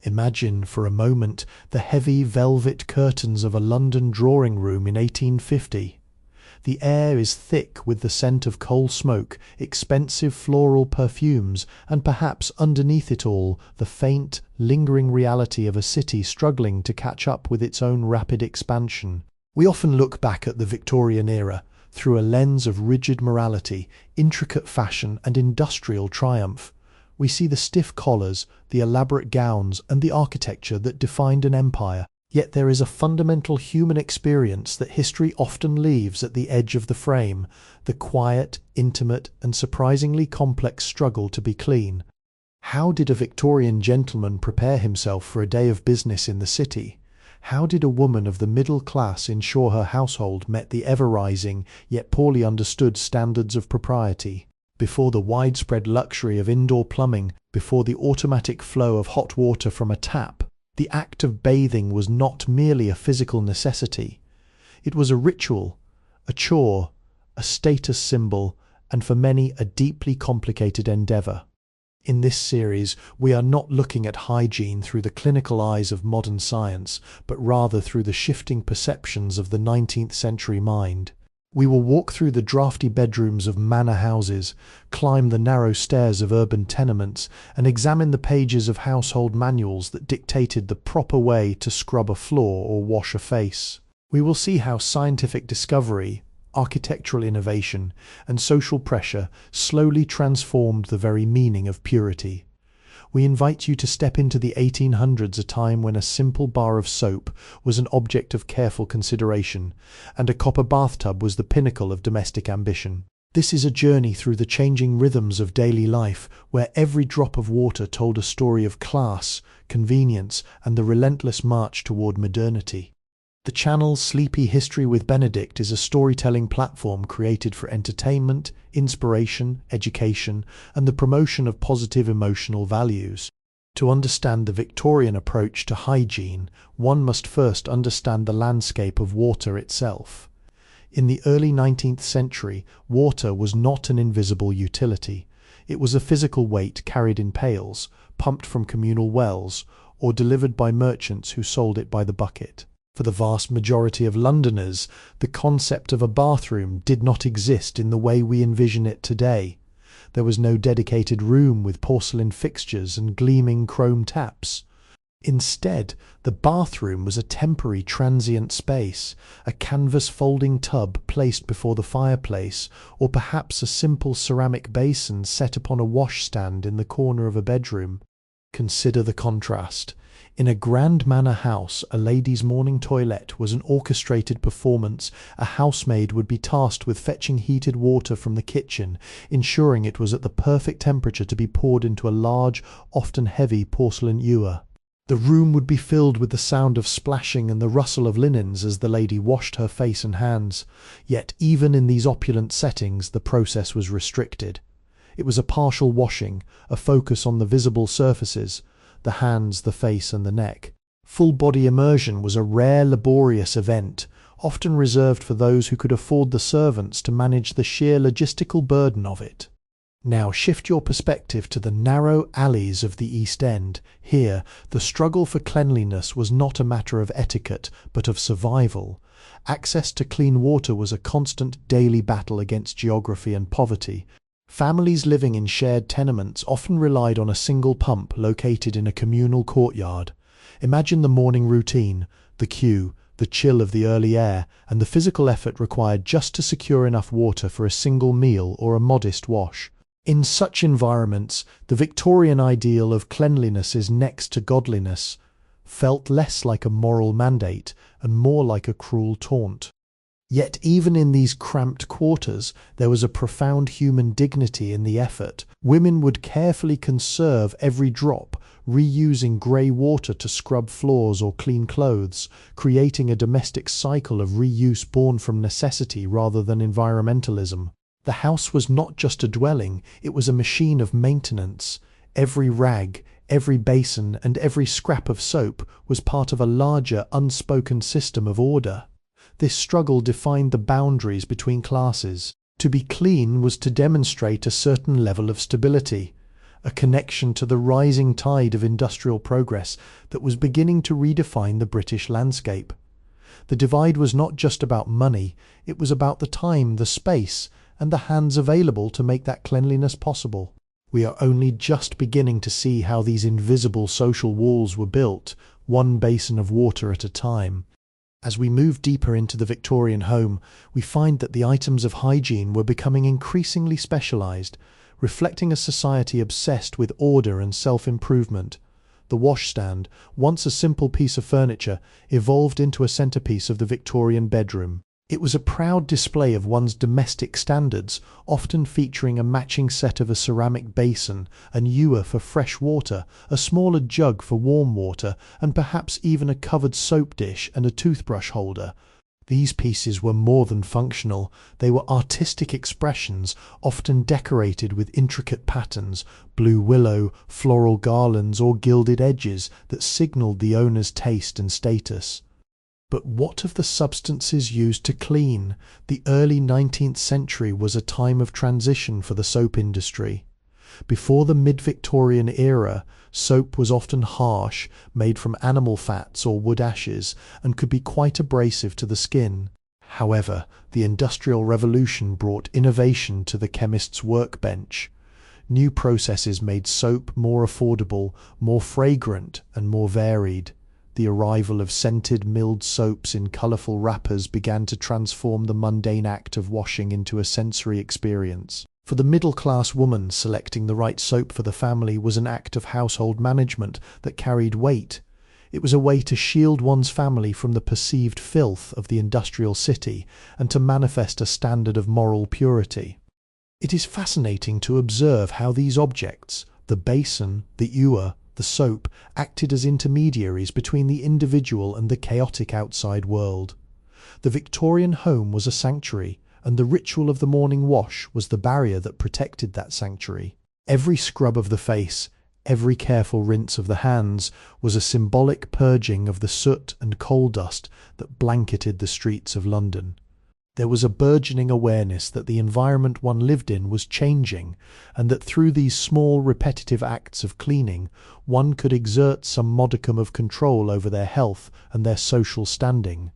Imagine, for a moment, the heavy velvet curtains of a London drawing room in 1850. The air is thick with the scent of coal smoke, expensive floral perfumes, and perhaps underneath it all the faint, lingering reality of a city struggling to catch up with its own rapid expansion. We often look back at the Victorian era through a lens of rigid morality, intricate fashion, and industrial triumph. We see the stiff collars, the elaborate gowns, and the architecture that defined an empire. Yet there is a fundamental human experience that history often leaves at the edge of the frame, the quiet, intimate, and surprisingly complex struggle to be clean. How did a Victorian gentleman prepare himself for a day of business in the city? How did a woman of the middle class ensure her household met the ever-rising, yet poorly understood standards of propriety? Before the widespread luxury of indoor plumbing, before the automatic flow of hot water from a tap, the act of bathing was not merely a physical necessity. It was a ritual, a chore, a status symbol, and for many a deeply complicated endeavour. In this series, we are not looking at hygiene through the clinical eyes of modern science, but rather through the shifting perceptions of the 19th century mind. We will walk through the drafty bedrooms of manor houses, climb the narrow stairs of urban tenements, and examine the pages of household manuals that dictated the proper way to scrub a floor or wash a face. We will see how scientific discovery, architectural innovation, and social pressure slowly transformed the very meaning of purity. We invite you to step into the 1800s, a time when a simple bar of soap was an object of careful consideration, and a copper bathtub was the pinnacle of domestic ambition. This is a journey through the changing rhythms of daily life, where every drop of water told a story of class, convenience, and the relentless march toward modernity. The channel Sleepy History with Benedict is a storytelling platform created for entertainment, inspiration, education, and the promotion of positive emotional values. To understand the Victorian approach to hygiene, one must first understand the landscape of water itself. In the early 19th century, water was not an invisible utility. It was a physical weight carried in pails, pumped from communal wells, or delivered by merchants who sold it by the bucket. For the vast majority of Londoners, the concept of a bathroom did not exist in the way we envision it today. There was no dedicated room with porcelain fixtures and gleaming chrome taps. Instead, the bathroom was a temporary transient space, a canvas folding tub placed before the fireplace, or perhaps a simple ceramic basin set upon a washstand in the corner of a bedroom. Consider the contrast. In a grand manor house, a lady's morning toilet was an orchestrated performance. A housemaid would be tasked with fetching heated water from the kitchen, ensuring it was at the perfect temperature to be poured into a large, often heavy porcelain ewer. The room would be filled with the sound of splashing and the rustle of linens as the lady washed her face and hands. Yet even in these opulent settings, the process was restricted. It was a partial washing, a focus on the visible surfaces, the hands, the face, and the neck. Full-body immersion was a rare, laborious event, often reserved for those who could afford the servants to manage the sheer logistical burden of it. Now shift your perspective to the narrow alleys of the East End. Here, the struggle for cleanliness was not a matter of etiquette, but of survival. Access to clean water was a constant daily battle against geography and poverty. Families living in shared tenements often relied on a single pump located in a communal courtyard. Imagine the morning routine, the queue, the chill of the early air, and the physical effort required just to secure enough water for a single meal or a modest wash. In such environments, the Victorian ideal of cleanliness is next to godliness, felt less like a moral mandate and more like a cruel taunt. Yet even in these cramped quarters, there was a profound human dignity in the effort. Women would carefully conserve every drop, reusing grey water to scrub floors or clean clothes, creating a domestic cycle of reuse born from necessity rather than environmentalism. The house was not just a dwelling, it was a machine of maintenance. Every rag, every basin, and every scrap of soap was part of a larger, unspoken system of order. This struggle defined the boundaries between classes. To be clean was to demonstrate a certain level of stability. a connection to the rising tide of industrial progress that was beginning to redefine the British landscape. The divide was not just about money, it was about the time, the space, and the hands available to make that cleanliness possible. We are only just beginning to see how these invisible social walls were built, one basin of water at a time. As we move deeper into the Victorian home, we find that the items of hygiene were becoming increasingly specialised, reflecting a society obsessed with order and self-improvement. The washstand, once a simple piece of furniture, evolved into a centrepiece of the Victorian bedroom. It was a proud display of one's domestic standards, often featuring a matching set of a ceramic basin, an ewer for fresh water, a smaller jug for warm water, and perhaps even a covered soap dish and a toothbrush holder. These pieces were more than functional, they were artistic expressions, often decorated with intricate patterns, blue willow, floral garlands or gilded edges that signalled the owner's taste and status. But what of the substances used to clean? The early 19th century was a time of transition for the soap industry. Before the mid-Victorian era, soap was often harsh, made from animal fats or wood ashes, and could be quite abrasive to the skin. However, the Industrial Revolution brought innovation to the chemist's workbench. New processes made soap more affordable, more fragrant, and more varied. The arrival of scented milled soaps in colourful wrappers began to transform the mundane act of washing into a sensory experience. For the middle-class woman, selecting the right soap for the family was an act of household management that carried weight. It was a way to shield one's family from the perceived filth of the industrial city and to manifest a standard of moral purity. It is fascinating to observe how these objects, the basin, the ewer, the soap, acted as intermediaries between the individual and the chaotic outside world. The Victorian home was a sanctuary, and the ritual of the morning wash was the barrier that protected that sanctuary. Every scrub of the face, every careful rinse of the hands, was a symbolic purging of the soot and coal dust that blanketed the streets of London. There was a burgeoning awareness that the environment one lived in was changing, and that through these small repetitive acts of cleaning, one could exert some modicum of control over their health and their social standing.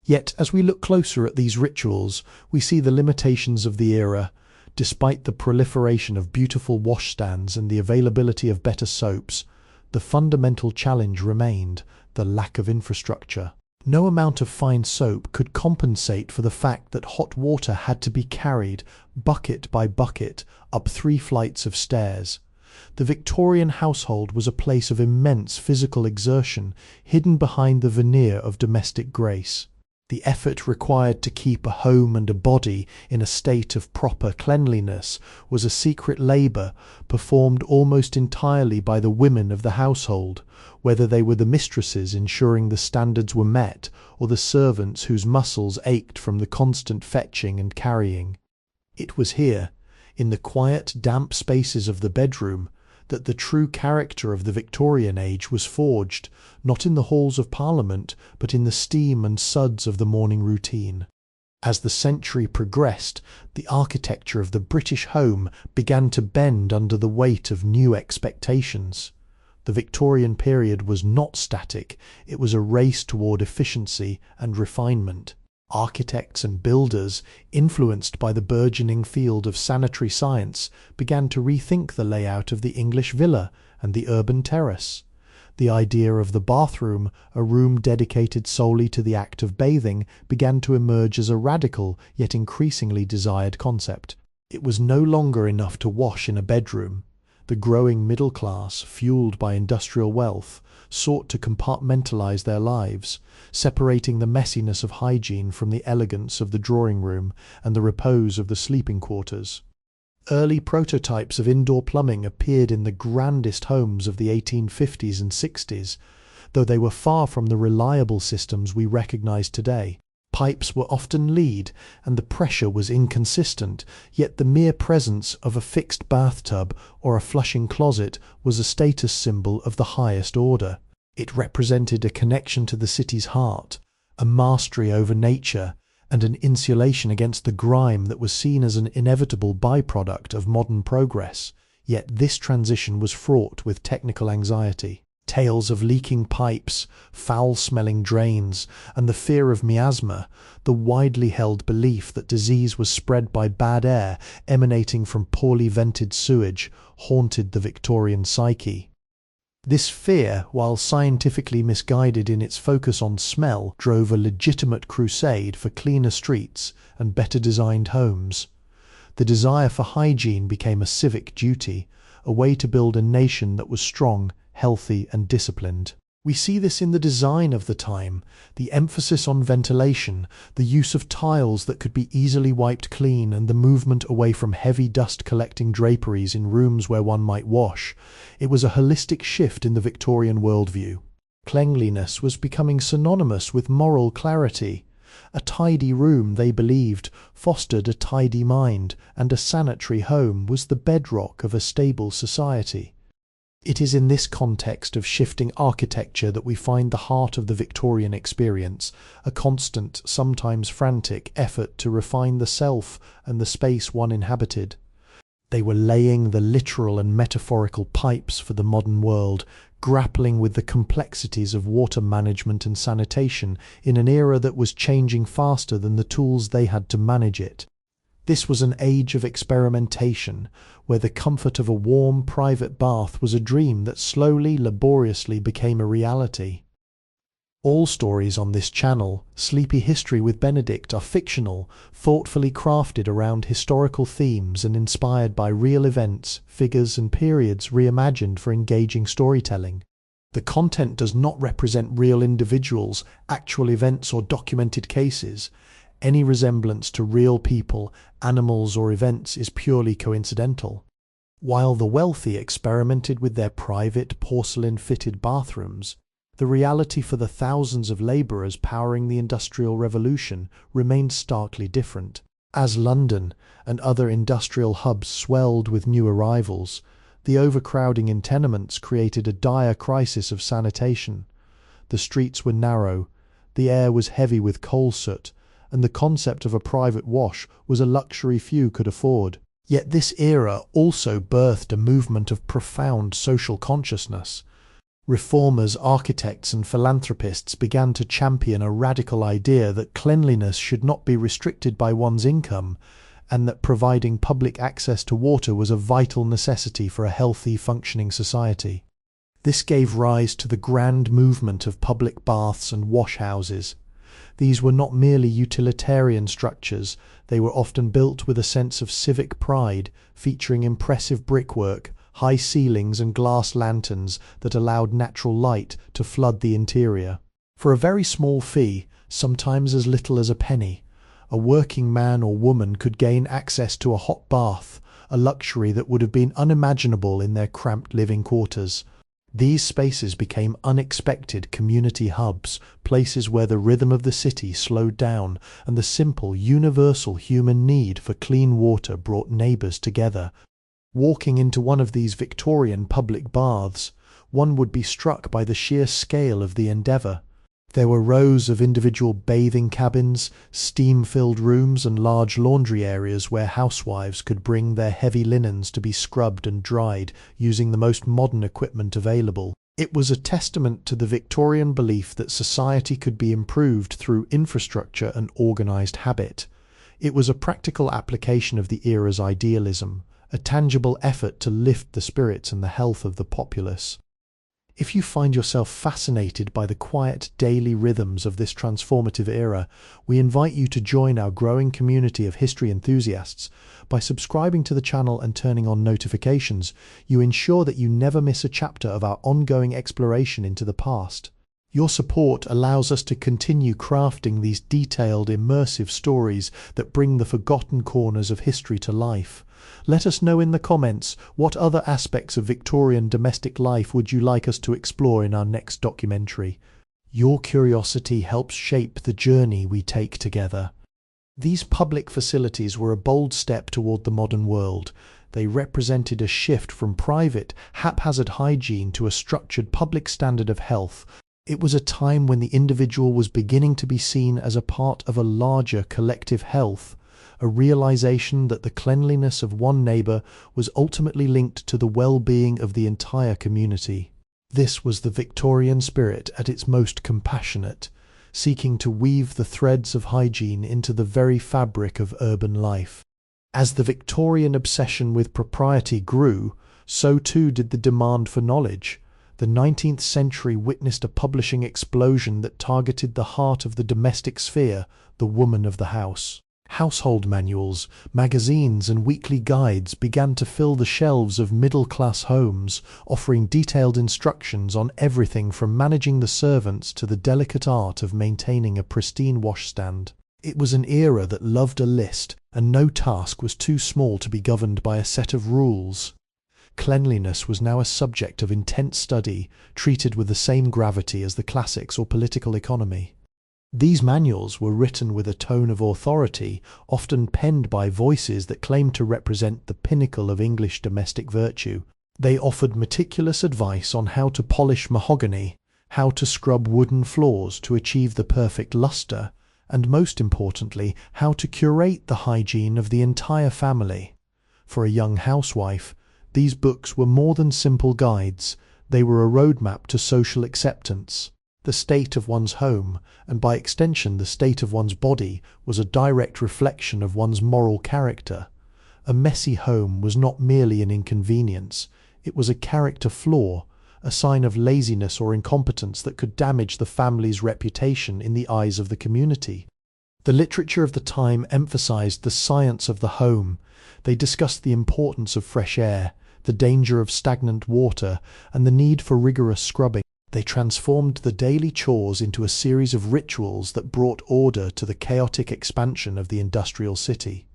Yet, as we look closer at these rituals, we see the limitations of the era. Despite the proliferation of beautiful washstands and the availability of better soaps, the fundamental challenge remained: the lack of infrastructure. No amount of fine soap could compensate for the fact that hot water had to be carried, bucket by bucket, up 3 flights of stairs. The Victorian household was a place of immense physical exertion, hidden behind the veneer of domestic grace. The effort required to keep a home and a body in a state of proper cleanliness was a secret labour performed almost entirely by the women of the household, whether they were the mistresses ensuring the standards were met, or the servants whose muscles ached from the constant fetching and carrying. It was here, in the quiet, damp spaces of the bedroom, that the true character of the Victorian age was forged, not in the halls of Parliament, but in the steam and suds of the morning routine. As the century progressed, the architecture of the British home began to bend under the weight of new expectations. The Victorian period was not static, it was a race toward efficiency and refinement. Architects and builders, influenced by the burgeoning field of sanitary science, began to rethink the layout of the English villa and the urban terrace. The idea of the bathroom, a room dedicated solely to the act of bathing, began to emerge as a radical yet increasingly desired concept. It was no longer enough to wash in a bedroom. The growing middle class, fueled by industrial wealth, sought to compartmentalise their lives, separating the messiness of hygiene from the elegance of the drawing room and the repose of the sleeping quarters. Early prototypes of indoor plumbing appeared in the grandest homes of the 1850s and 60s, though they were far from the reliable systems we recognise today. Pipes were often lead, and the pressure was inconsistent, yet the mere presence of a fixed bathtub or a flushing closet was a status symbol of the highest order. It represented a connection to the city's heart, a mastery over nature, and an insulation against the grime that was seen as an inevitable byproduct of modern progress. Yet this transition was fraught with technical anxiety. Tales of leaking pipes, foul-smelling drains, and the fear of miasma, the widely held belief that disease was spread by bad air emanating from poorly vented sewage, haunted the Victorian psyche. This fear, while scientifically misguided in its focus on smell, drove a legitimate crusade for cleaner streets and better designed homes. The desire for hygiene became a civic duty, a way to build a nation that was strong, healthy and disciplined. We see this in the design of the time, the emphasis on ventilation, the use of tiles that could be easily wiped clean, and the movement away from heavy dust-collecting draperies in rooms where one might wash. It was a holistic shift in the Victorian worldview. Cleanliness was becoming synonymous with moral clarity. A tidy room, they believed, fostered a tidy mind, and a sanitary home was the bedrock of a stable society. It is in this context of shifting architecture that we find the heart of the Victorian experience, a constant, sometimes frantic, effort to refine the self and the space one inhabited. They were laying the literal and metaphorical pipes for the modern world, grappling with the complexities of water management and sanitation in an era that was changing faster than the tools they had to manage it. This was an age of experimentation, where the comfort of a warm, private bath was a dream that slowly, laboriously became a reality. All stories on this channel, Sleepy History with Benedict, are fictional, thoughtfully crafted around historical themes and inspired by real events, figures and periods reimagined for engaging storytelling. The content does not represent real individuals, actual events or documented cases. Any resemblance to real people, animals or events is purely coincidental. While the wealthy experimented with their private porcelain-fitted bathrooms, the reality for the thousands of labourers powering the Industrial Revolution remained starkly different. As London and other industrial hubs swelled with new arrivals, the overcrowding in tenements created a dire crisis of sanitation. The streets were narrow, the air was heavy with coal soot, and the concept of a private wash was a luxury few could afford. Yet this era also birthed a movement of profound social consciousness. Reformers, architects and philanthropists began to champion a radical idea that cleanliness should not be restricted by one's income, and that providing public access to water was a vital necessity for a healthy, functioning society. This gave rise to the grand movement of public baths and wash houses. These were not merely utilitarian structures, they were often built with a sense of civic pride, featuring impressive brickwork, high ceilings and glass lanterns that allowed natural light to flood the interior. For a very small fee, sometimes as little as a penny, a working man or woman could gain access to a hot bath, a luxury that would have been unimaginable in their cramped living quarters. These spaces became unexpected community hubs, places where the rhythm of the city slowed down and the simple, universal human need for clean water brought neighbours together. Walking into one of these Victorian public baths, one would be struck by the sheer scale of the endeavour. There were rows of individual bathing cabins, steam-filled rooms and large laundry areas where housewives could bring their heavy linens to be scrubbed and dried using the most modern equipment available. It was a testament to the Victorian belief that society could be improved through infrastructure and organised habit. It was a practical application of the era's idealism, a tangible effort to lift the spirits and the health of the populace. If you find yourself fascinated by the quiet daily rhythms of this transformative era, we invite you to join our growing community of history enthusiasts. By subscribing to the channel and turning on notifications, you ensure that you never miss a chapter of our ongoing exploration into the past. Your support allows us to continue crafting these detailed, immersive stories that bring the forgotten corners of history to life. Let us know in the comments what other aspects of Victorian domestic life would you like us to explore in our next documentary. Your curiosity helps shape the journey we take together. These public facilities were a bold step toward the modern world. They represented a shift from private, haphazard hygiene to a structured public standard of health. It was a time when the individual was beginning to be seen as a part of a larger collective health, a realization that the cleanliness of one neighbor was ultimately linked to the well-being of the entire community. This was the Victorian spirit at its most compassionate, seeking to weave the threads of hygiene into the very fabric of urban life. As the Victorian obsession with propriety grew, so too did the demand for knowledge. The 19th century witnessed a publishing explosion that targeted the heart of the domestic sphere, the woman of the house. Household manuals, magazines, and weekly guides began to fill the shelves of middle-class homes, offering detailed instructions on everything from managing the servants to the delicate art of maintaining a pristine washstand. It was an era that loved a list, and no task was too small to be governed by a set of rules. Cleanliness was now a subject of intense study, treated with the same gravity as the classics or political economy. These manuals were written with a tone of authority, often penned by voices that claimed to represent the pinnacle of English domestic virtue. They offered meticulous advice on how to polish mahogany, how to scrub wooden floors to achieve the perfect luster, and most importantly, how to curate the hygiene of the entire family. For a young housewife, these books were more than simple guides. They were a roadmap to social acceptance. The state of one's home, and by extension the state of one's body, was a direct reflection of one's moral character. A messy home was not merely an inconvenience, it was a character flaw, a sign of laziness or incompetence that could damage the family's reputation in the eyes of the community. The literature of the time emphasized the science of the home. They discussed the importance of fresh air, the danger of stagnant water, and the need for rigorous scrubbing. They transformed the daily chores into a series of rituals that brought order to the chaotic expansion of the industrial city.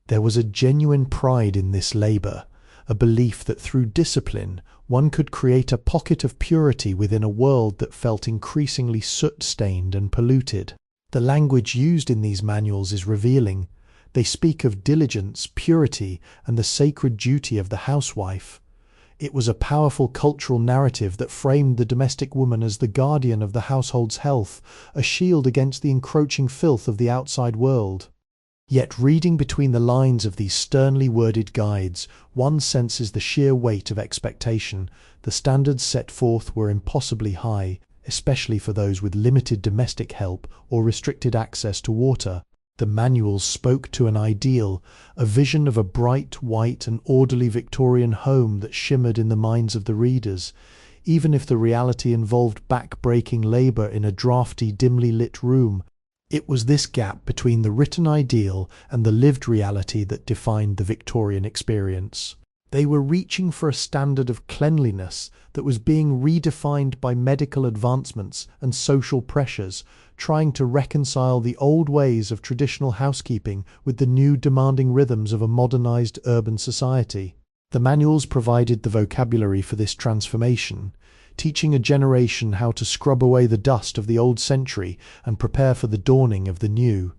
There was a genuine pride in this labor, a belief that through discipline one could create a pocket of purity within a world that felt increasingly soot-stained and polluted. The language used in these manuals is revealing. They speak of diligence, purity, and the sacred duty of the housewife. It was a powerful cultural narrative that framed the domestic woman as the guardian of the household's health, a shield against the encroaching filth of the outside world. Yet reading between the lines of these sternly worded guides, one senses the sheer weight of expectation. The standards set forth were impossibly high, especially for those with limited domestic help or restricted access to water. The manuals spoke to an ideal, a vision of a bright, white, and orderly Victorian home that shimmered in the minds of the readers, even if the reality involved back-breaking labour in a drafty, dimly lit room. It was this gap between the written ideal and the lived reality that defined the Victorian experience. They were reaching for a standard of cleanliness that was being redefined by medical advancements and social pressures, trying to reconcile the old ways of traditional housekeeping with the new demanding rhythms of a modernized urban society. The manuals provided the vocabulary for this transformation, teaching a generation how to scrub away the dust of the old century and prepare for the dawning of the new.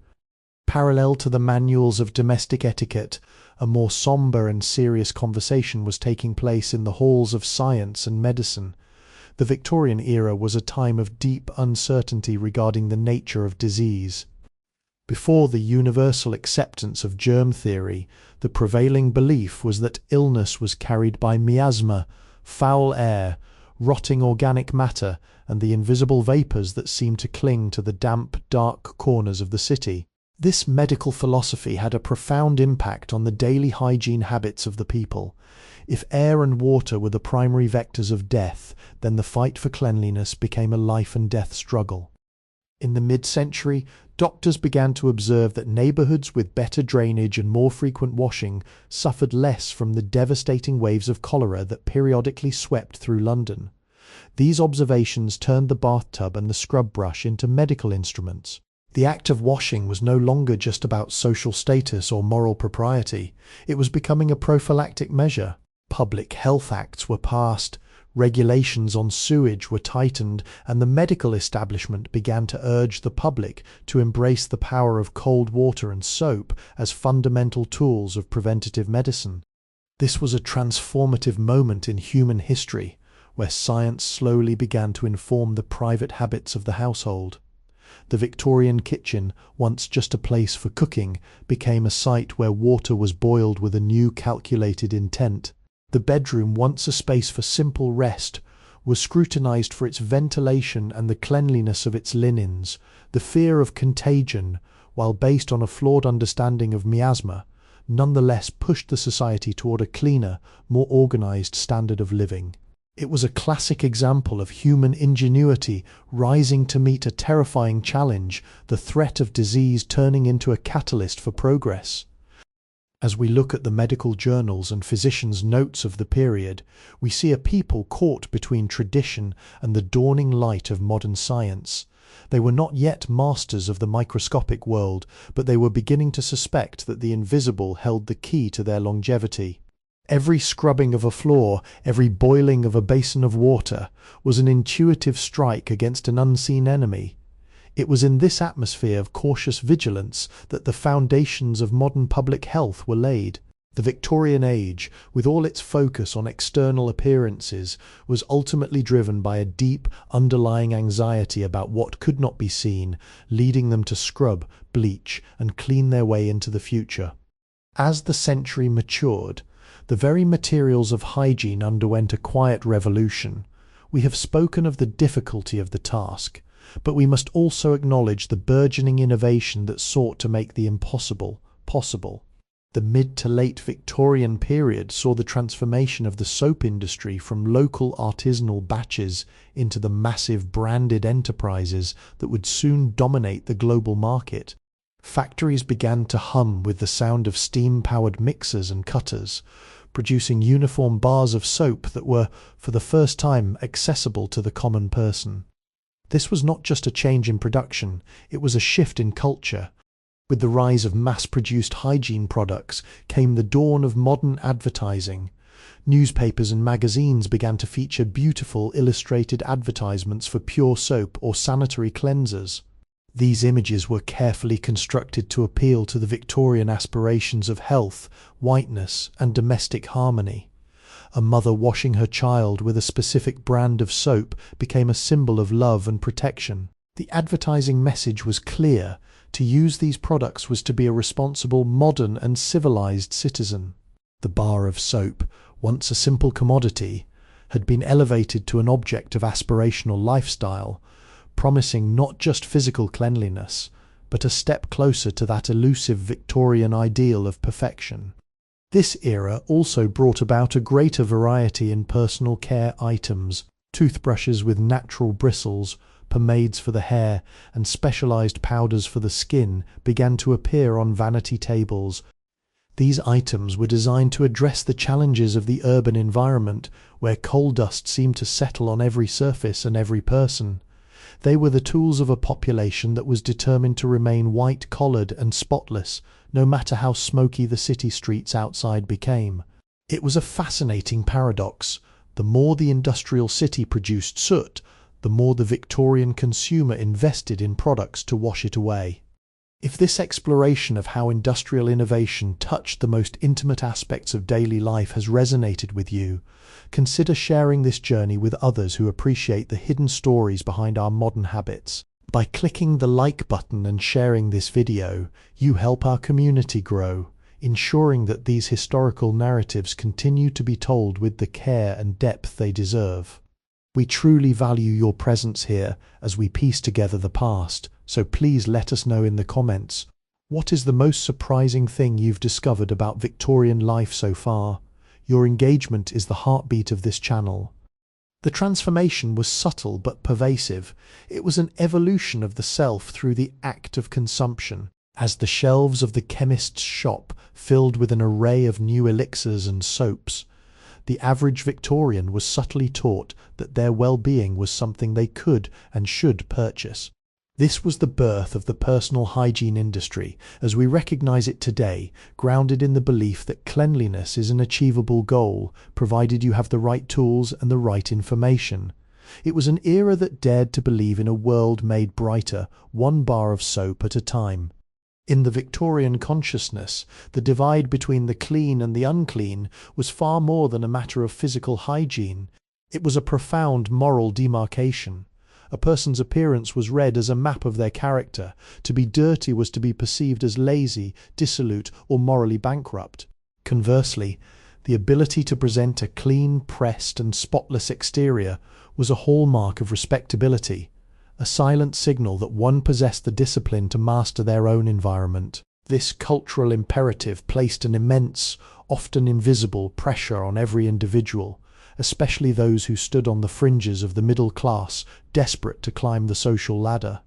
Parallel to the manuals of domestic etiquette, a more sombre and serious conversation was taking place in the halls of science and medicine. The Victorian era was a time of deep uncertainty regarding the nature of disease. Before the universal acceptance of germ theory, the prevailing belief was that illness was carried by miasma, foul air, rotting organic matter, and the invisible vapours that seemed to cling to the damp, dark corners of the city. This medical philosophy had a profound impact on the daily hygiene habits of the people. If air and water were the primary vectors of death, then the fight for cleanliness became a life-and-death struggle. In the mid-century, doctors began to observe that neighbourhoods with better drainage and more frequent washing suffered less from the devastating waves of cholera that periodically swept through London. These observations turned the bathtub and the scrub brush into medical instruments. The act of washing was no longer just about social status or moral propriety. It was becoming a prophylactic measure. Public health acts were passed, regulations on sewage were tightened, and the medical establishment began to urge the public to embrace the power of cold water and soap as fundamental tools of preventative medicine. This was a transformative moment in human history, where science slowly began to inform the private habits of the household. The Victorian kitchen, once just a place for cooking, became a site where water was boiled with a new calculated intent. The bedroom, once a space for simple rest, was scrutinized for its ventilation and the cleanliness of its linens. The fear of contagion, while based on a flawed understanding of miasma, nonetheless pushed the society toward a cleaner, more organized standard of living. It was a classic example of human ingenuity rising to meet a terrifying challenge, the threat of disease turning into a catalyst for progress. As we look at the medical journals and physicians' notes of the period, we see a people caught between tradition and the dawning light of modern science. They were not yet masters of the microscopic world, but they were beginning to suspect that the invisible held the key to their longevity. Every scrubbing of a floor, every boiling of a basin of water, was an intuitive strike against an unseen enemy. It was in this atmosphere of cautious vigilance that the foundations of modern public health were laid. The Victorian age, with all its focus on external appearances, was ultimately driven by a deep, underlying anxiety about what could not be seen, leading them to scrub, bleach, and clean their way into the future. As the century matured, the very materials of hygiene underwent a quiet revolution. We have spoken of the difficulty of the task, but we must also acknowledge the burgeoning innovation that sought to make the impossible possible. The mid to late Victorian period saw the transformation of the soap industry from local artisanal batches into the massive branded enterprises that would soon dominate the global market. Factories began to hum with the sound of steam-powered mixers and cutters, producing uniform bars of soap that were, for the first time, accessible to the common person. This was not just a change in production, it was a shift in culture. With the rise of mass-produced hygiene products came the dawn of modern advertising. Newspapers and magazines began to feature beautiful illustrated advertisements for pure soap or sanitary cleansers. These images were carefully constructed to appeal to the Victorian aspirations of health, whiteness, and domestic harmony. A mother washing her child with a specific brand of soap became a symbol of love and protection. The advertising message was clear. To use these products was to be a responsible, modern, and civilized citizen. The bar of soap, once a simple commodity, had been elevated to an object of aspirational lifestyle, promising not just physical cleanliness, but a step closer to that elusive Victorian ideal of perfection. This era also brought about a greater variety in personal care items. Toothbrushes with natural bristles, pomades for the hair, and specialized powders for the skin began to appear on vanity tables. These items were designed to address the challenges of the urban environment, where coal dust seemed to settle on every surface and every person. They were the tools of a population that was determined to remain white-collared and spotless, no matter how smoky the city streets outside became. It was a fascinating paradox. The more the industrial city produced soot, the more the Victorian consumer invested in products to wash it away. If this exploration of how industrial innovation touched the most intimate aspects of daily life has resonated with you, consider sharing this journey with others who appreciate the hidden stories behind our modern habits. By clicking the like button and sharing this video, you help our community grow, ensuring that these historical narratives continue to be told with the care and depth they deserve. We truly value your presence here as we piece together the past, so please let us know in the comments, what is the most surprising thing you've discovered about Victorian life so far? Your engagement is the heartbeat of this channel. The transformation was subtle but pervasive. It was an evolution of the self through the act of consumption. As the shelves of the chemist's shop filled with an array of new elixirs and soaps, the average Victorian was subtly taught that their well-being was something they could and should purchase. This was the birth of the personal hygiene industry, as we recognize it today, grounded in the belief that cleanliness is an achievable goal, provided you have the right tools and the right information. It was an era that dared to believe in a world made brighter, one bar of soap at a time. In the Victorian consciousness, the divide between the clean and the unclean was far more than a matter of physical hygiene. It was a profound moral demarcation. A person's appearance was read as a map of their character. To be dirty was to be perceived as lazy, dissolute, or morally bankrupt. Conversely, the ability to present a clean, pressed, and spotless exterior was a hallmark of respectability, a silent signal that one possessed the discipline to master their own environment. This cultural imperative placed an immense, often invisible, pressure on every individual, especially those who stood on the fringes of the middle class, desperate to climb the social ladder.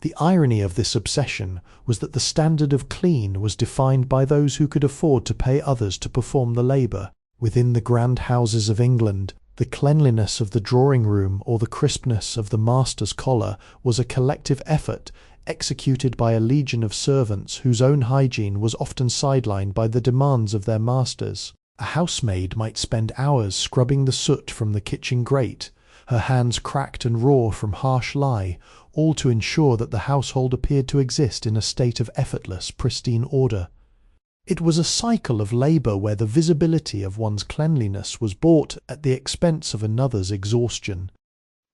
The irony of this obsession was that the standard of clean was defined by those who could afford to pay others to perform the labour. Within the grand houses of England, the cleanliness of the drawing-room or the crispness of the master's collar was a collective effort executed by a legion of servants whose own hygiene was often sidelined by the demands of their masters. A housemaid might spend hours scrubbing the soot from the kitchen grate, her hands cracked and raw from harsh lye, all to ensure that the household appeared to exist in a state of effortless, pristine order. It was a cycle of labour where the visibility of one's cleanliness was bought at the expense of another's exhaustion.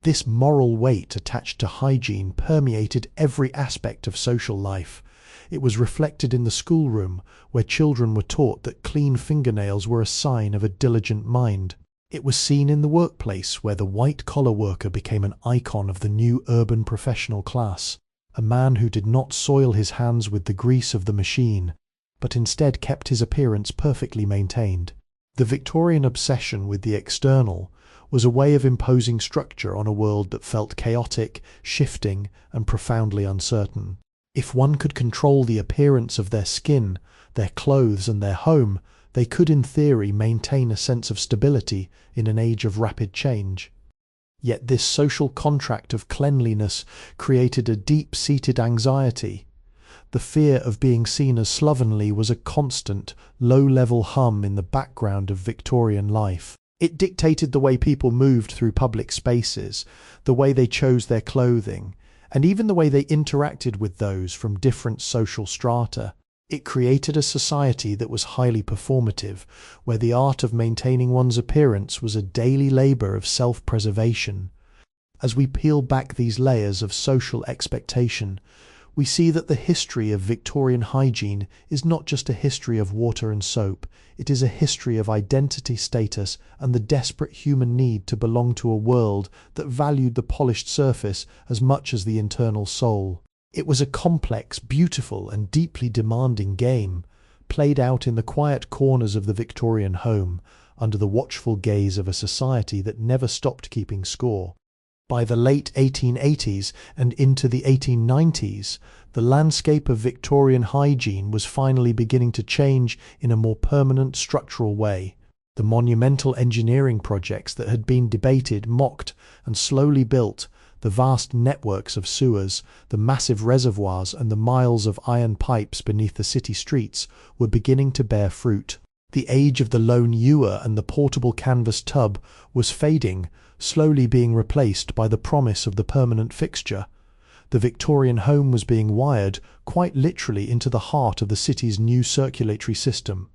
This moral weight attached to hygiene permeated every aspect of social life. It was reflected in the schoolroom, where children were taught that clean fingernails were a sign of a diligent mind. It was seen in the workplace, where the white-collar worker became an icon of the new urban professional class, a man who did not soil his hands with the grease of the machine, but instead kept his appearance perfectly maintained. The Victorian obsession with the external was a way of imposing structure on a world that felt chaotic, shifting, and profoundly uncertain. If one could control the appearance of their skin, their clothes, and their home, they could in theory maintain a sense of stability in an age of rapid change. Yet this social contract of cleanliness created a deep-seated anxiety. The fear of being seen as slovenly was a constant, low-level hum in the background of Victorian life. It dictated the way people moved through public spaces, the way they chose their clothing, and even the way they interacted with those from different social strata. It created a society that was highly performative, where the art of maintaining one's appearance was a daily labour of self-preservation. As we peel back these layers of social expectation, we see that the history of Victorian hygiene is not just a history of water and soap, it is a history of identity, status, and the desperate human need to belong to a world that valued the polished surface as much as the internal soul. It was a complex, beautiful, and deeply demanding game, played out in the quiet corners of the Victorian home, under the watchful gaze of a society that never stopped keeping score. By the late 1880s and into the 1890s, the landscape of Victorian hygiene was finally beginning to change in a more permanent structural way. The monumental engineering projects that had been debated, mocked, and slowly built, the vast networks of sewers, the massive reservoirs, and the miles of iron pipes beneath the city streets were beginning to bear fruit. The age of the lone ewer and the portable canvas tub was fading, slowly being replaced by the promise of the permanent fixture. The Victorian home was being wired, quite literally, into the heart of the city's new circulatory system.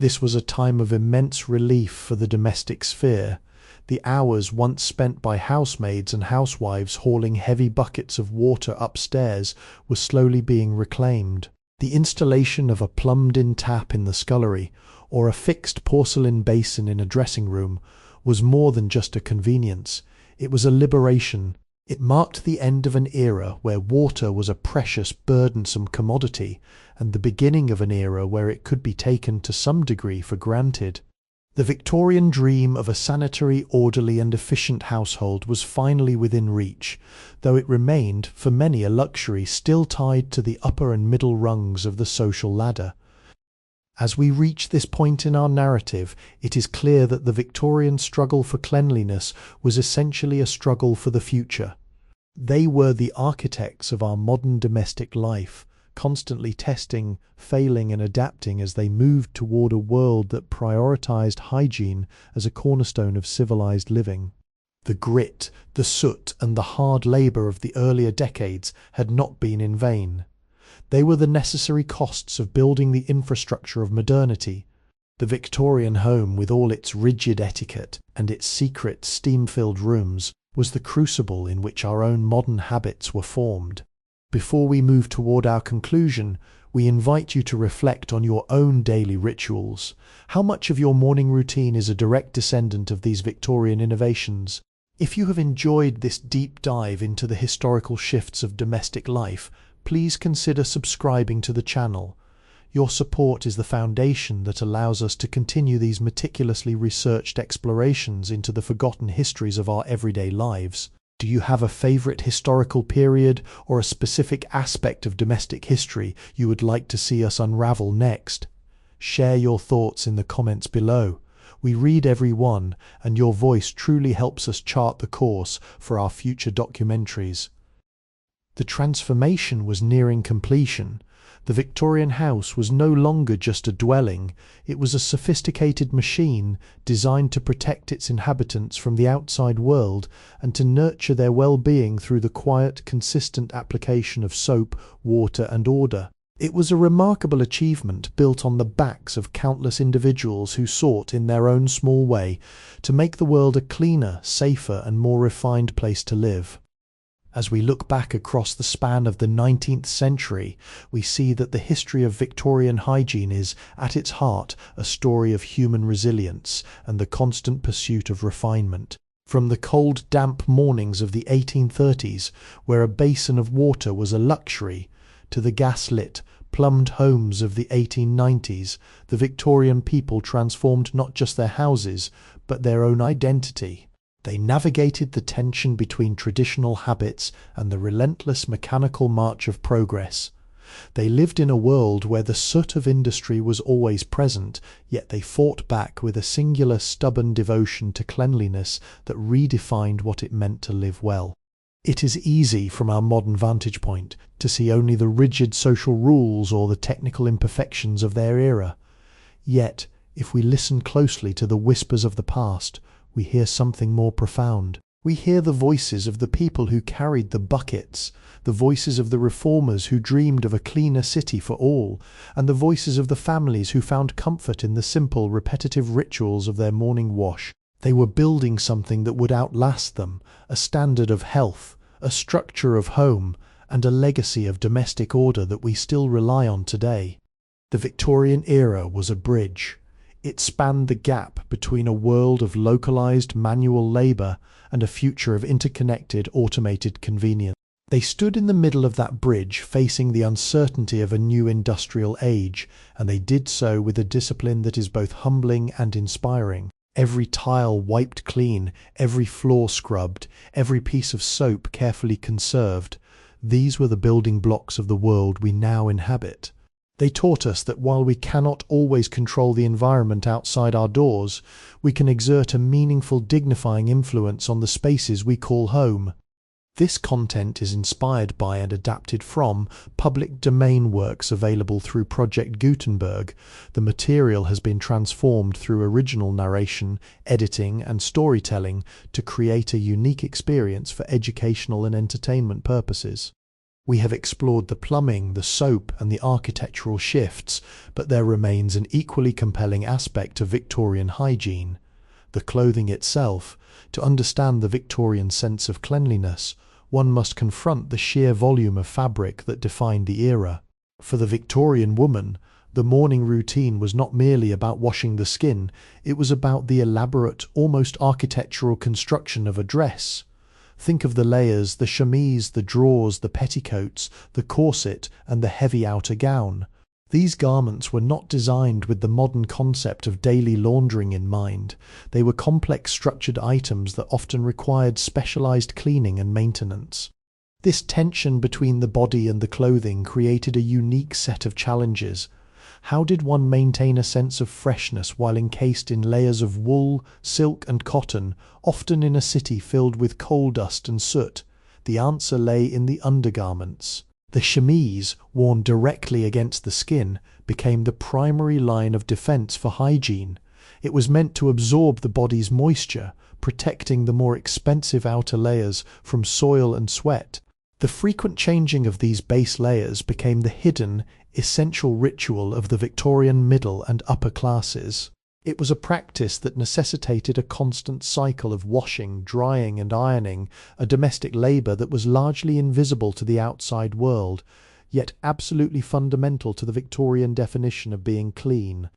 This was a time of immense relief for the domestic sphere. The hours once spent by housemaids and housewives hauling heavy buckets of water upstairs were slowly being reclaimed. The installation of a plumbed-in tap in the scullery, or a fixed porcelain basin in a dressing room, was more than just a convenience. It was a liberation. It marked the end of an era where water was a precious, burdensome commodity, and the beginning of an era where it could be taken to some degree for granted. The Victorian dream of a sanitary, orderly, and efficient household was finally within reach, though it remained, for many, a luxury still tied to the upper and middle rungs of the social ladder. As we reach this point in our narrative, it is clear that the Victorian struggle for cleanliness was essentially a struggle for the future. They were the architects of our modern domestic life, constantly testing, failing, and adapting as they moved toward a world that prioritized hygiene as a cornerstone of civilized living. The grit, the soot, and the hard labor of the earlier decades had not been in vain. They were the necessary costs of building the infrastructure of modernity. The Victorian home, with all its rigid etiquette and its secret steam-filled rooms, was the crucible in which our own modern habits were formed. Before we move toward our conclusion, we invite you to reflect on your own daily rituals. How much of your morning routine is a direct descendant of these Victorian innovations? If you have enjoyed this deep dive into the historical shifts of domestic life, please consider subscribing to the channel. Your support is the foundation that allows us to continue these meticulously researched explorations into the forgotten histories of our everyday lives. Do you have a favorite historical period or a specific aspect of domestic history you would like to see us unravel next? Share your thoughts in the comments below. We read every one, and your voice truly helps us chart the course for our future documentaries. The transformation was nearing completion. The Victorian house was no longer just a dwelling, it was a sophisticated machine designed to protect its inhabitants from the outside world and to nurture their well-being through the quiet, consistent application of soap, water and order. It was a remarkable achievement built on the backs of countless individuals who sought, in their own small way, to make the world a cleaner, safer and more refined place to live. As we look back across the span of the 19th century, we see that the history of Victorian hygiene is, at its heart, a story of human resilience and the constant pursuit of refinement. From the cold, damp mornings of the 1830s, where a basin of water was a luxury, to the gas-lit, plumbed homes of the 1890s, the Victorian people transformed not just their houses, but their own identity. They navigated the tension between traditional habits and the relentless mechanical march of progress. They lived in a world where the soot of industry was always present, yet they fought back with a singular stubborn devotion to cleanliness that redefined what it meant to live well. It is easy from our modern vantage point to see only the rigid social rules or the technical imperfections of their era. Yet, if we listen closely to the whispers of the past, we hear something more profound. We hear the voices of the people who carried the buckets, the voices of the reformers who dreamed of a cleaner city for all, and the voices of the families who found comfort in the simple, repetitive rituals of their morning wash. They were building something that would outlast them, a standard of health, a structure of home, and a legacy of domestic order that we still rely on today. The Victorian era was a bridge. It spanned the gap between a world of localized manual labor and a future of interconnected, automated convenience. They stood in the middle of that bridge, facing the uncertainty of a new industrial age, and they did so with a discipline that is both humbling and inspiring. Every tile wiped clean, every floor scrubbed, every piece of soap carefully conserved. These were the building blocks of the world we now inhabit. They taught us that while we cannot always control the environment outside our doors, we can exert a meaningful, dignifying influence on the spaces we call home. This content is inspired by and adapted from public domain works available through Project Gutenberg. The material has been transformed through original narration, editing, and storytelling to create a unique experience for educational and entertainment purposes. We have explored the plumbing, the soap, and the architectural shifts, but there remains an equally compelling aspect of Victorian hygiene: the clothing itself. To understand the Victorian sense of cleanliness, one must confront the sheer volume of fabric that defined the era. For the Victorian woman, the morning routine was not merely about washing the skin, it was about the elaborate, almost architectural construction of a dress. Think of the layers, the chemise, the drawers, the petticoats, the corset, and the heavy outer gown. These garments were not designed with the modern concept of daily laundering in mind. They were complex structured items that often required specialized cleaning and maintenance. This tension between the body and the clothing created a unique set of challenges. How did one maintain a sense of freshness while encased in layers of wool, silk and cotton, often in a city filled with coal dust and soot? The answer lay in the undergarments. The chemise, worn directly against the skin, became the primary line of defense for hygiene. It was meant to absorb the body's moisture, protecting the more expensive outer layers from soil and sweat. The frequent changing of these base layers became the hidden, essential ritual of the Victorian middle and upper classes. It was a practice that necessitated a constant cycle of washing, drying and ironing, a domestic labour that was largely invisible to the outside world, yet absolutely fundamental to the Victorian definition of being clean.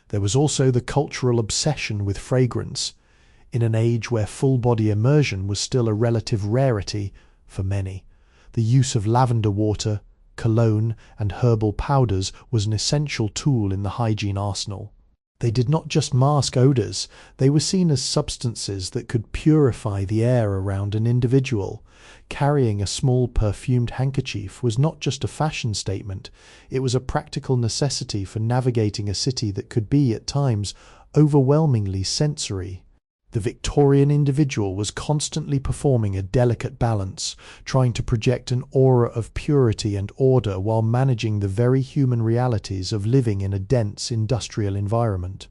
There was also the cultural obsession with fragrance. In an age where full-body immersion was still a relative rarity for many, the use of lavender water, cologne and herbal powders was an essential tool in the hygiene arsenal. They did not just mask odours, they were seen as substances that could purify the air around an individual. Carrying a small perfumed handkerchief was not just a fashion statement, it was a practical necessity for navigating a city that could be, at times, overwhelmingly sensory. The Victorian individual was constantly performing a delicate balance, trying to project an aura of purity and order while managing the very human realities of living in a dense industrial environment.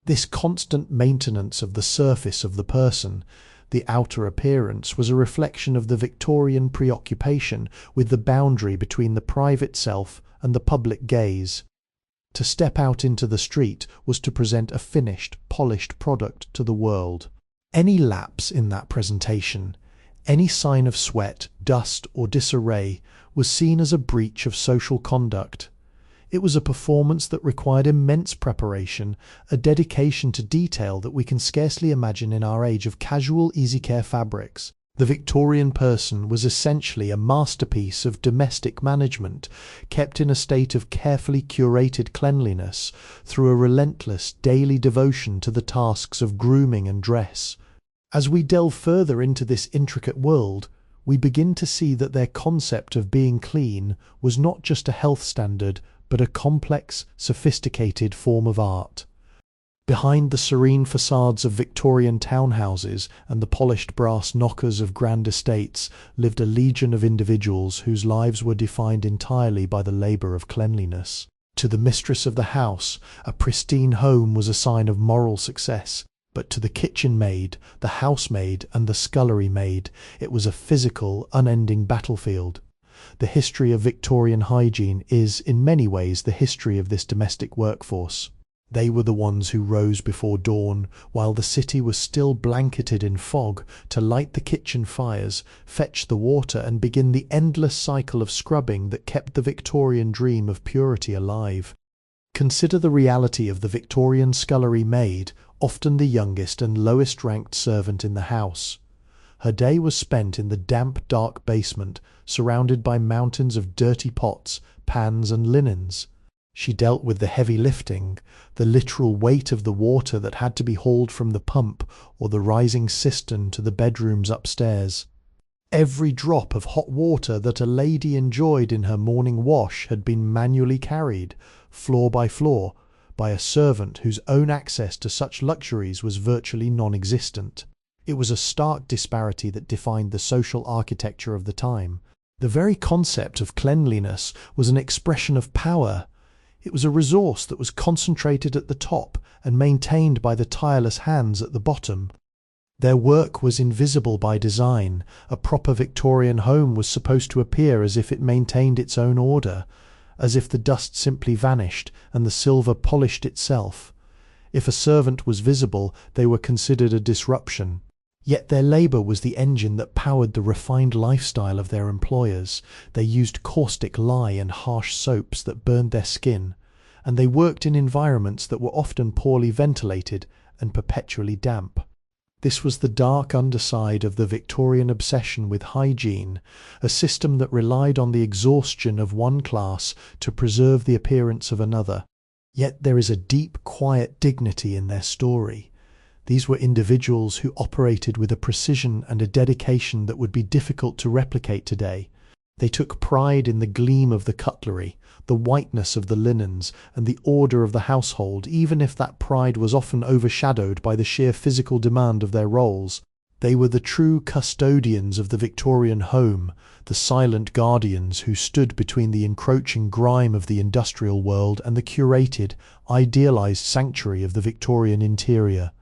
This constant maintenance of the surface of the person, the outer appearance, was a reflection of the Victorian preoccupation with the boundary between the private self and the public gaze. To step out into the street was to present a finished, polished product to the world. Any lapse in that presentation, any sign of sweat, dust or disarray was seen as a breach of social conduct. It was a performance that required immense preparation, a dedication to detail that we can scarcely imagine in our age of casual easy-care fabrics. The Victorian person was essentially a masterpiece of domestic management, kept in a state of carefully curated cleanliness through a relentless daily devotion to the tasks of grooming and dress. As we delve further into this intricate world, we begin to see that their concept of being clean was not just a health standard, but a complex, sophisticated form of art. Behind the serene facades of Victorian townhouses and the polished brass knockers of grand estates lived a legion of individuals whose lives were defined entirely by the labour of cleanliness. To the mistress of the house, a pristine home was a sign of moral success, but to the kitchen maid, the housemaid and the scullery maid, it was a physical, unending battlefield. The history of Victorian hygiene is, in many ways, the history of this domestic workforce. They were the ones who rose before dawn, while the city was still blanketed in fog, to light the kitchen fires, fetch the water and begin the endless cycle of scrubbing that kept the Victorian dream of purity alive. Consider the reality of the Victorian scullery maid, often the youngest and lowest-ranked servant in the house. Her day was spent in the damp, dark basement, surrounded by mountains of dirty pots, pans and linens. She dealt with the heavy lifting, the literal weight of the water that had to be hauled from the pump or the rising cistern to the bedrooms upstairs. Every drop of hot water that a lady enjoyed in her morning wash had been manually carried, floor by floor, by a servant whose own access to such luxuries was virtually non-existent. It was a stark disparity that defined the social architecture of the time. The very concept of cleanliness was an expression of power. It was a resource that was concentrated at the top and maintained by the tireless hands at the bottom. Their work was invisible by design. A proper Victorian home was supposed to appear as if it maintained its own order, as if the dust simply vanished and the silver polished itself. If a servant was visible, they were considered a disruption. Yet their labour was the engine that powered the refined lifestyle of their employers. They used caustic lye and harsh soaps that burned their skin, and they worked in environments that were often poorly ventilated and perpetually damp. This was the dark underside of the Victorian obsession with hygiene, a system that relied on the exhaustion of one class to preserve the appearance of another. Yet there is a deep, quiet dignity in their story. These were individuals who operated with a precision and a dedication that would be difficult to replicate today. They took pride in the gleam of the cutlery, the whiteness of the linens, and the order of the household, even if that pride was often overshadowed by the sheer physical demand of their roles. They were the true custodians of the Victorian home, the silent guardians who stood between the encroaching grime of the industrial world and the curated, idealized sanctuary of the Victorian interior.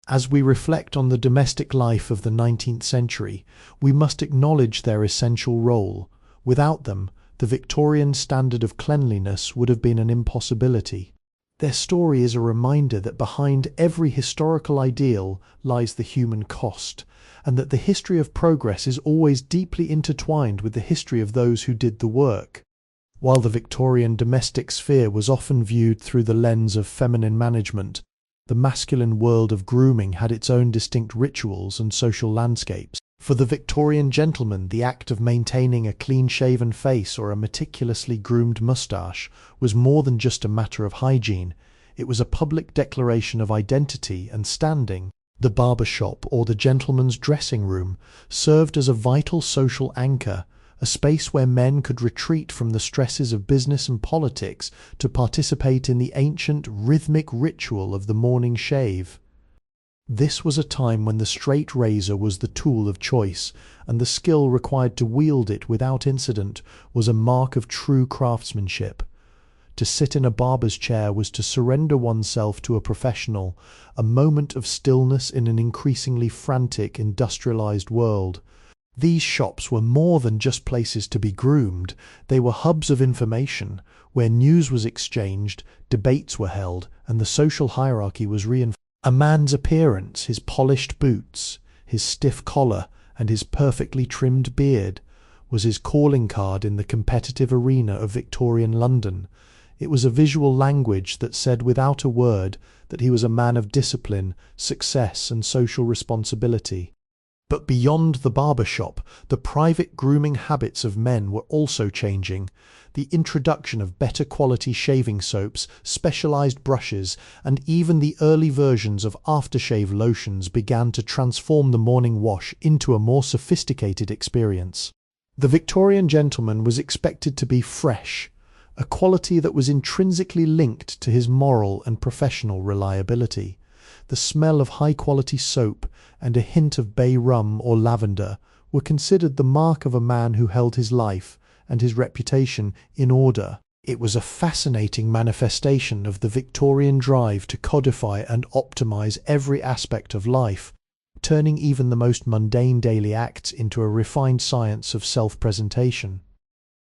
As we reflect on the domestic life of the 19th century, we must acknowledge their essential role. Without them, the Victorian standard of cleanliness would have been an impossibility. Their story is a reminder that behind every historical ideal lies the human cost, and that the history of progress is always deeply intertwined with the history of those who did the work. While the Victorian domestic sphere was often viewed through the lens of feminine management, the masculine world of grooming had its own distinct rituals and social landscapes. For the Victorian gentleman, the act of maintaining a clean-shaven face or a meticulously groomed moustache was more than just a matter of hygiene. It was a public declaration of identity and standing. The barber shop or the gentleman's dressing room served as a vital social anchor, a space where men could retreat from the stresses of business and politics to participate in the ancient rhythmic ritual of the morning shave. This was a time when the straight razor was the tool of choice, and the skill required to wield it without incident was a mark of true craftsmanship. To sit in a barber's chair was to surrender oneself to a professional, a moment of stillness in an increasingly frantic, industrialized world. These shops were more than just places to be groomed. They were hubs of information, where news was exchanged, debates were held, and the social hierarchy was reinforced. A man's appearance, his polished boots, his stiff collar, and his perfectly trimmed beard was his calling card in the competitive arena of Victorian London. It was a visual language that said without a word that he was a man of discipline, success, and social responsibility. But beyond the barber shop, the private grooming habits of men were also changing. The introduction of better quality shaving soaps, specialized brushes, and even the early versions of aftershave lotions began to transform the morning wash into a more sophisticated experience. The Victorian gentleman was expected to be fresh, a quality that was intrinsically linked to his moral and professional reliability. The smell of high-quality soap and a hint of bay rum or lavender were considered the mark of a man who held his life and his reputation in order. It was a fascinating manifestation of the Victorian drive to codify and optimize every aspect of life, turning even the most mundane daily acts into a refined science of self-presentation.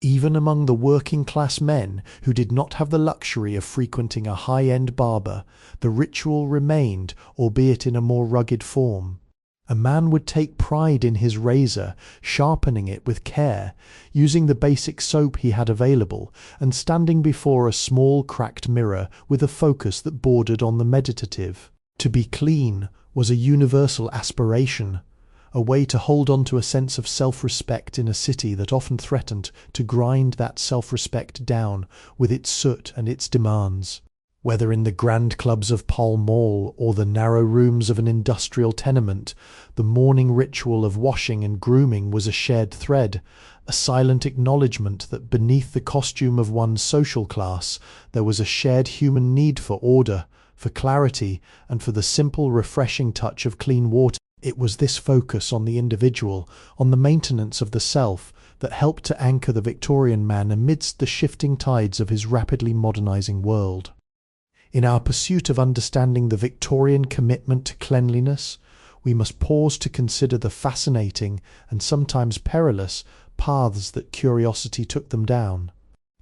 Even among the working-class men who did not have the luxury of frequenting a high-end barber, the ritual remained, albeit in a more rugged form. A man would take pride in his razor, sharpening it with care, using the basic soap he had available, and standing before a small cracked mirror with a focus that bordered on the meditative. To be clean was a universal aspiration, a way to hold on to a sense of self-respect in a city that often threatened to grind that self-respect down with its soot and its demands. Whether in the grand clubs of Pall Mall or the narrow rooms of an industrial tenement, the morning ritual of washing and grooming was a shared thread, a silent acknowledgement that beneath the costume of one's social class there was a shared human need for order, for clarity, and for the simple, refreshing touch of clean water. It was this focus on the individual, on the maintenance of the self, that helped to anchor the Victorian man amidst the shifting tides of his rapidly modernizing world. In our pursuit of understanding the Victorian commitment to cleanliness, we must pause to consider the fascinating and sometimes perilous paths that curiosity took them down.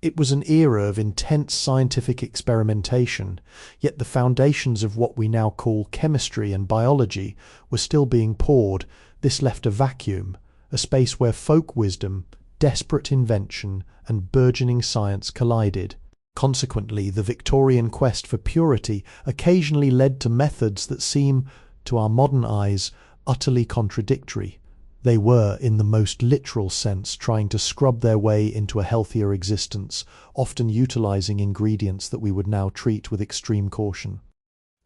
It was an era of intense scientific experimentation, yet the foundations of what we now call chemistry and biology were still being poured. This left a vacuum, a space where folk wisdom, desperate invention, and burgeoning science collided. Consequently, the Victorian quest for purity occasionally led to methods that seem, to our modern eyes, utterly contradictory. They were, in the most literal sense, trying to scrub their way into a healthier existence, often utilizing ingredients that we would now treat with extreme caution.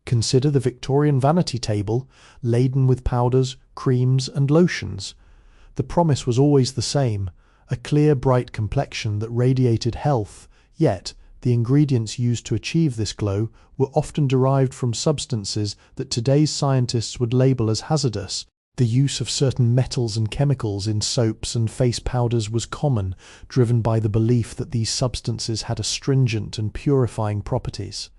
Consider the Victorian vanity table, laden with powders, creams, and lotions. The promise was always the same, a clear, bright complexion that radiated health, yet the ingredients used to achieve this glow were often derived from substances that today's scientists would label as hazardous. The use of certain metals and chemicals in soaps and face powders was common, driven by the belief that these substances had astringent and purifying properties.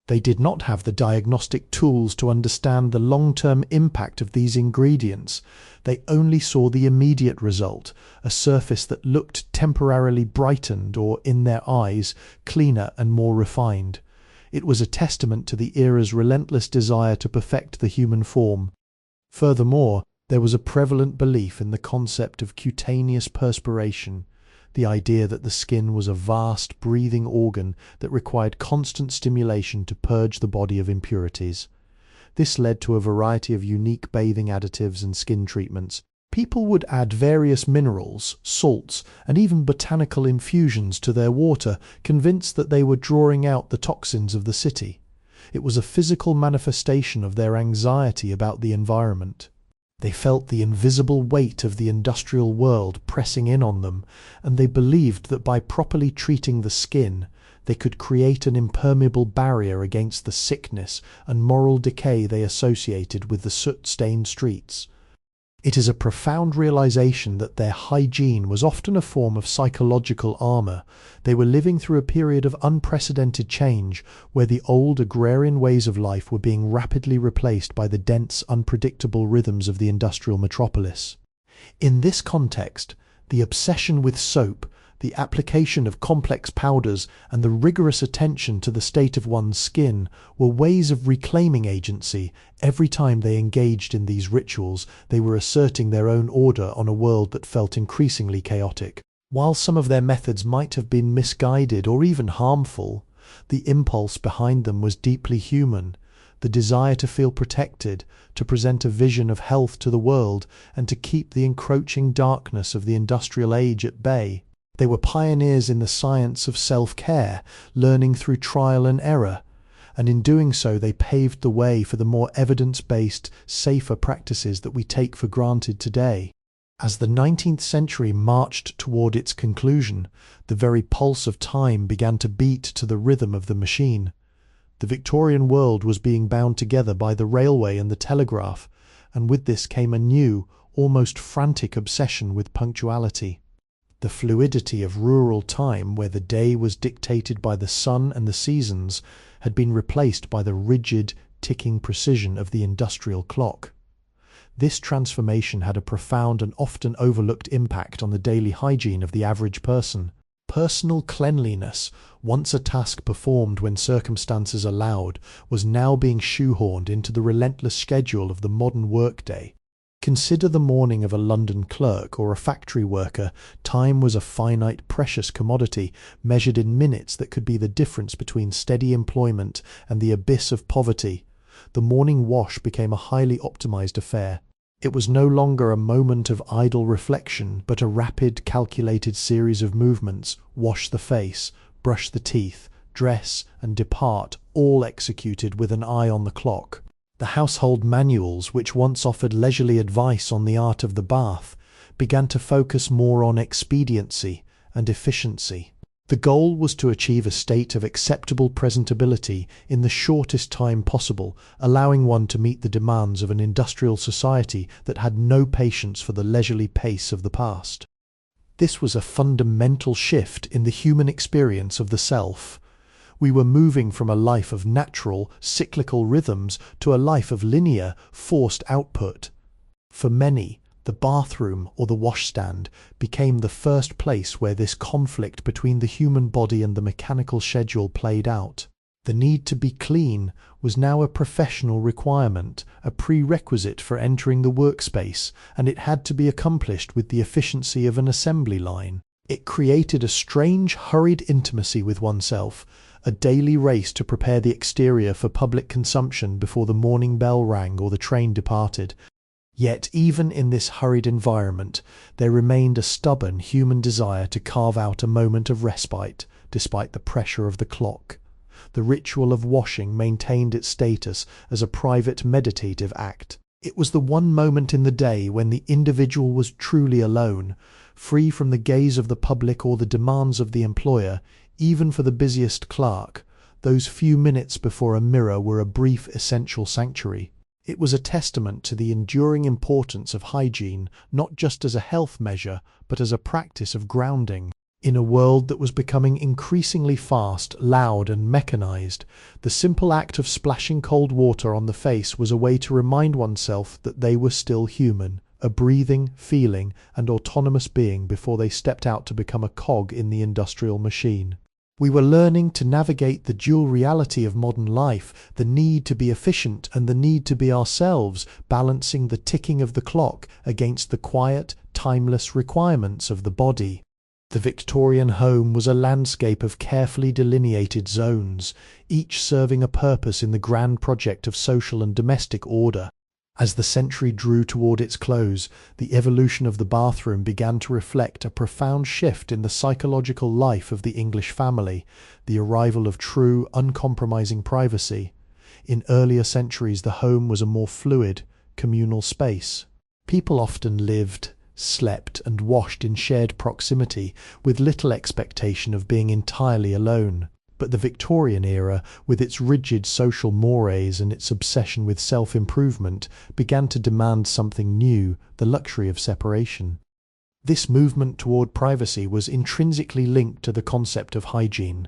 They did not have the diagnostic tools to understand the long-term impact of these ingredients. They only saw the immediate result, a surface that looked temporarily brightened or, in their eyes, cleaner and more refined. It was a testament to the era's relentless desire to perfect the human form. Furthermore, there was a prevalent belief in the concept of cutaneous perspiration, the idea that the skin was a vast, breathing organ that required constant stimulation to purge the body of impurities. This led to a variety of unique bathing additives and skin treatments. People would add various minerals, salts, and even botanical infusions to their water, convinced that they were drawing out the toxins of the city. It was a physical manifestation of their anxiety about the environment. They felt the invisible weight of the industrial world pressing in on them, and they believed that by properly treating the skin, they could create an impermeable barrier against the sickness and moral decay they associated with the soot-stained streets. It is a profound realization that their hygiene was often a form of psychological armor. They were living through a period of unprecedented change, where the old agrarian ways of life were being rapidly replaced by the dense, unpredictable rhythms of the industrial metropolis. In this context, the obsession with soap, the application of complex powders, and the rigorous attention to the state of one's skin were ways of reclaiming agency. Every time they engaged in these rituals, they were asserting their own order on a world that felt increasingly chaotic. While some of their methods might have been misguided or even harmful, the impulse behind them was deeply human. The desire to feel protected, to present a vision of health to the world, and to keep the encroaching darkness of the industrial age at bay. They were pioneers in the science of self-care, learning through trial and error, and in doing so they paved the way for the more evidence-based, safer practices that we take for granted today. As the 19th century marched toward its conclusion, the very pulse of time began to beat to the rhythm of the machine. The Victorian world was being bound together by the railway and the telegraph, and with this came a new, almost frantic obsession with punctuality. The fluidity of rural time, where the day was dictated by the sun and the seasons, had been replaced by the rigid, ticking precision of the industrial clock. This transformation had a profound and often overlooked impact on the daily hygiene of the average person. Personal cleanliness, once a task performed when circumstances allowed, was now being shoehorned into the relentless schedule of the modern workday. Consider the morning of a London clerk or a factory worker. Time was a finite, precious commodity, measured in minutes that could be the difference between steady employment and the abyss of poverty. The morning wash became a highly optimized affair. It was no longer a moment of idle reflection, but a rapid, calculated series of movements: wash the face, brush the teeth, dress and depart, all executed with an eye on the clock. The household manuals, which once offered leisurely advice on the art of the bath, began to focus more on expediency and efficiency. The goal was to achieve a state of acceptable presentability in the shortest time possible, allowing one to meet the demands of an industrial society that had no patience for the leisurely pace of the past. This was a fundamental shift in the human experience of the self. We were moving from a life of natural, cyclical rhythms to a life of linear, forced output. For many, the bathroom or the washstand became the first place where this conflict between the human body and the mechanical schedule played out. The need to be clean was now a professional requirement, a prerequisite for entering the workspace, and it had to be accomplished with the efficiency of an assembly line. It created a strange, hurried intimacy with oneself, a daily race to prepare the exterior for public consumption before the morning bell rang or the train departed. Yet even in this hurried environment, there remained a stubborn human desire to carve out a moment of respite, despite the pressure of the clock. The ritual of washing maintained its status as a private meditative act. It was the one moment in the day when the individual was truly alone, free from the gaze of the public or the demands of the employer. Even for the busiest clerk, those few minutes before a mirror were a brief, essential sanctuary. It was a testament to the enduring importance of hygiene, not just as a health measure, but as a practice of grounding. In a world that was becoming increasingly fast, loud, and mechanized, the simple act of splashing cold water on the face was a way to remind oneself that they were still human, a breathing, feeling, and autonomous being before they stepped out to become a cog in the industrial machine. We were learning to navigate the dual reality of modern life, the need to be efficient and the need to be ourselves, balancing the ticking of the clock against the quiet, timeless requirements of the body. The Victorian home was a landscape of carefully delineated zones, each serving a purpose in the grand project of social and domestic order. As the century drew toward its close, the evolution of the bathroom began to reflect a profound shift in the psychological life of the English family, the arrival of true, uncompromising privacy. In earlier centuries, the home was a more fluid, communal space. People often lived, slept, and washed in shared proximity, with little expectation of being entirely alone. But the Victorian era, with its rigid social mores and its obsession with self-improvement, began to demand something new, the luxury of separation. This movement toward privacy was intrinsically linked to the concept of hygiene.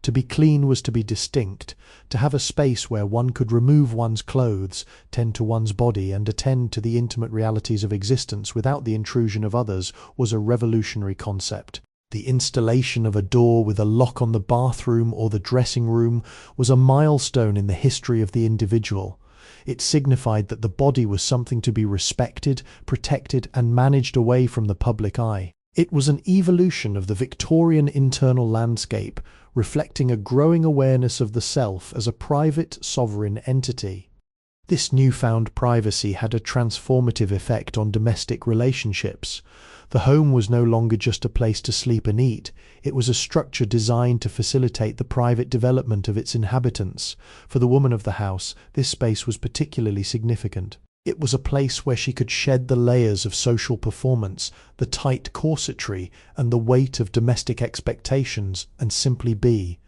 To be clean was to be distinct, to have a space where one could remove one's clothes, tend to one's body, and attend to the intimate realities of existence without the intrusion of others was a revolutionary concept. The installation of a door with a lock on the bathroom or the dressing room was a milestone in the history of the individual. It signified that the body was something to be respected, protected, and managed away from the public eye. It was an evolution of the Victorian internal landscape, reflecting a growing awareness of the self as a private, sovereign entity. This newfound privacy had a transformative effect on domestic relationships. The home was no longer just a place to sleep and eat, it was a structure designed to facilitate the private development of its inhabitants. For the woman of the house, this space was particularly significant. It was a place where she could shed the layers of social performance, the tight corsetry, and the weight of domestic expectations, and simply be.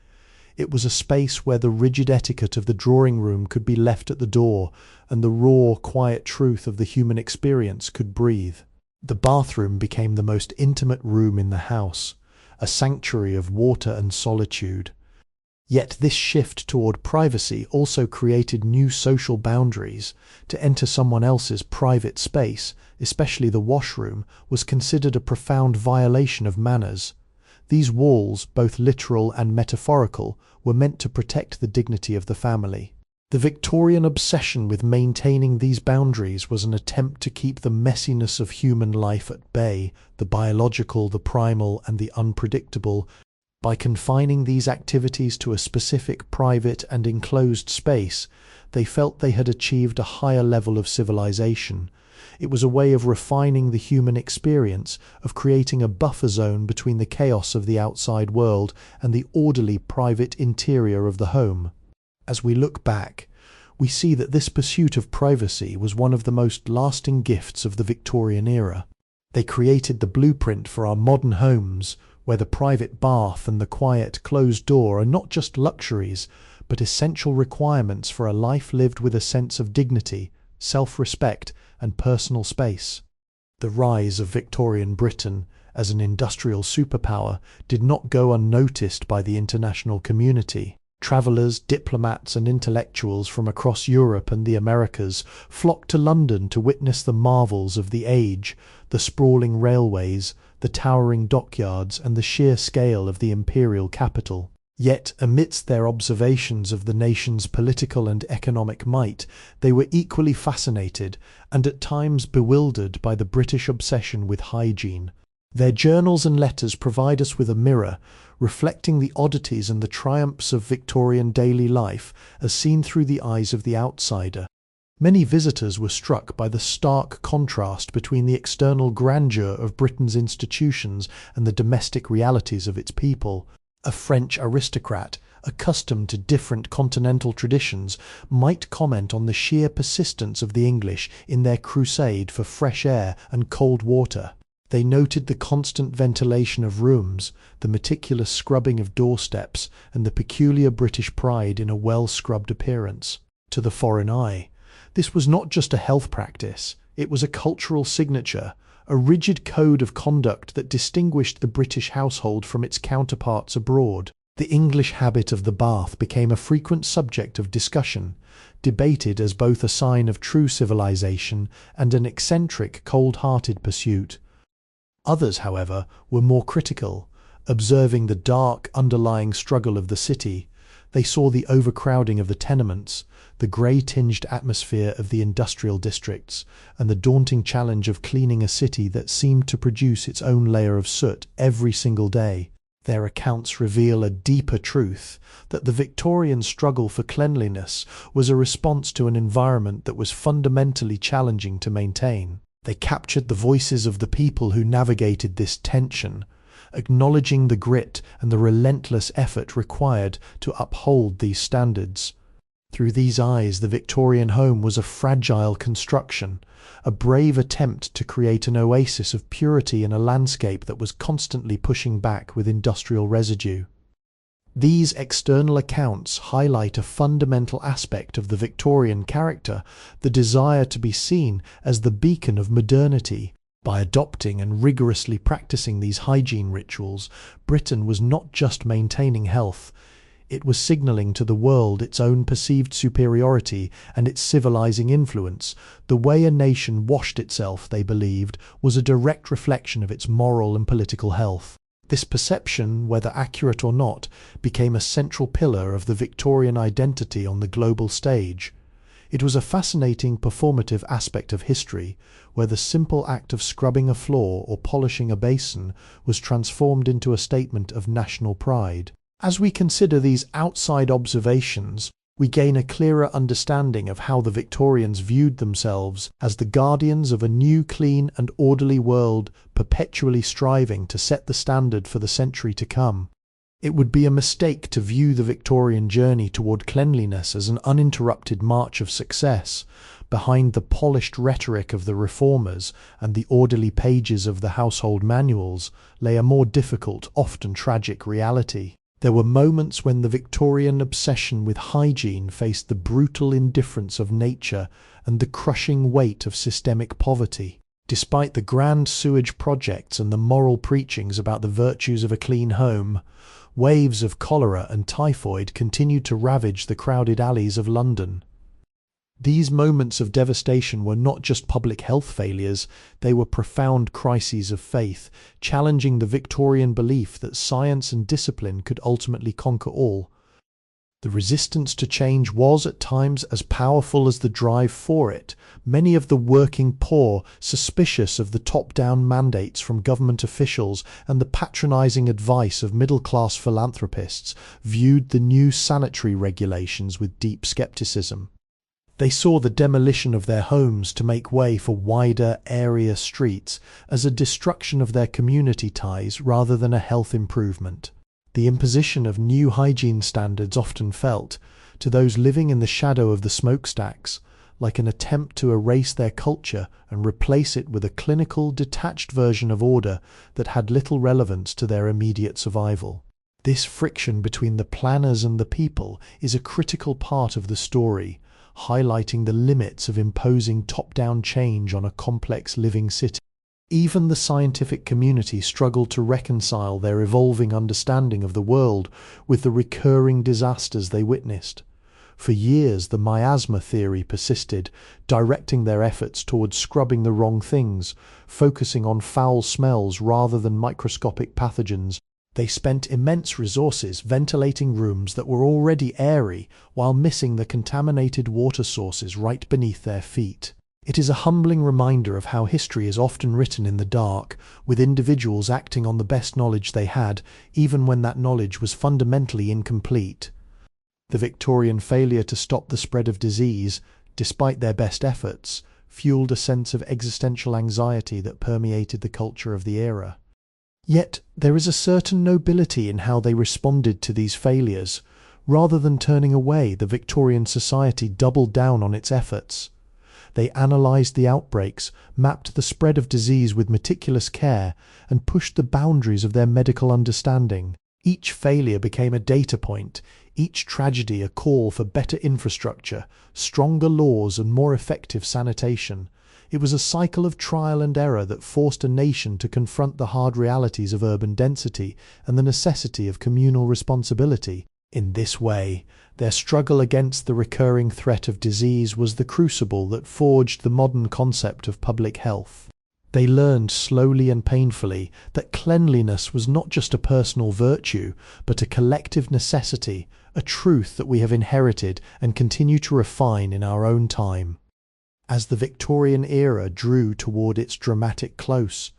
It was a space where the rigid etiquette of the drawing room could be left at the door, and the raw, quiet truth of the human experience could breathe. The bathroom became the most intimate room in the house, a sanctuary of water and solitude. Yet this shift toward privacy also created new social boundaries. To enter someone else's private space, especially the washroom, was considered a profound violation of manners. These walls, both literal and metaphorical, were meant to protect the dignity of the family. The Victorian obsession with maintaining these boundaries was an attempt to keep the messiness of human life at bay, the biological, the primal, and the unpredictable. By confining these activities to a specific private and enclosed space, they felt they had achieved a higher level of civilization. It was a way of refining the human experience, of creating a buffer zone between the chaos of the outside world and the orderly private interior of the home. As we look back, we see that this pursuit of privacy was one of the most lasting gifts of the Victorian era. They created the blueprint for our modern homes, where the private bath and the quiet, closed door are not just luxuries, but essential requirements for a life lived with a sense of dignity, self-respect, and personal space. The rise of Victorian Britain as an industrial superpower did not go unnoticed by the international community. Travellers, diplomats, and intellectuals from across Europe and the Americas flocked to London to witness the marvels of the age, the sprawling railways, the towering dockyards, and the sheer scale of the imperial capital. Yet, amidst their observations of the nation's political and economic might, they were equally fascinated and at times bewildered by the British obsession with hygiene. Their journals and letters provide us with a mirror, reflecting the oddities and the triumphs of Victorian daily life as seen through the eyes of the outsider. Many visitors were struck by the stark contrast between the external grandeur of Britain's institutions and the domestic realities of its people. A French aristocrat, accustomed to different continental traditions, might comment on the sheer persistence of the English in their crusade for fresh air and cold water. They noted the constant ventilation of rooms, the meticulous scrubbing of doorsteps, and the peculiar British pride in a well-scrubbed appearance. To the foreign eye, this was not just a health practice, it was a cultural signature, a rigid code of conduct that distinguished the British household from its counterparts abroad. The English habit of the bath became a frequent subject of discussion, debated as both a sign of true civilization and an eccentric, cold-hearted pursuit. Others, however, were more critical. Observing the dark, underlying struggle of the city, they saw the overcrowding of the tenements, the grey-tinged atmosphere of the industrial districts, and the daunting challenge of cleaning a city that seemed to produce its own layer of soot every single day. Their accounts reveal a deeper truth, that the Victorian struggle for cleanliness was a response to an environment that was fundamentally challenging to maintain. They captured the voices of the people who navigated this tension, acknowledging the grit and the relentless effort required to uphold these standards. Through these eyes, the Victorian home was a fragile construction, a brave attempt to create an oasis of purity in a landscape that was constantly pushing back with industrial residue. These external accounts highlight a fundamental aspect of the Victorian character, the desire to be seen as the beacon of modernity. By adopting and rigorously practicing these hygiene rituals, Britain was not just maintaining health, it was signalling to the world its own perceived superiority and its civilizing influence. The way a nation washed itself, they believed, was a direct reflection of its moral and political health. This perception, whether accurate or not, became a central pillar of the Victorian identity on the global stage. It was a fascinating performative aspect of history, where the simple act of scrubbing a floor or polishing a basin was transformed into a statement of national pride. As we consider these outside observations, we gain a clearer understanding of how the Victorians viewed themselves as the guardians of a new, clean and orderly world, perpetually striving to set the standard for the century to come. It would be a mistake to view the Victorian journey toward cleanliness as an uninterrupted march of success. Behind the polished rhetoric of the reformers and the orderly pages of the household manuals lay a more difficult, often tragic reality. There were moments when the Victorian obsession with hygiene faced the brutal indifference of nature and the crushing weight of systemic poverty. Despite the grand sewage projects and the moral preachings about the virtues of a clean home, waves of cholera and typhoid continued to ravage the crowded alleys of London. These moments of devastation were not just public health failures, they were profound crises of faith, challenging the Victorian belief that science and discipline could ultimately conquer all. The resistance to change was at times as powerful as the drive for it. Many of the working poor, suspicious of the top-down mandates from government officials and the patronizing advice of middle-class philanthropists, viewed the new sanitary regulations with deep skepticism. They saw the demolition of their homes to make way for wider, airier streets as a destruction of their community ties rather than a health improvement. The imposition of new hygiene standards often felt, to those living in the shadow of the smokestacks, like an attempt to erase their culture and replace it with a clinical, detached version of order that had little relevance to their immediate survival. This friction between the planners and the people is a critical part of the story, highlighting the limits of imposing top-down change on a complex living city. Even the scientific community struggled to reconcile their evolving understanding of the world with the recurring disasters they witnessed. For years, the miasma theory persisted, directing their efforts towards scrubbing the wrong things, focusing on foul smells rather than microscopic pathogens. They spent immense resources ventilating rooms that were already airy while missing the contaminated water sources right beneath their feet. It is a humbling reminder of how history is often written in the dark, with individuals acting on the best knowledge they had, even when that knowledge was fundamentally incomplete. The Victorian failure to stop the spread of disease, despite their best efforts, fueled a sense of existential anxiety that permeated the culture of the era. Yet there is a certain nobility in how they responded to these failures. Rather than turning away, the Victorian society doubled down on its efforts. They analysed the outbreaks, mapped the spread of disease with meticulous care, and pushed the boundaries of their medical understanding. Each failure became a data point, each tragedy a call for better infrastructure, stronger laws and more effective sanitation. It was a cycle of trial and error that forced a nation to confront the hard realities of urban density and the necessity of communal responsibility. In this way, their struggle against the recurring threat of disease was the crucible that forged the modern concept of public health. They learned slowly and painfully that cleanliness was not just a personal virtue, but a collective necessity, a truth that we have inherited and continue to refine in our own time. As the Victorian era drew toward its dramatic close,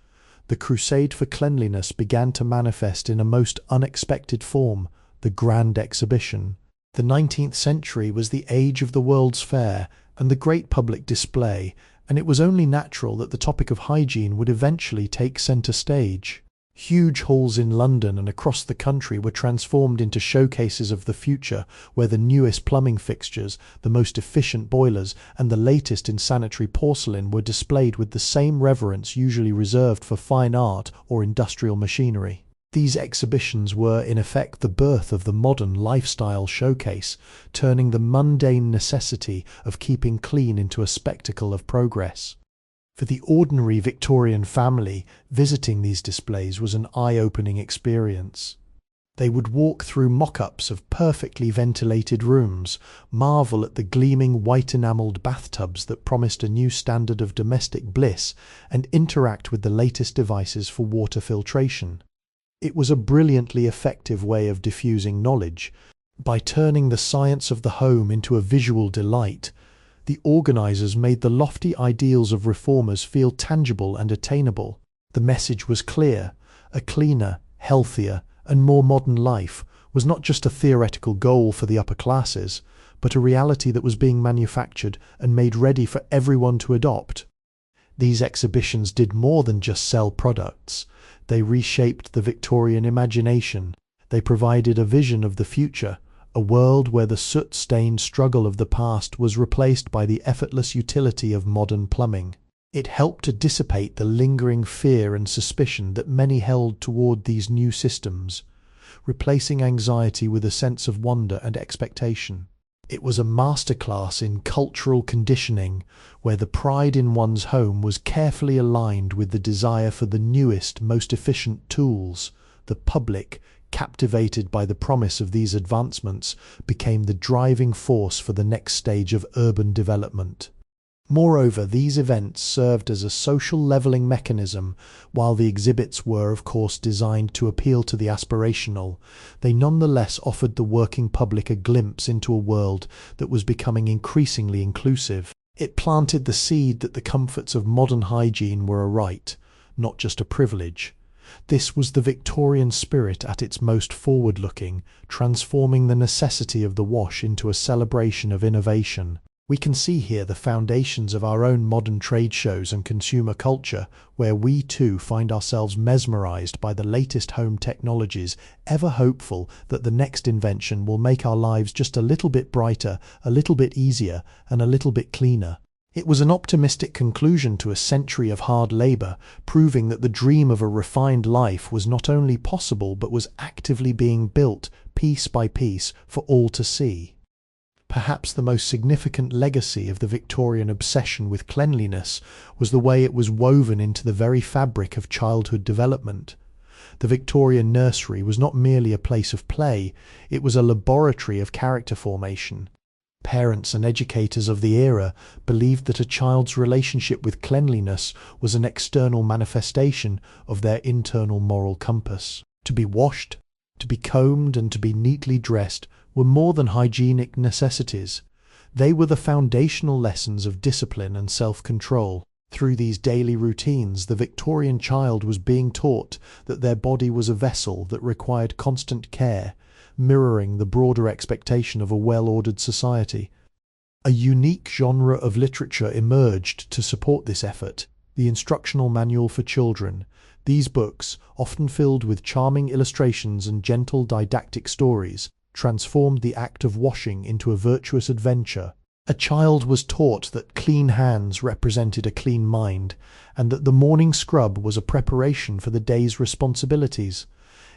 the crusade for cleanliness began to manifest in a most unexpected form, the Grand Exhibition. The 19th century was the age of the World's Fair and the great public display, and it was only natural that the topic of hygiene would eventually take centre stage. Huge halls in London and across the country were transformed into showcases of the future, where the newest plumbing fixtures, the most efficient boilers, and the latest in sanitary porcelain were displayed with the same reverence usually reserved for fine art or industrial machinery. These exhibitions were in effect the birth of the modern lifestyle showcase, turning the mundane necessity of keeping clean into a spectacle of progress. For the ordinary Victorian family, visiting these displays was an eye-opening experience. They would walk through mock-ups of perfectly ventilated rooms, marvel at the gleaming white enamelled bathtubs that promised a new standard of domestic bliss, and interact with the latest devices for water filtration. It was a brilliantly effective way of diffusing knowledge. By turning the science of the home into a visual delight, the organisers made the lofty ideals of reformers feel tangible and attainable. The message was clear: a cleaner, healthier, and more modern life was not just a theoretical goal for the upper classes, but a reality that was being manufactured and made ready for everyone to adopt. These exhibitions did more than just sell products. They reshaped the Victorian imagination. They provided a vision of the future, a world where the soot-stained struggle of the past was replaced by the effortless utility of modern plumbing. It helped to dissipate the lingering fear and suspicion that many held toward these new systems, replacing anxiety with a sense of wonder and expectation. It was a masterclass in cultural conditioning, where the pride in one's home was carefully aligned with the desire for the newest, most efficient tools. The public, captivated by the promise of these advancements, became the driving force for the next stage of urban development. Moreover, these events served as a social levelling mechanism. While the exhibits were, of course, designed to appeal to the aspirational, they nonetheless offered the working public a glimpse into a world that was becoming increasingly inclusive. It planted the seed that the comforts of modern hygiene were a right, not just a privilege. This was the Victorian spirit at its most forward-looking, transforming the necessity of the wash into a celebration of innovation. We can see here the foundations of our own modern trade shows and consumer culture, where we too find ourselves mesmerized by the latest home technologies, ever hopeful that the next invention will make our lives just a little bit brighter, a little bit easier, and a little bit cleaner. It was an optimistic conclusion to a century of hard labour, proving that the dream of a refined life was not only possible but was actively being built, piece by piece, for all to see. Perhaps the most significant legacy of the Victorian obsession with cleanliness was the way it was woven into the very fabric of childhood development. The Victorian nursery was not merely a place of play, it was a laboratory of character formation. Parents and educators of the era believed that a child's relationship with cleanliness was an external manifestation of their internal moral compass. To be washed, to be combed, and to be neatly dressed were more than hygienic necessities. They were the foundational lessons of discipline and self-control. Through these daily routines, the Victorian child was being taught that their body was a vessel that required constant care, mirroring the broader expectation of a well-ordered society. A unique genre of literature emerged to support this effort: the instructional manual for children. These books, often filled with charming illustrations and gentle didactic stories, transformed the act of washing into a virtuous adventure. A child was taught that clean hands represented a clean mind, and that the morning scrub was a preparation for the day's responsibilities.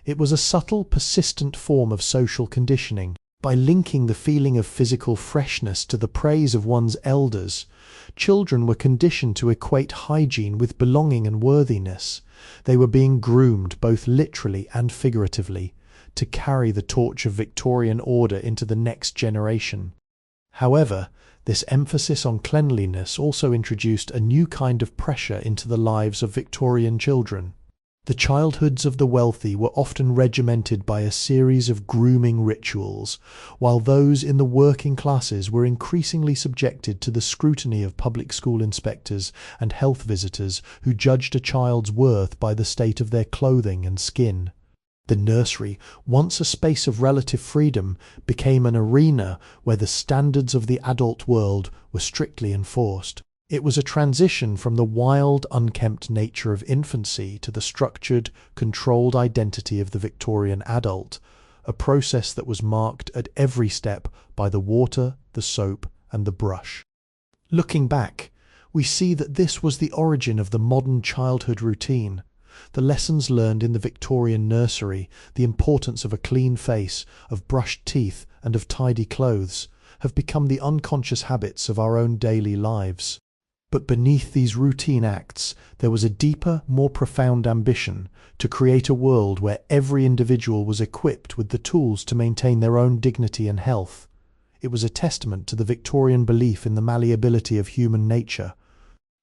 It was a subtle, persistent form of social conditioning. By linking the feeling of physical freshness to the praise of one's elders, children were conditioned to equate hygiene with belonging and worthiness. They were being groomed, both literally and figuratively, to carry the torch of Victorian order into the next generation. However, This emphasis on cleanliness also introduced a new kind of pressure into the lives of Victorian children. The childhoods of the wealthy were often regimented by a series of grooming rituals, while those in the working classes were increasingly subjected to the scrutiny of public school inspectors and health visitors who judged a child's worth by the state of their clothing and skin. The nursery, once a space of relative freedom, became an arena where the standards of the adult world were strictly enforced. It was a transition from the wild, unkempt nature of infancy to the structured, controlled identity of the Victorian adult, a process that was marked at every step by the water, the soap, and the brush. Looking back, we see that this was the origin of the modern childhood routine. The lessons learned in the Victorian nursery, the importance of a clean face, of brushed teeth, and of tidy clothes, have become the unconscious habits of our own daily lives. But beneath these routine acts, there was a deeper, more profound ambition to create a world where every individual was equipped with the tools to maintain their own dignity and health. It was a testament to the Victorian belief in the malleability of human nature.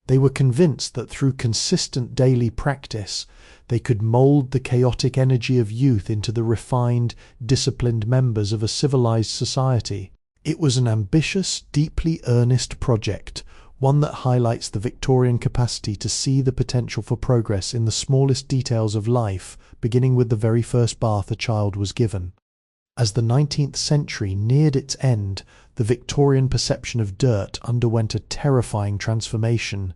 They were convinced that through consistent daily practice, they could mould the chaotic energy of youth into the refined, disciplined members of a civilized society. It was an ambitious, deeply earnest project, one that highlights the Victorian capacity to see the potential for progress in the smallest details of life, beginning with the very first bath a child was given. As the 19th century neared its end, the Victorian perception of dirt underwent a terrifying transformation.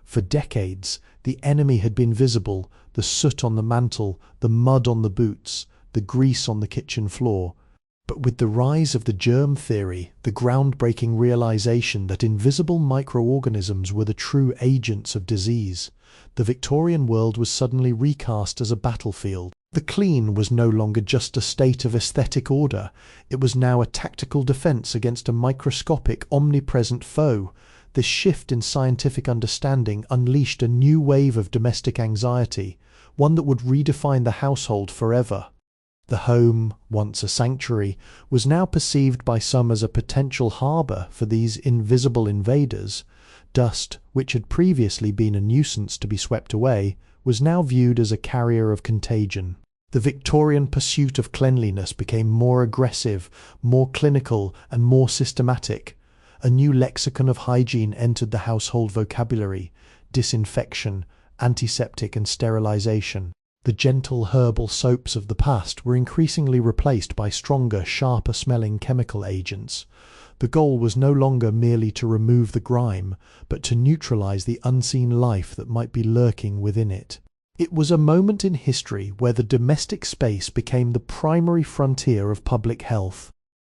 For decades, the enemy had been visible: the soot on the mantel, the mud on the boots, the grease on the kitchen floor. But with the rise of the germ theory, the groundbreaking realization that invisible microorganisms were the true agents of disease, the Victorian world was suddenly recast as a battlefield. The clean was no longer just a state of aesthetic order, it was now a tactical defense against a microscopic, omnipresent foe. This shift in scientific understanding unleashed a new wave of domestic anxiety, one that would redefine the household forever. The home, once a sanctuary, was now perceived by some as a potential harbour for these invisible invaders. Dust, which had previously been a nuisance to be swept away, was now viewed as a carrier of contagion. The Victorian pursuit of cleanliness became more aggressive, more clinical, and more systematic. A new lexicon of hygiene entered the household vocabulary: disinfection, antiseptic, and sterilisation. The gentle herbal soaps of the past were increasingly replaced by stronger, sharper-smelling chemical agents. The goal was no longer merely to remove the grime, but to neutralize the unseen life that might be lurking within it. It was a moment in history where the domestic space became the primary frontier of public health.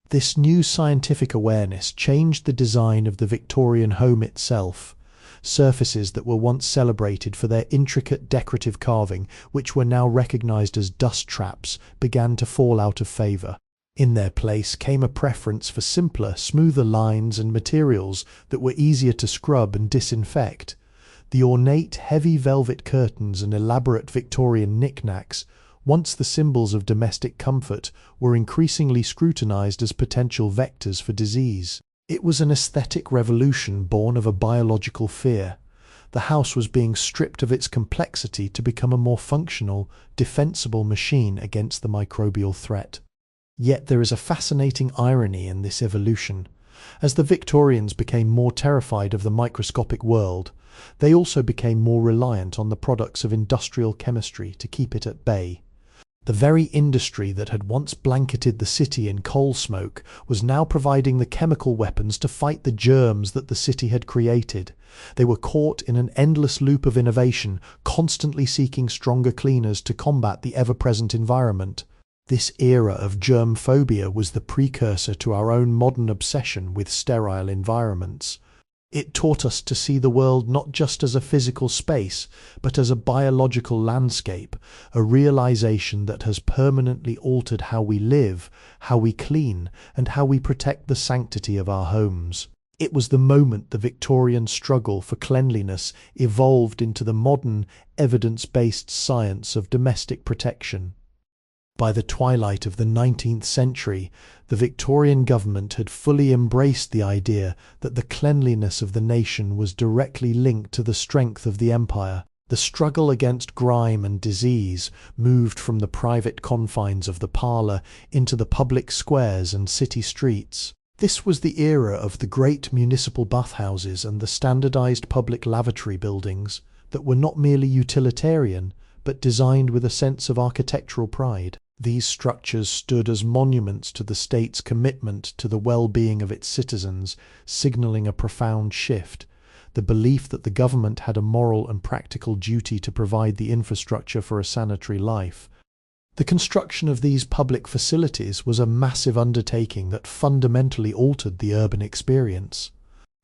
This new scientific awareness changed the design of the Victorian home itself. Surfaces that were once celebrated for their intricate decorative carving, which were now recognized as dust traps, began to fall out of favor. In their place came a preference for simpler, smoother lines and materials that were easier to scrub and disinfect. The ornate, heavy velvet curtains and elaborate Victorian knickknacks, once the symbols of domestic comfort, were increasingly scrutinized as potential vectors for disease. It was an aesthetic revolution born of a biological fear. The house was being stripped of its complexity to become a more functional, defensible machine against the microbial threat. Yet there is a fascinating irony in this evolution. As the Victorians became more terrified of the microscopic world, they also became more reliant on the products of industrial chemistry to keep it at bay. The very industry that had once blanketed the city in coal smoke was now providing the chemical weapons to fight the germs that the city had created. They were caught in an endless loop of innovation, constantly seeking stronger cleaners to combat the ever-present environment. This era of germ phobia was the precursor to our own modern obsession with sterile environments. It taught us to see the world not just as a physical space, but as a biological landscape, a realization that has permanently altered how we live, how we clean, and how we protect the sanctity of our homes. It was the moment the Victorian struggle for cleanliness evolved into the modern, evidence-based science of domestic protection. By the twilight of the 19th century, the Victorian government had fully embraced the idea that the cleanliness of the nation was directly linked to the strength of the empire. The struggle against grime and disease moved from the private confines of the parlour into the public squares and city streets. This was the era of the great municipal bathhouses and the standardised public lavatory buildings that were not merely utilitarian, but designed with a sense of architectural pride. These structures stood as monuments to the state's commitment to the well-being of its citizens, signalling a profound shift, the belief that the government had a moral and practical duty to provide the infrastructure for a sanitary life. The construction of these public facilities was a massive undertaking that fundamentally altered the urban experience.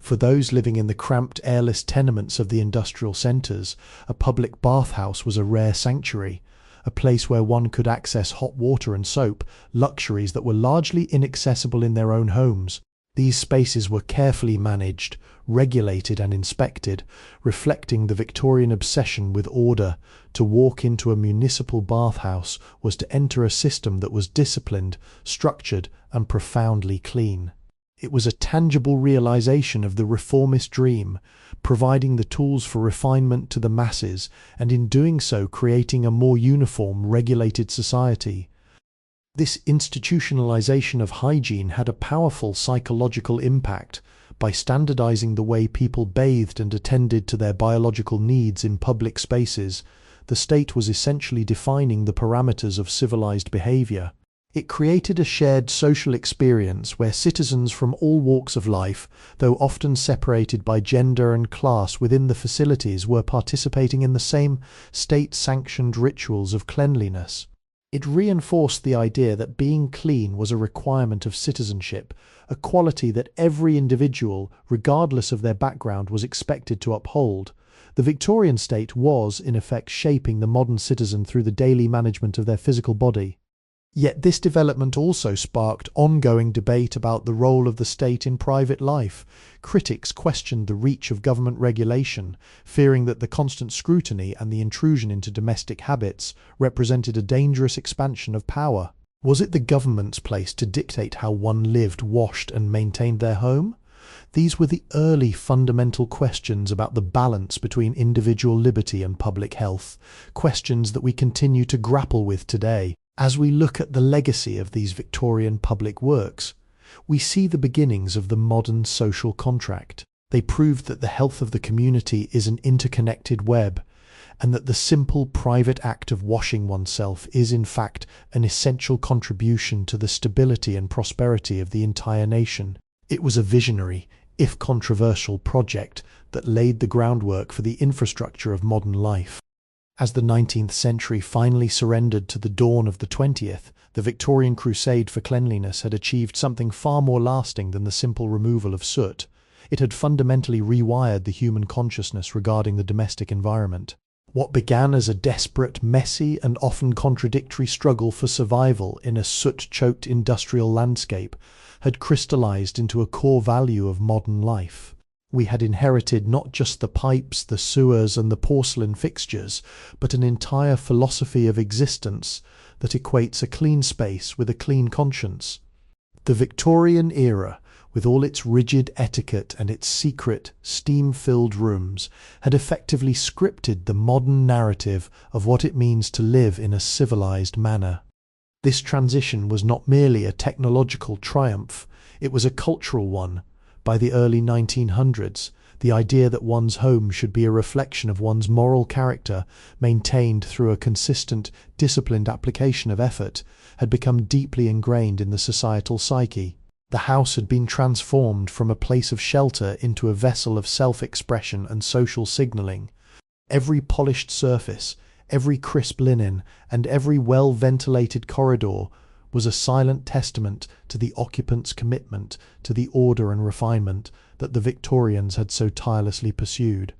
For those living in the cramped, airless tenements of the industrial centres, a public bathhouse was a rare sanctuary, a place where one could access hot water and soap, luxuries that were largely inaccessible in their own homes. These spaces were carefully managed, regulated and inspected, reflecting the Victorian obsession with order. To walk into a municipal bathhouse was to enter a system that was disciplined, structured and profoundly clean. It was a tangible realization of the reformist dream, providing the tools for refinement to the masses, and in doing so creating a more uniform, regulated society. This institutionalization of hygiene had a powerful psychological impact. By standardizing the way people bathed and attended to their biological needs in public spaces, the state was essentially defining the parameters of civilized behavior. It created a shared social experience where citizens from all walks of life, though often separated by gender and class within the facilities, were participating in the same state-sanctioned rituals of cleanliness. It reinforced the idea that being clean was a requirement of citizenship, a quality that every individual, regardless of their background, was expected to uphold. The Victorian state was, in effect, shaping the modern citizen through the daily management of their physical body. Yet this development also sparked ongoing debate about the role of the state in private life. Critics questioned the reach of government regulation, fearing that the constant scrutiny and the intrusion into domestic habits represented a dangerous expansion of power. Was it the government's place to dictate how one lived, washed and maintained their home? These were the early fundamental questions about the balance between individual liberty and public health, questions that we continue to grapple with today. As we look at the legacy of these Victorian public works, we see the beginnings of the modern social contract. They proved that the health of the community is an interconnected web, and that the simple private act of washing oneself is in fact an essential contribution to the stability and prosperity of the entire nation. It was a visionary, if controversial, project that laid the groundwork for the infrastructure of modern life. As the 19th century finally surrendered to the dawn of the 20th, the Victorian crusade for cleanliness had achieved something far more lasting than the simple removal of soot. It had fundamentally rewired the human consciousness regarding the domestic environment. What began as a desperate, messy, and often contradictory struggle for survival in a soot-choked industrial landscape had crystallized into a core value of modern life. We had inherited not just the pipes, the sewers, and the porcelain fixtures, but an entire philosophy of existence that equates a clean space with a clean conscience. The Victorian era, with all its rigid etiquette and its secret, steam-filled rooms, had effectively scripted the modern narrative of what it means to live in a civilized manner. This transition was not merely a technological triumph, it was a cultural one. By the early 1900s, the idea that one's home should be a reflection of one's moral character, maintained through a consistent, disciplined application of effort, had become deeply ingrained in the societal psyche. The house had been transformed from a place of shelter into a vessel of self-expression and social signalling. Every polished surface, every crisp linen, and every well-ventilated corridor was a silent testament to the occupant's commitment to the order and refinement that the Victorians had so tirelessly pursued.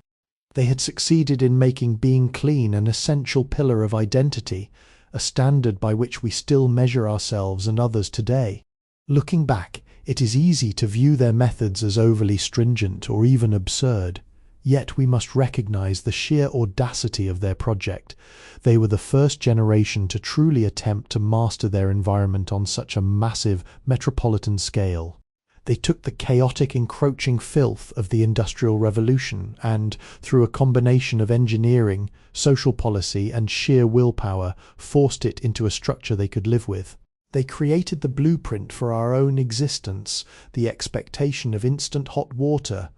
They had succeeded in making being clean an essential pillar of identity, a standard by which we still measure ourselves and others today. Looking back, it is easy to view their methods as overly stringent or even absurd. Yet we must recognize the sheer audacity of their project. They were the first generation to truly attempt to master their environment on such a massive metropolitan scale. They took the chaotic, encroaching filth of the Industrial Revolution and, through a combination of engineering, social policy, and sheer willpower, forced it into a structure they could live with. They created the blueprint for our own existence, the expectation of instant hot water,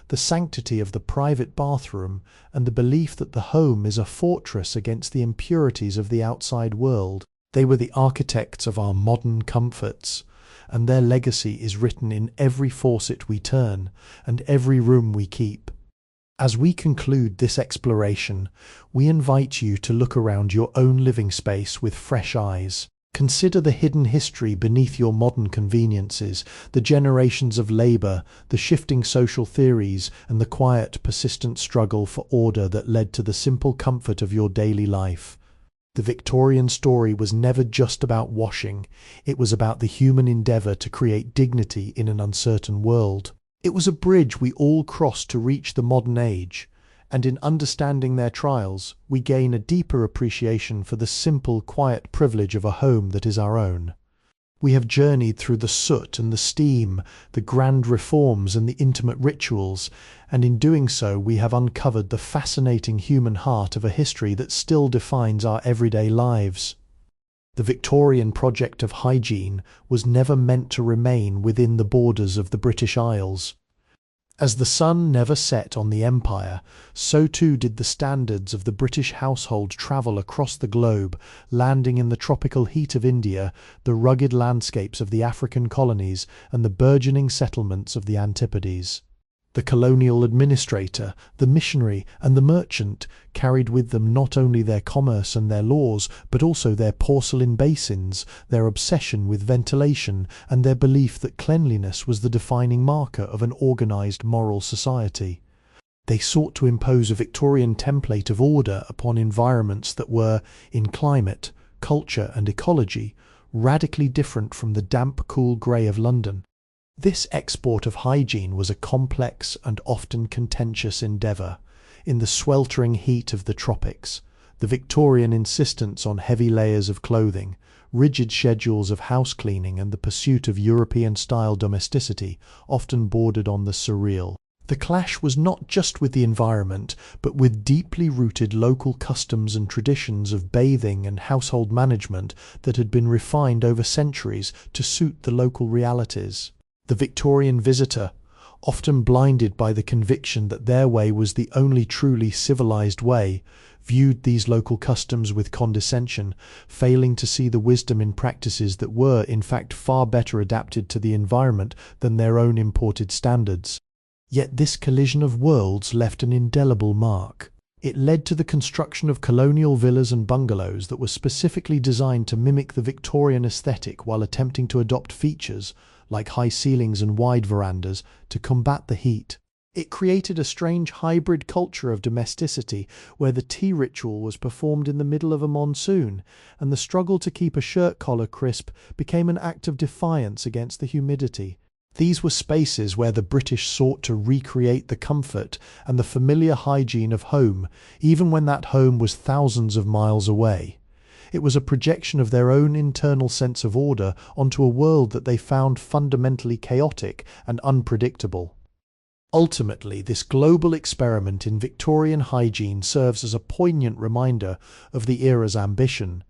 the sanctity of the private bathroom, and the belief that the home is a fortress against the impurities of the outside world. They were the architects of our modern comforts, and their legacy is written in every faucet we turn and every room we keep. As we conclude this exploration, we invite you to look around your own living space with fresh eyes. Consider the hidden history beneath your modern conveniences, the generations of labour, the shifting social theories, and the quiet, persistent struggle for order that led to the simple comfort of your daily life. The Victorian story was never just about washing, it was about the human endeavour to create dignity in an uncertain world. It was a bridge we all crossed to reach the modern age, and in understanding their trials, we gain a deeper appreciation for the simple, quiet privilege of a home that is our own. We have journeyed through the soot and the steam, the grand reforms and the intimate rituals, and in doing so we have uncovered the fascinating human heart of a history that still defines our everyday lives. The Victorian project of hygiene was never meant to remain within the borders of the British Isles. As the sun never set on the empire, so too did the standards of the British household travel across the globe, landing in the tropical heat of India, the rugged landscapes of the African colonies, and the burgeoning settlements of the Antipodes. The colonial administrator, the missionary, and the merchant carried with them not only their commerce and their laws, but also their porcelain basins, their obsession with ventilation, and their belief that cleanliness was the defining marker of an organized moral society. They sought to impose a Victorian template of order upon environments that were, in climate, culture, and ecology, radically different from the damp, cool grey of London. This export of hygiene was a complex and often contentious endeavour. In the sweltering heat of the tropics, the Victorian insistence on heavy layers of clothing, rigid schedules of house cleaning, and the pursuit of European-style domesticity often bordered on the surreal. The clash was not just with the environment, but with deeply rooted local customs and traditions of bathing and household management that had been refined over centuries to suit the local realities. The Victorian visitor, often blinded by the conviction that their way was the only truly civilized way, viewed these local customs with condescension, failing to see the wisdom in practices that were, in fact, far better adapted to the environment than their own imported standards. Yet this collision of worlds left an indelible mark. It led to the construction of colonial villas and bungalows that were specifically designed to mimic the Victorian aesthetic while attempting to adopt features, like high ceilings and wide verandas, to combat the heat. It created a strange hybrid culture of domesticity where the tea ritual was performed in the middle of a monsoon, and the struggle to keep a shirt collar crisp became an act of defiance against the humidity. These were spaces where the British sought to recreate the comfort and the familiar hygiene of home, even when that home was thousands of miles away. It was a projection of their own internal sense of order onto a world that they found fundamentally chaotic and unpredictable. Ultimately, this global experiment in Victorian hygiene serves as a poignant reminder of the era's ambition.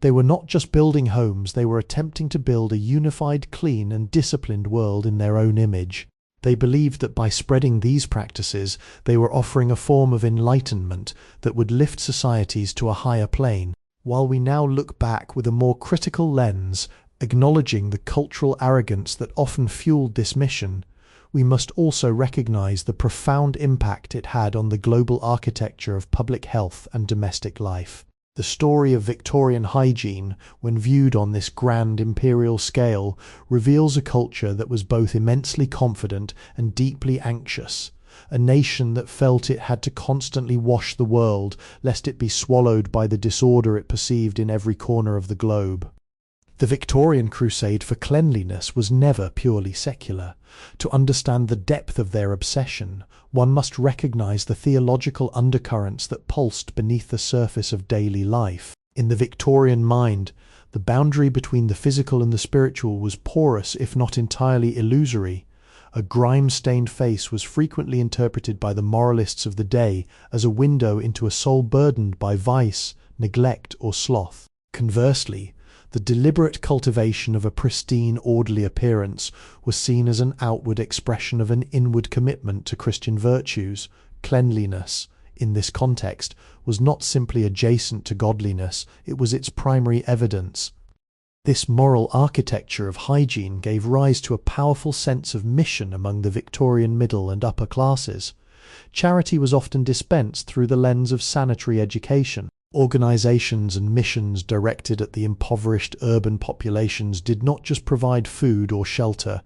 They were not just building homes, they were attempting to build a unified, clean, and disciplined world in their own image. They believed that by spreading these practices, they were offering a form of enlightenment that would lift societies to a higher plane. While we now look back with a more critical lens, acknowledging the cultural arrogance that often fueled this mission, we must also recognize the profound impact it had on the global architecture of public health and domestic life. The story of Victorian hygiene, when viewed on this grand imperial scale, reveals a culture that was both immensely confident and deeply anxious, a nation that felt it had to constantly wash the world, lest it be swallowed by the disorder it perceived in every corner of the globe. The Victorian crusade for cleanliness was never purely secular. To understand the depth of their obsession, one must recognise the theological undercurrents that pulsed beneath the surface of daily life. In the Victorian mind, the boundary between the physical and the spiritual was porous, if not entirely illusory. A grime-stained face was frequently interpreted by the moralists of the day as a window into a soul burdened by vice, neglect, or sloth. Conversely, the deliberate cultivation of a pristine, orderly appearance was seen as an outward expression of an inward commitment to Christian virtues. Cleanliness, in this context, was not simply adjacent to godliness, it was its primary evidence. This moral architecture of hygiene gave rise to a powerful sense of mission among the Victorian middle and upper classes. Charity was often dispensed through the lens of sanitary education. Organisations and missions directed at the impoverished urban populations did not just provide food or shelter,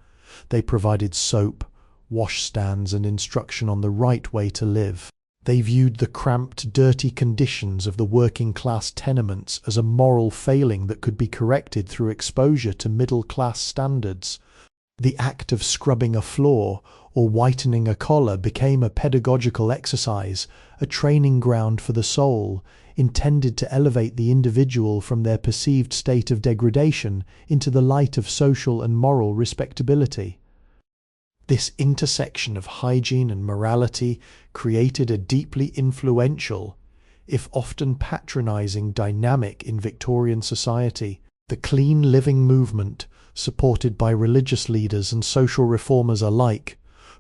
they provided soap, washstands, and instruction on the right way to live. They viewed the cramped, dirty conditions of the working-class tenements as a moral failing that could be corrected through exposure to middle-class standards. The act of scrubbing a floor or whitening a collar became a pedagogical exercise, a training ground for the soul, intended to elevate the individual from their perceived state of degradation into the light of social and moral respectability. This intersection of hygiene and morality created a deeply influential, if often patronizing, dynamic in Victorian society. The clean living movement, supported by religious leaders and social reformers alike,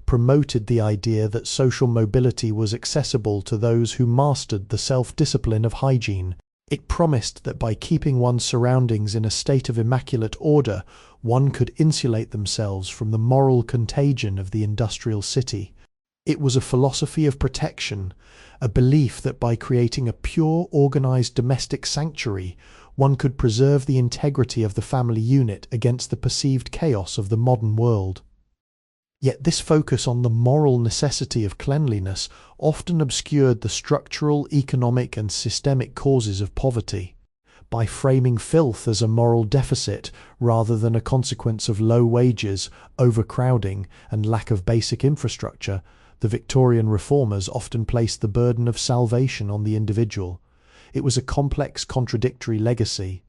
promoted the idea that social mobility was accessible to those who mastered the self-discipline of hygiene. It promised that by keeping one's surroundings in a state of immaculate order, one could insulate themselves from the moral contagion of the industrial city. It was a philosophy of protection, a belief that by creating a pure, organized domestic sanctuary, one could preserve the integrity of the family unit against the perceived chaos of the modern world. Yet this focus on the moral necessity of cleanliness often obscured the structural, economic, and systemic causes of poverty. By framing filth as a moral deficit rather than a consequence of low wages, overcrowding, and lack of basic infrastructure, the Victorian reformers often placed the burden of salvation on the individual. It was a complex, contradictory legacy.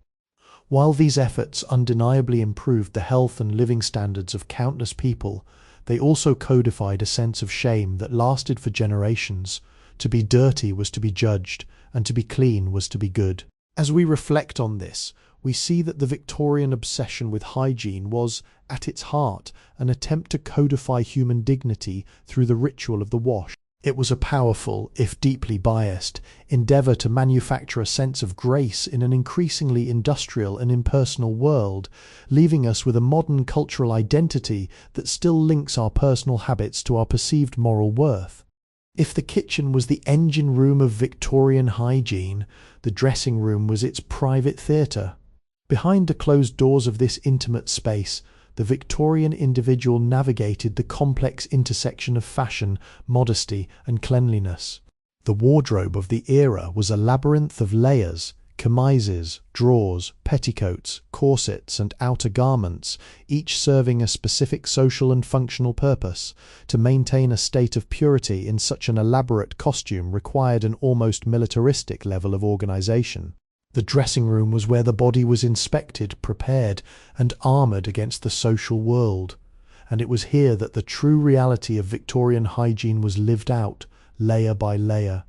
While these efforts undeniably improved the health and living standards of countless people, they also codified a sense of shame that lasted for generations. To be dirty was to be judged, and to be clean was to be good. As we reflect on this, we see that the Victorian obsession with hygiene was, at its heart, an attempt to codify human dignity through the ritual of the wash. It was a powerful, if deeply biased, endeavour to manufacture a sense of grace in an increasingly industrial and impersonal world, leaving us with a modern cultural identity that still links our personal habits to our perceived moral worth. If the kitchen was the engine room of Victorian hygiene, the dressing room was its private theatre. Behind the closed doors of this intimate space, the Victorian individual navigated the complex intersection of fashion, modesty, and cleanliness. The wardrobe of the era was a labyrinth of layers, chemises, drawers, petticoats, corsets, and outer garments, each serving a specific social and functional purpose. To maintain a state of purity in such an elaborate costume required an almost militaristic level of organisation. The dressing room was where the body was inspected, prepared, and armoured against the social world, and it was here that the true reality of Victorian hygiene was lived out, layer by layer.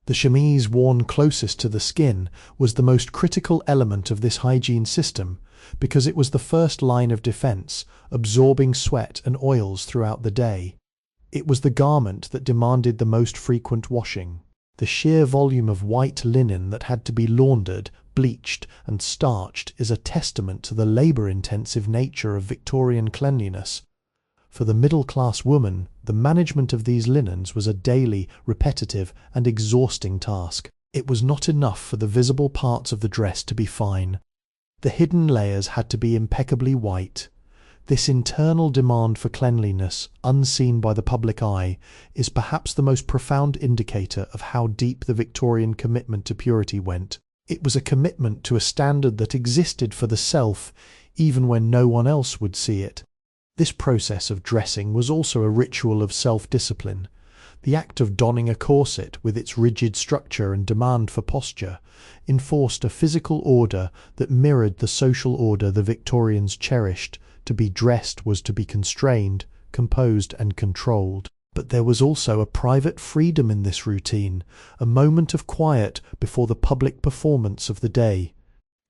The chemise worn closest to the skin was the most critical element of this hygiene system, because it was the first line of defence, absorbing sweat and oils throughout the day. It was the garment that demanded the most frequent washing. The sheer volume of white linen that had to be laundered, bleached, and starched is a testament to the labour-intensive nature of Victorian cleanliness. For the middle-class woman, the management of these linens was a daily, repetitive, and exhausting task. It was not enough for the visible parts of the dress to be fine. The hidden layers had to be impeccably white. This internal demand for cleanliness, unseen by the public eye, is perhaps the most profound indicator of how deep the Victorian commitment to purity went. It was a commitment to a standard that existed for the self, even when no one else would see it. This process of dressing was also a ritual of self-discipline. The act of donning a corset, with its rigid structure and demand for posture, enforced a physical order that mirrored the social order the Victorians cherished. To be dressed was to be constrained, composed and controlled. But there was also a private freedom in this routine, a moment of quiet before the public performance of the day.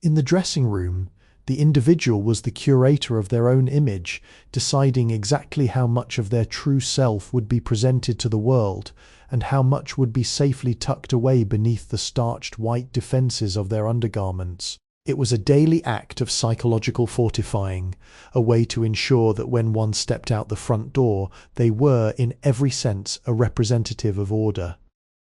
In the dressing room, the individual was the curator of their own image, deciding exactly how much of their true self would be presented to the world, and how much would be safely tucked away beneath the starched white defences of their undergarments. It was a daily act of psychological fortifying, a way to ensure that when one stepped out the front door, they were, in every sense, a representative of order.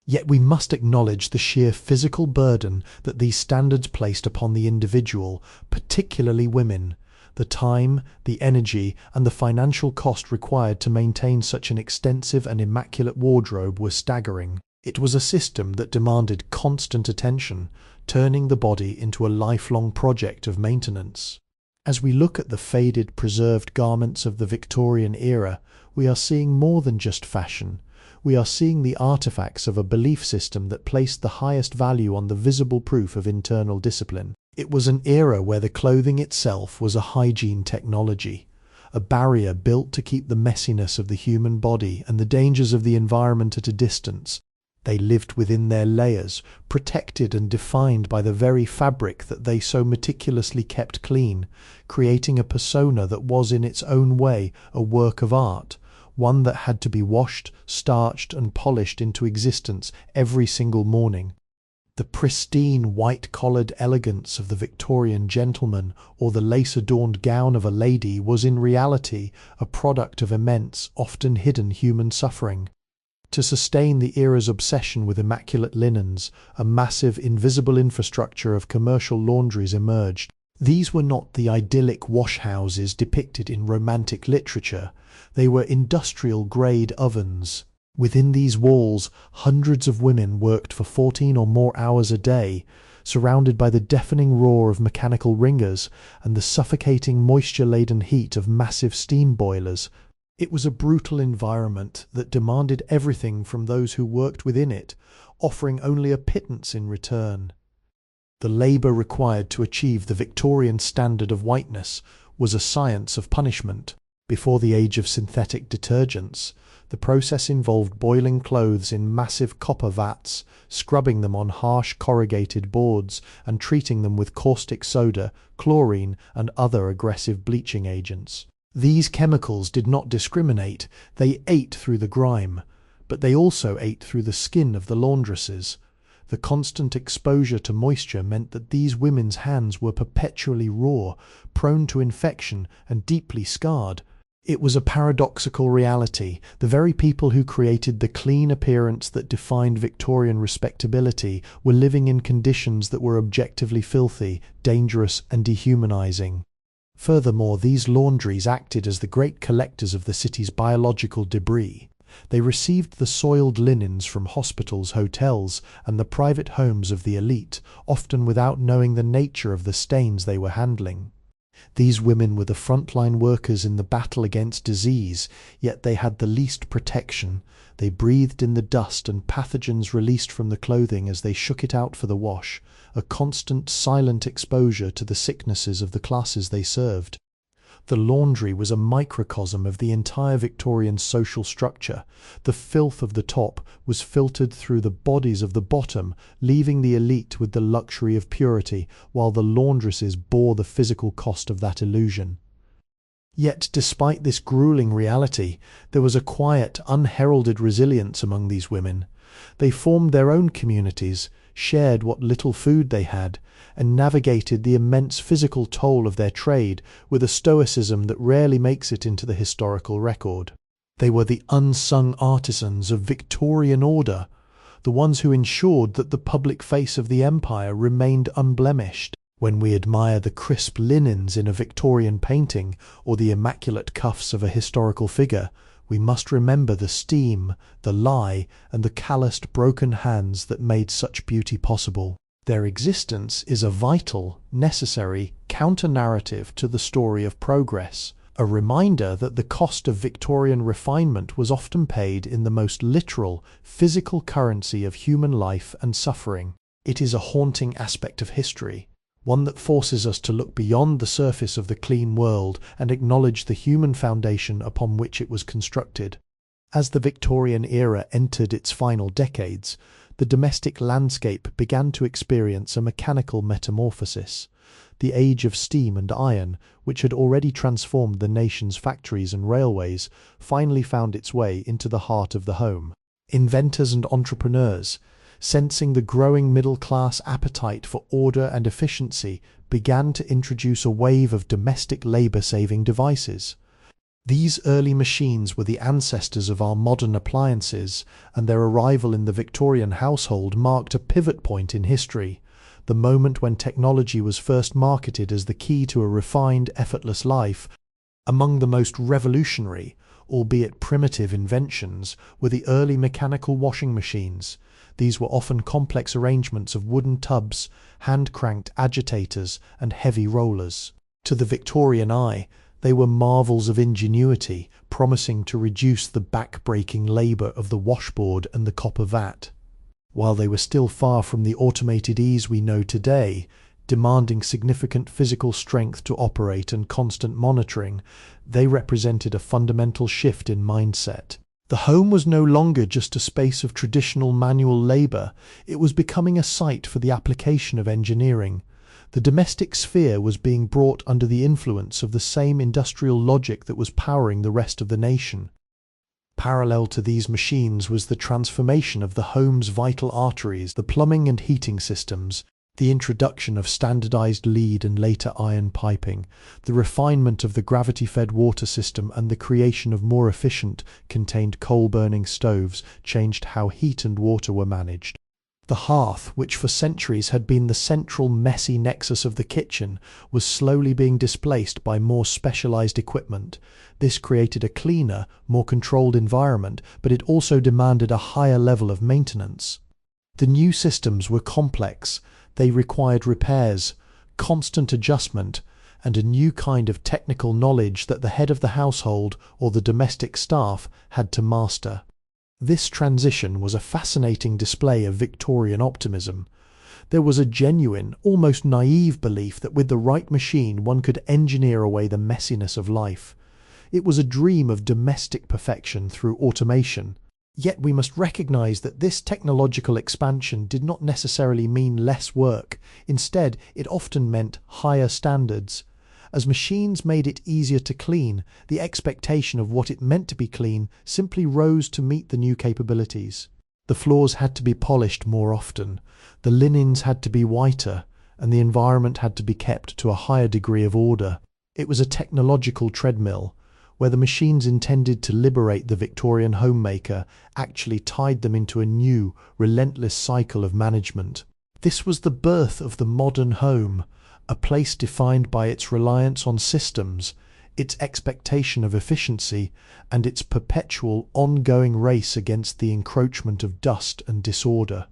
Yet we must acknowledge the sheer physical burden that these standards placed upon the individual, particularly women. The time, the energy, and the financial cost required to maintain such an extensive and immaculate wardrobe were staggering. It was a system that demanded constant attention, turning the body into a lifelong project of maintenance. As we look at the faded, preserved garments of the Victorian era, we are seeing more than just fashion. We are seeing the artifacts of a belief system that placed the highest value on the visible proof of internal discipline. It was an era where the clothing itself was a hygiene technology, a barrier built to keep the messiness of the human body and the dangers of the environment at a distance. They lived within their layers, protected and defined by the very fabric that they so meticulously kept clean, creating a persona that was in its own way a work of art, one that had to be washed, starched and polished into existence every single morning. The pristine white-collared elegance of the Victorian gentleman or the lace-adorned gown of a lady was in reality a product of immense, often hidden human suffering. To sustain the era's obsession with immaculate linens, a massive invisible infrastructure of commercial laundries emerged. These were not the idyllic wash-houses depicted in romantic literature. They were industrial-grade ovens. Within these walls, hundreds of women worked for 14 or more hours a day, surrounded by the deafening roar of mechanical wringers and the suffocating moisture-laden heat of massive steam boilers. It was a brutal environment that demanded everything from those who worked within it, offering only a pittance in return. The labour required to achieve the Victorian standard of whiteness was a science of punishment. Before the age of synthetic detergents, the process involved boiling clothes in massive copper vats, scrubbing them on harsh corrugated boards, and treating them with caustic soda, chlorine, and other aggressive bleaching agents. These chemicals did not discriminate. They ate through the grime, but they also ate through the skin of the laundresses. The constant exposure to moisture meant that these women's hands were perpetually raw, prone to infection, and deeply scarred. It was a paradoxical reality. The very people who created the clean appearance that defined Victorian respectability were living in conditions that were objectively filthy, dangerous, and dehumanizing. Furthermore, these laundries acted as the great collectors of the city's biological debris. They received the soiled linens from hospitals, hotels, and the private homes of the elite, often without knowing the nature of the stains they were handling. These women were the frontline workers in the battle against disease, yet they had the least protection. They breathed in the dust and pathogens released from the clothing as they shook it out for the wash, a constant silent exposure to the sicknesses of the classes they served. The laundry was a microcosm of the entire Victorian social structure. The filth of the top was filtered through the bodies of the bottom, leaving the elite with the luxury of purity, while the laundresses bore the physical cost of that illusion. Yet, despite this grueling reality, there was a quiet, unheralded resilience among these women. They formed their own communities, shared what little food they had, and navigated the immense physical toll of their trade with a stoicism that rarely makes it into the historical record. They were the unsung artisans of Victorian order, the ones who ensured that the public face of the empire remained unblemished. When we admire the crisp linens in a Victorian painting or the immaculate cuffs of a historical figure, we must remember the steam, the lye, and the calloused, broken hands that made such beauty possible. Their existence is a vital, necessary counter-narrative to the story of progress, a reminder that the cost of Victorian refinement was often paid in the most literal, physical currency of human life and suffering. It is a haunting aspect of history, one that forces us to look beyond the surface of the clean world and acknowledge the human foundation upon which it was constructed. As the Victorian era entered its final decades, the domestic landscape began to experience a mechanical metamorphosis. The age of steam and iron, which had already transformed the nation's factories and railways, finally found its way into the heart of the home. Inventors and entrepreneurs, sensing the growing middle-class appetite for order and efficiency, began to introduce a wave of domestic labour-saving devices. These early machines were the ancestors of our modern appliances, and their arrival in the Victorian household marked a pivot point in history, the moment when technology was first marketed as the key to a refined, effortless life. Among the most revolutionary, albeit primitive inventions, were the early mechanical washing machines. These were often complex arrangements of wooden tubs, hand-cranked agitators, and heavy rollers. To the Victorian eye, they were marvels of ingenuity, promising to reduce the back-breaking labour of the washboard and the copper vat. While they were still far from the automated ease we know today, demanding significant physical strength to operate and constant monitoring, they represented a fundamental shift in mindset. The home was no longer just a space of traditional manual labour, it was becoming a site for the application of engineering. The domestic sphere was being brought under the influence of the same industrial logic that was powering the rest of the nation. Parallel to these machines was the transformation of the home's vital arteries, the plumbing and heating systems, the introduction of standardized lead and later iron piping, the refinement of the gravity-fed water system, and the creation of more efficient, contained coal-burning stoves changed how heat and water were managed. The hearth, which for centuries had been the central messy nexus of the kitchen, was slowly being displaced by more specialized equipment. This created a cleaner, more controlled environment, but it also demanded a higher level of maintenance. The new systems were complex. They required repairs, constant adjustment, and a new kind of technical knowledge that the head of the household or the domestic staff had to master. This transition was a fascinating display of Victorian optimism. There was a genuine, almost naive belief that with the right machine one could engineer away the messiness of life. It was a dream of domestic perfection through automation. Yet we must recognize that this technological expansion did not necessarily mean less work. Instead, it often meant higher standards. As machines made it easier to clean, the expectation of what it meant to be clean simply rose to meet the new capabilities. The floors had to be polished more often, the linens had to be whiter, and the environment had to be kept to a higher degree of order. It was a technological treadmill, where the machines intended to liberate the Victorian homemaker actually tied them into a new, relentless cycle of management. This was the birth of the modern home, a place defined by its reliance on systems, its expectation of efficiency, and its perpetual, ongoing race against the encroachment of dust and disorder.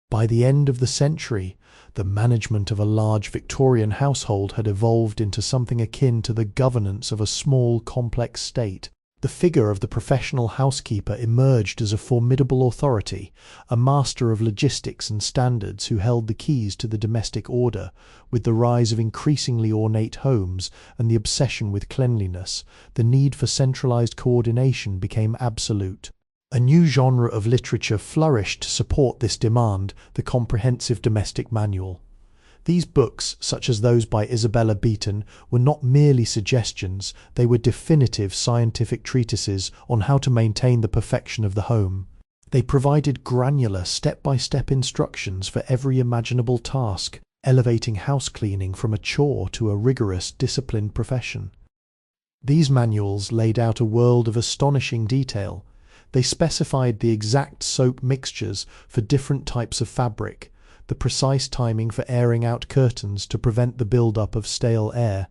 By the end of the century, the management of a large Victorian household had evolved into something akin to the governance of a small, complex state. The figure of the professional housekeeper emerged as a formidable authority, a master of logistics and standards who held the keys to the domestic order. With the rise of increasingly ornate homes and the obsession with cleanliness, the need for centralized coordination became absolute. A new genre of literature flourished to support this demand, the comprehensive domestic manual. These books, such as those by Isabella Beeton, were not merely suggestions, they were definitive scientific treatises on how to maintain the perfection of the home. They provided granular, step-by-step instructions for every imaginable task, elevating house cleaning from a chore to a rigorous, disciplined profession. These manuals laid out a world of astonishing detail. They specified the exact soap mixtures for different types of fabric, the precise timing for airing out curtains to prevent the build-up of stale air,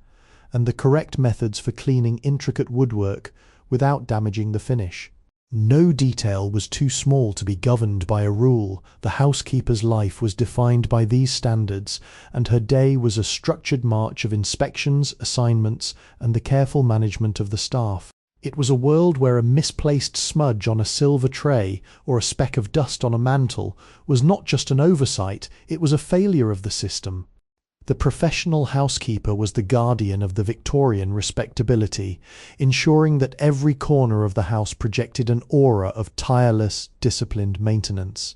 and the correct methods for cleaning intricate woodwork without damaging the finish. No detail was too small to be governed by a rule. The housekeeper's life was defined by these standards, and her day was a structured march of inspections, assignments, and the careful management of the staff. It was a world where a misplaced smudge on a silver tray or a speck of dust on a mantel was not just an oversight, it was a failure of the system. The professional housekeeper was the guardian of the Victorian respectability, ensuring that every corner of the house projected an aura of tireless, disciplined maintenance.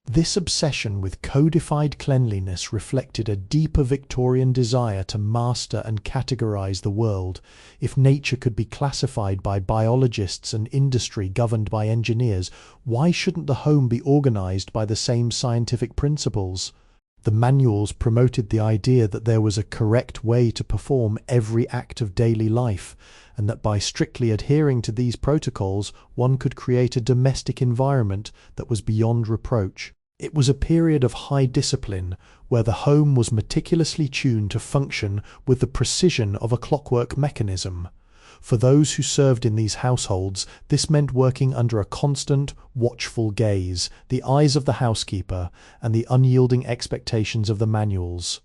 This obsession with codified cleanliness reflected a deeper Victorian desire to master and categorize the world. If nature could be classified by biologists and industry governed by engineers, why shouldn't the home be organized by the same scientific principles? The manuals promoted the idea that there was a correct way to perform every act of daily life, and that by strictly adhering to these protocols, one could create a domestic environment that was beyond reproach. It was a period of high discipline, where the home was meticulously tuned to function with the precision of a clockwork mechanism. For those who served in these households, this meant working under a constant, watchful gaze, the eyes of the housekeeper, and the unyielding expectations of the manuals.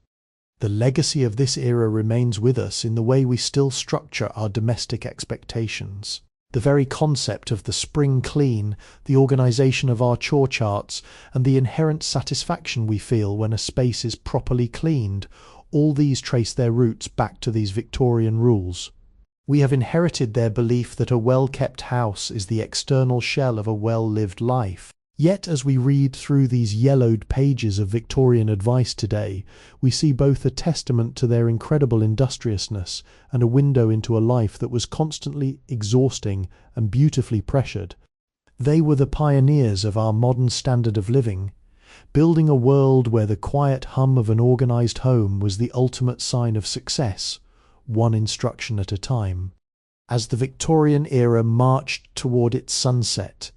The legacy of this era remains with us in the way we still structure our domestic expectations. The very concept of the spring clean, the organization of our chore charts, and the inherent satisfaction we feel when a space is properly cleaned, all these trace their roots back to these Victorian rules. We have inherited their belief that a well-kept house is the external shell of a well-lived life. Yet as we read through these yellowed pages of Victorian advice today, we see both a testament to their incredible industriousness and a window into a life that was constantly exhausting and beautifully pressured. They were the pioneers of our modern standard of living, building a world where the quiet hum of an organized home was the ultimate sign of success, one instruction at a time. As the Victorian era marched toward its sunset,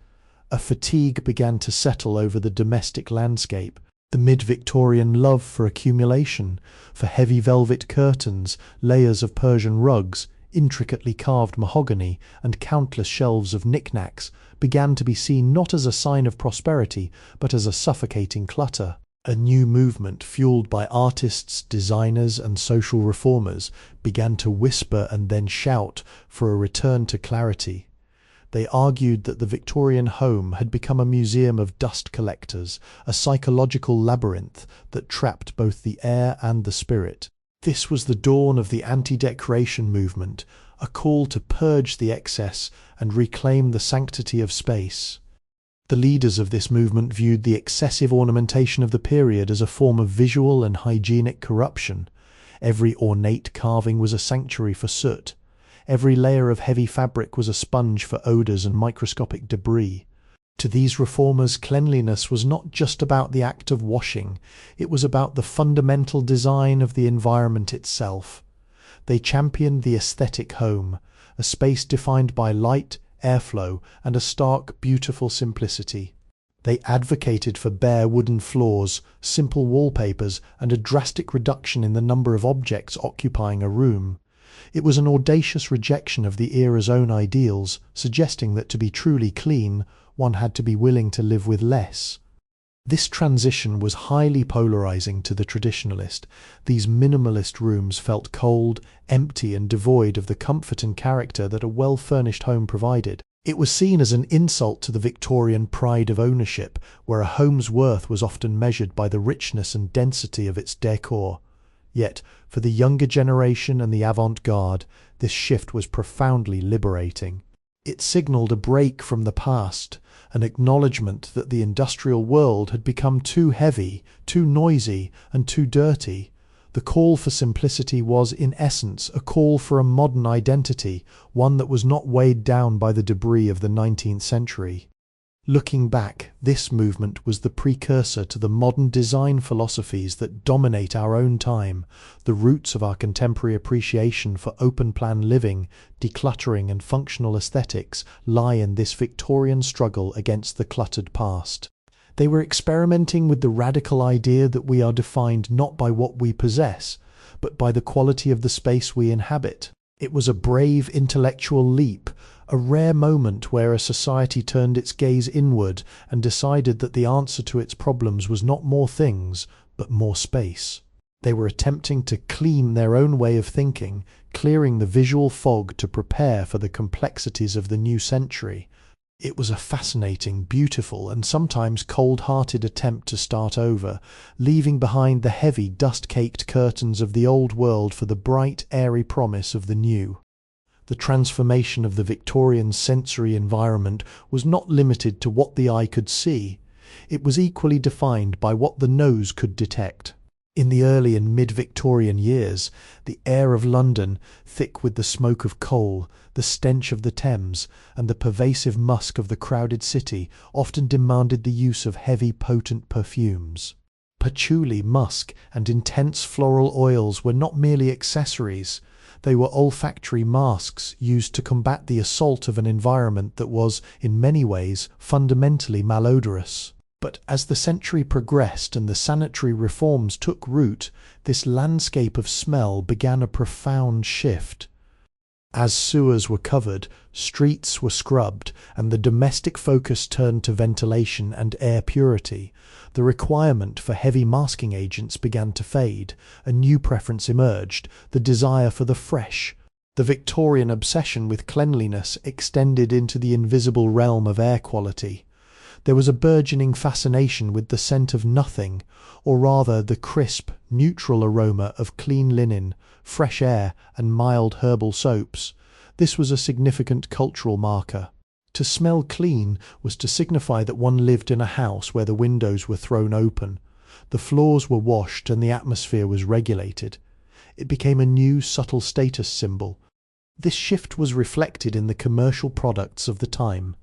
a fatigue began to settle over the domestic landscape. The mid-Victorian love for accumulation, for heavy velvet curtains, layers of Persian rugs, intricately carved mahogany, and countless shelves of knickknacks, began to be seen not as a sign of prosperity, but as a suffocating clutter. A new movement, fueled by artists, designers, and social reformers, began to whisper and then shout for a return to clarity. They argued that the Victorian home had become a museum of dust collectors, a psychological labyrinth that trapped both the air and the spirit. This was the dawn of the anti-decoration movement, a call to purge the excess and reclaim the sanctity of space. The leaders of this movement viewed the excessive ornamentation of the period as a form of visual and hygienic corruption. Every ornate carving was a sanctuary for soot. Every layer of heavy fabric was a sponge for odours and microscopic debris. To these reformers, cleanliness was not just about the act of washing, it was about the fundamental design of the environment itself. They championed the aesthetic home, a space defined by light, airflow, and a stark, beautiful simplicity. They advocated for bare wooden floors, simple wallpapers, and a drastic reduction in the number of objects occupying a room. It was an audacious rejection of the era's own ideals, suggesting that to be truly clean, one had to be willing to live with less. This transition was highly polarizing to the traditionalist. These minimalist rooms felt cold, empty, and devoid of the comfort and character that a well-furnished home provided. It was seen as an insult to the Victorian pride of ownership, where a home's worth was often measured by the richness and density of its decor. Yet, for the younger generation and the avant-garde, this shift was profoundly liberating. It signalled a break from the past, an acknowledgement that the industrial world had become too heavy, too noisy, and too dirty. The call for simplicity was, in essence, a call for a modern identity, one that was not weighed down by the debris of the 19th century. Looking back, this movement was the precursor to the modern design philosophies that dominate our own time. The roots of our contemporary appreciation for open-plan living, decluttering, and functional aesthetics lie in this Victorian struggle against the cluttered past. They were experimenting with the radical idea that we are defined not by what we possess, but by the quality of the space we inhabit. It was a brave intellectual leap, a rare moment where a society turned its gaze inward and decided that the answer to its problems was not more things, but more space. They were attempting to clean their own way of thinking, clearing the visual fog to prepare for the complexities of the new century. It was a fascinating, beautiful, and sometimes cold-hearted attempt to start over, leaving behind the heavy, dust-caked curtains of the old world for the bright, airy promise of the new. The transformation of the Victorian sensory environment was not limited to what the eye could see. It was equally defined by what the nose could detect. In the early and mid-Victorian years, the air of London, thick with the smoke of coal, the stench of the Thames, and the pervasive musk of the crowded city, often demanded the use of heavy, potent perfumes. Patchouli, musk, and intense floral oils were not merely accessories. They were olfactory masks used to combat the assault of an environment that was, in many ways, fundamentally malodorous. But as the century progressed and the sanitary reforms took root, this landscape of smell began a profound shift. As sewers were covered, streets were scrubbed, and the domestic focus turned to ventilation and air purity, the requirement for heavy masking agents began to fade. A new preference emerged, the desire for the fresh. The Victorian obsession with cleanliness extended into the invisible realm of air quality. There was a burgeoning fascination with the scent of nothing, or rather the crisp, neutral aroma of clean linen, fresh air, and mild herbal soaps. This was a significant cultural marker. To smell clean was to signify that one lived in a house where the windows were thrown open, the floors were washed, and the atmosphere was regulated. It became a new, subtle status symbol. This shift was reflected in the commercial products of the time.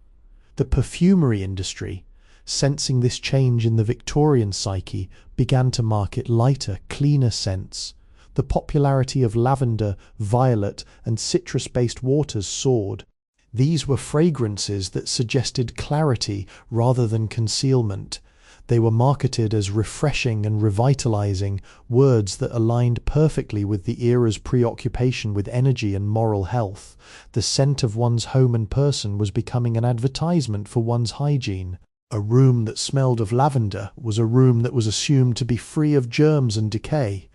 The perfumery industry, sensing this change in the Victorian psyche, began to market lighter, cleaner scents. The popularity of lavender, violet, and citrus-based waters soared. These were fragrances that suggested clarity rather than concealment. They were marketed as refreshing and revitalizing, words that aligned perfectly with the era's preoccupation with energy and moral health. The scent of one's home and person was becoming an advertisement for one's hygiene. A room that smelled of lavender was a room that was assumed to be free of germs and decay.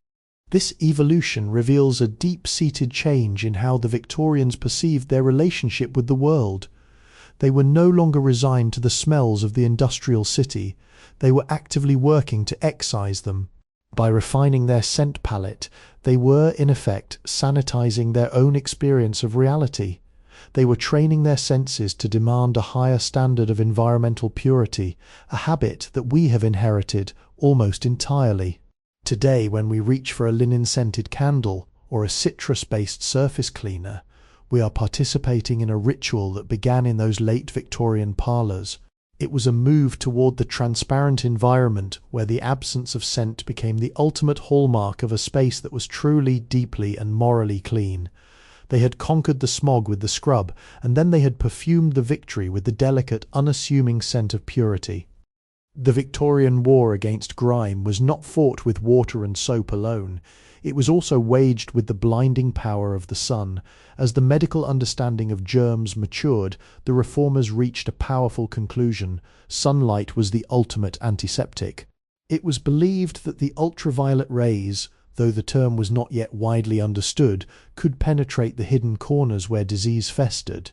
This evolution reveals a deep-seated change in how the Victorians perceived their relationship with the world. They were no longer resigned to the smells of the industrial city. They were actively working to excise them. By refining their scent palette, they were, in effect, sanitizing their own experience of reality. They were training their senses to demand a higher standard of environmental purity, a habit that we have inherited almost entirely. Today, when we reach for a linen-scented candle or a citrus-based surface cleaner, we are participating in a ritual that began in those late Victorian parlors. It was a move toward the transparent environment where the absence of scent became the ultimate hallmark of a space that was truly, deeply, and morally clean. They had conquered the smog with the scrub, and then they had perfumed the victory with the delicate, unassuming scent of purity. The Victorian war against grime was not fought with water and soap alone. It was also waged with the blinding power of the sun. As the medical understanding of germs matured, the reformers reached a powerful conclusion. Sunlight was the ultimate antiseptic. It was believed that the ultraviolet rays, though the term was not yet widely understood, could penetrate the hidden corners where disease festered.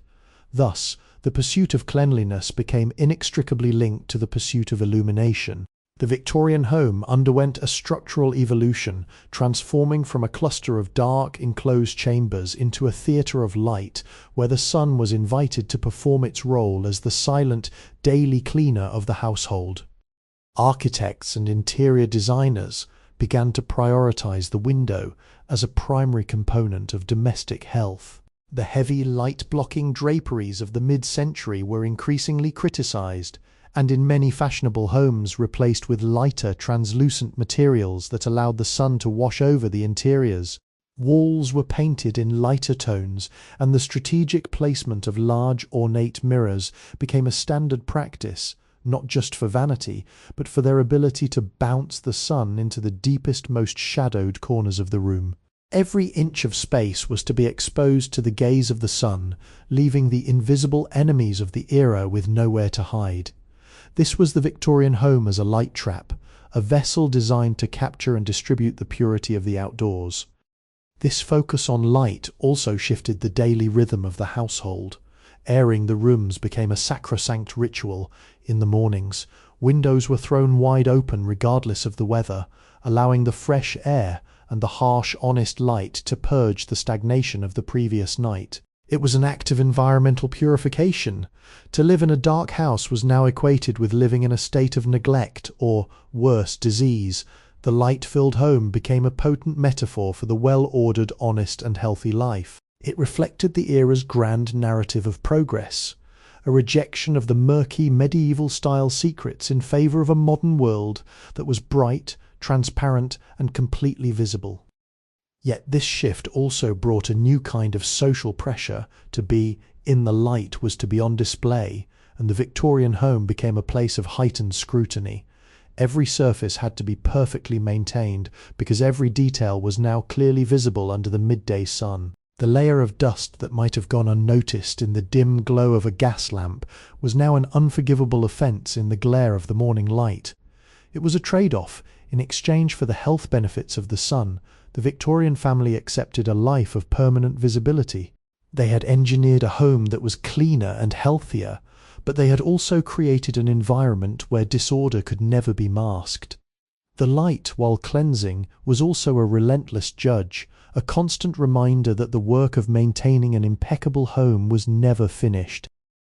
Thus, the pursuit of cleanliness became inextricably linked to the pursuit of illumination. The Victorian home underwent a structural evolution, transforming from a cluster of dark, enclosed chambers into a theatre of light, where the sun was invited to perform its role as the silent, daily cleaner of the household. Architects and interior designers began to prioritize the window as a primary component of domestic health. The heavy, light-blocking draperies of the mid-century were increasingly criticized, and in many fashionable homes replaced with lighter, translucent materials that allowed the sun to wash over the interiors. Walls were painted in lighter tones, and the strategic placement of large, ornate mirrors became a standard practice, not just for vanity, but for their ability to bounce the sun into the deepest, most shadowed corners of the room. Every inch of space was to be exposed to the gaze of the sun, leaving the invisible enemies of the era with nowhere to hide. This was the Victorian home as a light trap, a vessel designed to capture and distribute the purity of the outdoors. This focus on light also shifted the daily rhythm of the household. Airing the rooms became a sacrosanct ritual. In the mornings, windows were thrown wide open regardless of the weather, allowing the fresh air and the harsh, honest light to purge the stagnation of the previous night. It was an act of environmental purification. To live in a dark house was now equated with living in a state of neglect or, worse, disease. The light-filled home became a potent metaphor for the well-ordered, honest and healthy life. It reflected the era's grand narrative of progress, a rejection of the murky medieval-style secrets in favour of a modern world that was bright, transparent and completely visible. Yet this shift also brought a new kind of social pressure. To be in the light was to be on display, and the Victorian home became a place of heightened scrutiny. Every surface had to be perfectly maintained because every detail was now clearly visible under the midday sun. The layer of dust that might have gone unnoticed in the dim glow of a gas lamp was now an unforgivable offence in the glare of the morning light. It was a trade-off. In exchange for the health benefits of the sun, the Victorian family accepted a life of permanent visibility. They had engineered a home that was cleaner and healthier, but they had also created an environment where disorder could never be masked. The light, while cleansing, was also a relentless judge, a constant reminder that the work of maintaining an impeccable home was never finished.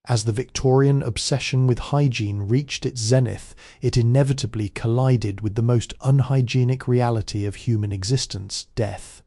As the Victorian obsession with hygiene reached its zenith, it inevitably collided with the most unhygienic reality of human existence, death.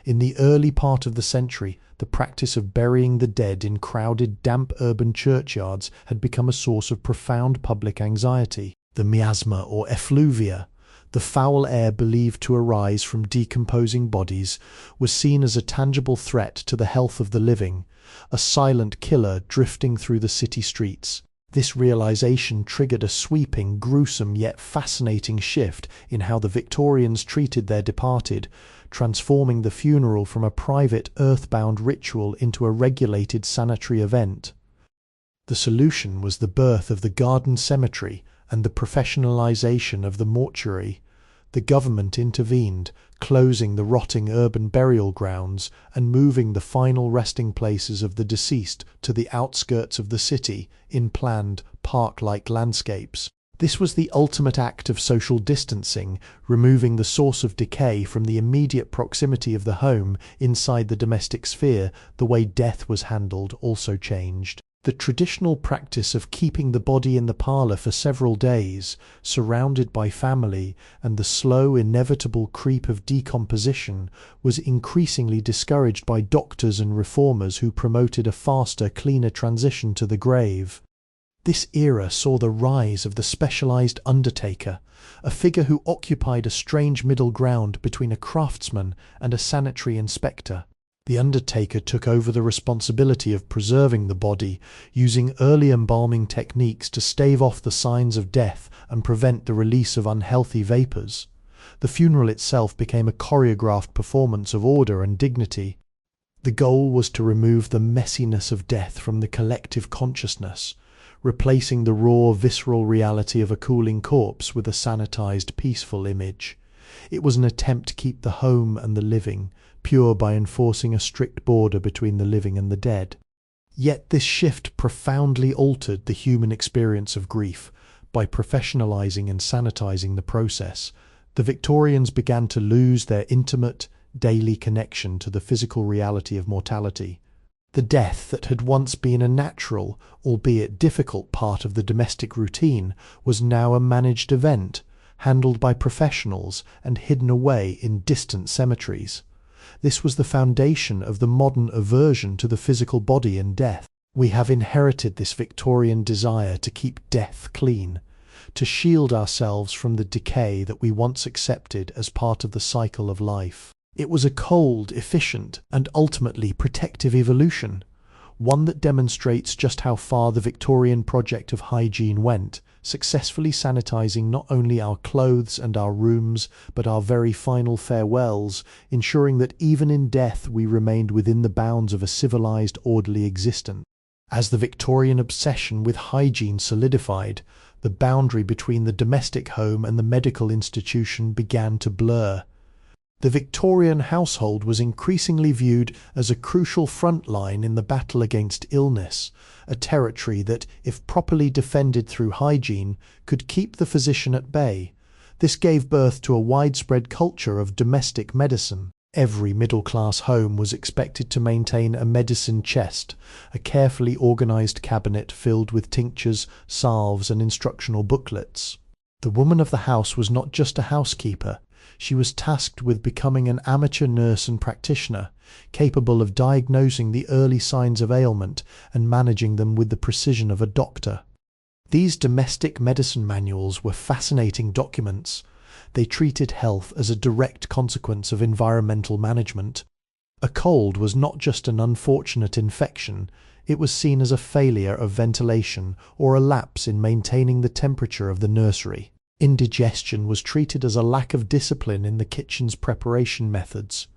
In the early part of the century, the practice of burying the dead in crowded, damp urban churchyards had become a source of profound public anxiety. The miasma or effluvia, the foul air believed to arise from decomposing bodies, was seen as a tangible threat to the health of the living, a silent killer drifting through the city streets. This realization triggered a sweeping, gruesome yet fascinating shift in how the Victorians treated their departed, transforming the funeral from a private, earthbound ritual into a regulated sanitary event. The solution was the birth of the garden cemetery and the professionalization of the mortuary. The government intervened, closing the rotting urban burial grounds and moving the final resting places of the deceased to the outskirts of the city in planned, park-like landscapes. This was the ultimate act of social distancing, removing the source of decay from the immediate proximity of the home inside the domestic sphere. The way death was handled also changed. The traditional practice of keeping the body in the parlour for several days, surrounded by family, and the slow, inevitable creep of decomposition, was increasingly discouraged by doctors and reformers who promoted a faster, cleaner transition to the grave. This era saw the rise of the specialised undertaker, a figure who occupied a strange middle ground between a craftsman and a sanitary inspector. The undertaker took over the responsibility of preserving the body, using early embalming techniques to stave off the signs of death and prevent the release of unhealthy vapours. The funeral itself became a choreographed performance of order and dignity. The goal was to remove the messiness of death from the collective consciousness, replacing the raw, visceral reality of a cooling corpse with a sanitized, peaceful image. It was an attempt to keep the home and the living pure by enforcing a strict border between the living and the dead. Yet this shift profoundly altered the human experience of grief. By professionalizing and sanitizing the process, the Victorians began to lose their intimate, daily connection to the physical reality of mortality. The death that had once been a natural, albeit difficult part of the domestic routine was now a managed event, handled by professionals and hidden away in distant cemeteries. This was the foundation of the modern aversion to the physical body and death. We have inherited this Victorian desire to keep death clean, to shield ourselves from the decay that we once accepted as part of the cycle of life. It was a cold, efficient, and ultimately protective evolution, one that demonstrates just how far the Victorian project of hygiene went, successfully sanitizing not only our clothes and our rooms, but our very final farewells, ensuring that even in death we remained within the bounds of a civilized, orderly existence. As the Victorian obsession with hygiene solidified, the boundary between the domestic home and the medical institution began to blur. The Victorian household was increasingly viewed as a crucial front line in the battle against illness, a territory that, if properly defended through hygiene, could keep the physician at bay. This gave birth to a widespread culture of domestic medicine. Every middle-class home was expected to maintain a medicine chest, a carefully organized cabinet filled with tinctures, salves, and instructional booklets. The woman of the house was not just a housekeeper. She was tasked with becoming an amateur nurse and practitioner, capable of diagnosing the early signs of ailment and managing them with the precision of a doctor. These domestic medicine manuals were fascinating documents. They treated health as a direct consequence of environmental management. A cold was not just an unfortunate infection, it was seen as a failure of ventilation or a lapse in maintaining the temperature of the nursery. Indigestion was treated as a lack of discipline in the kitchen's preparation methods.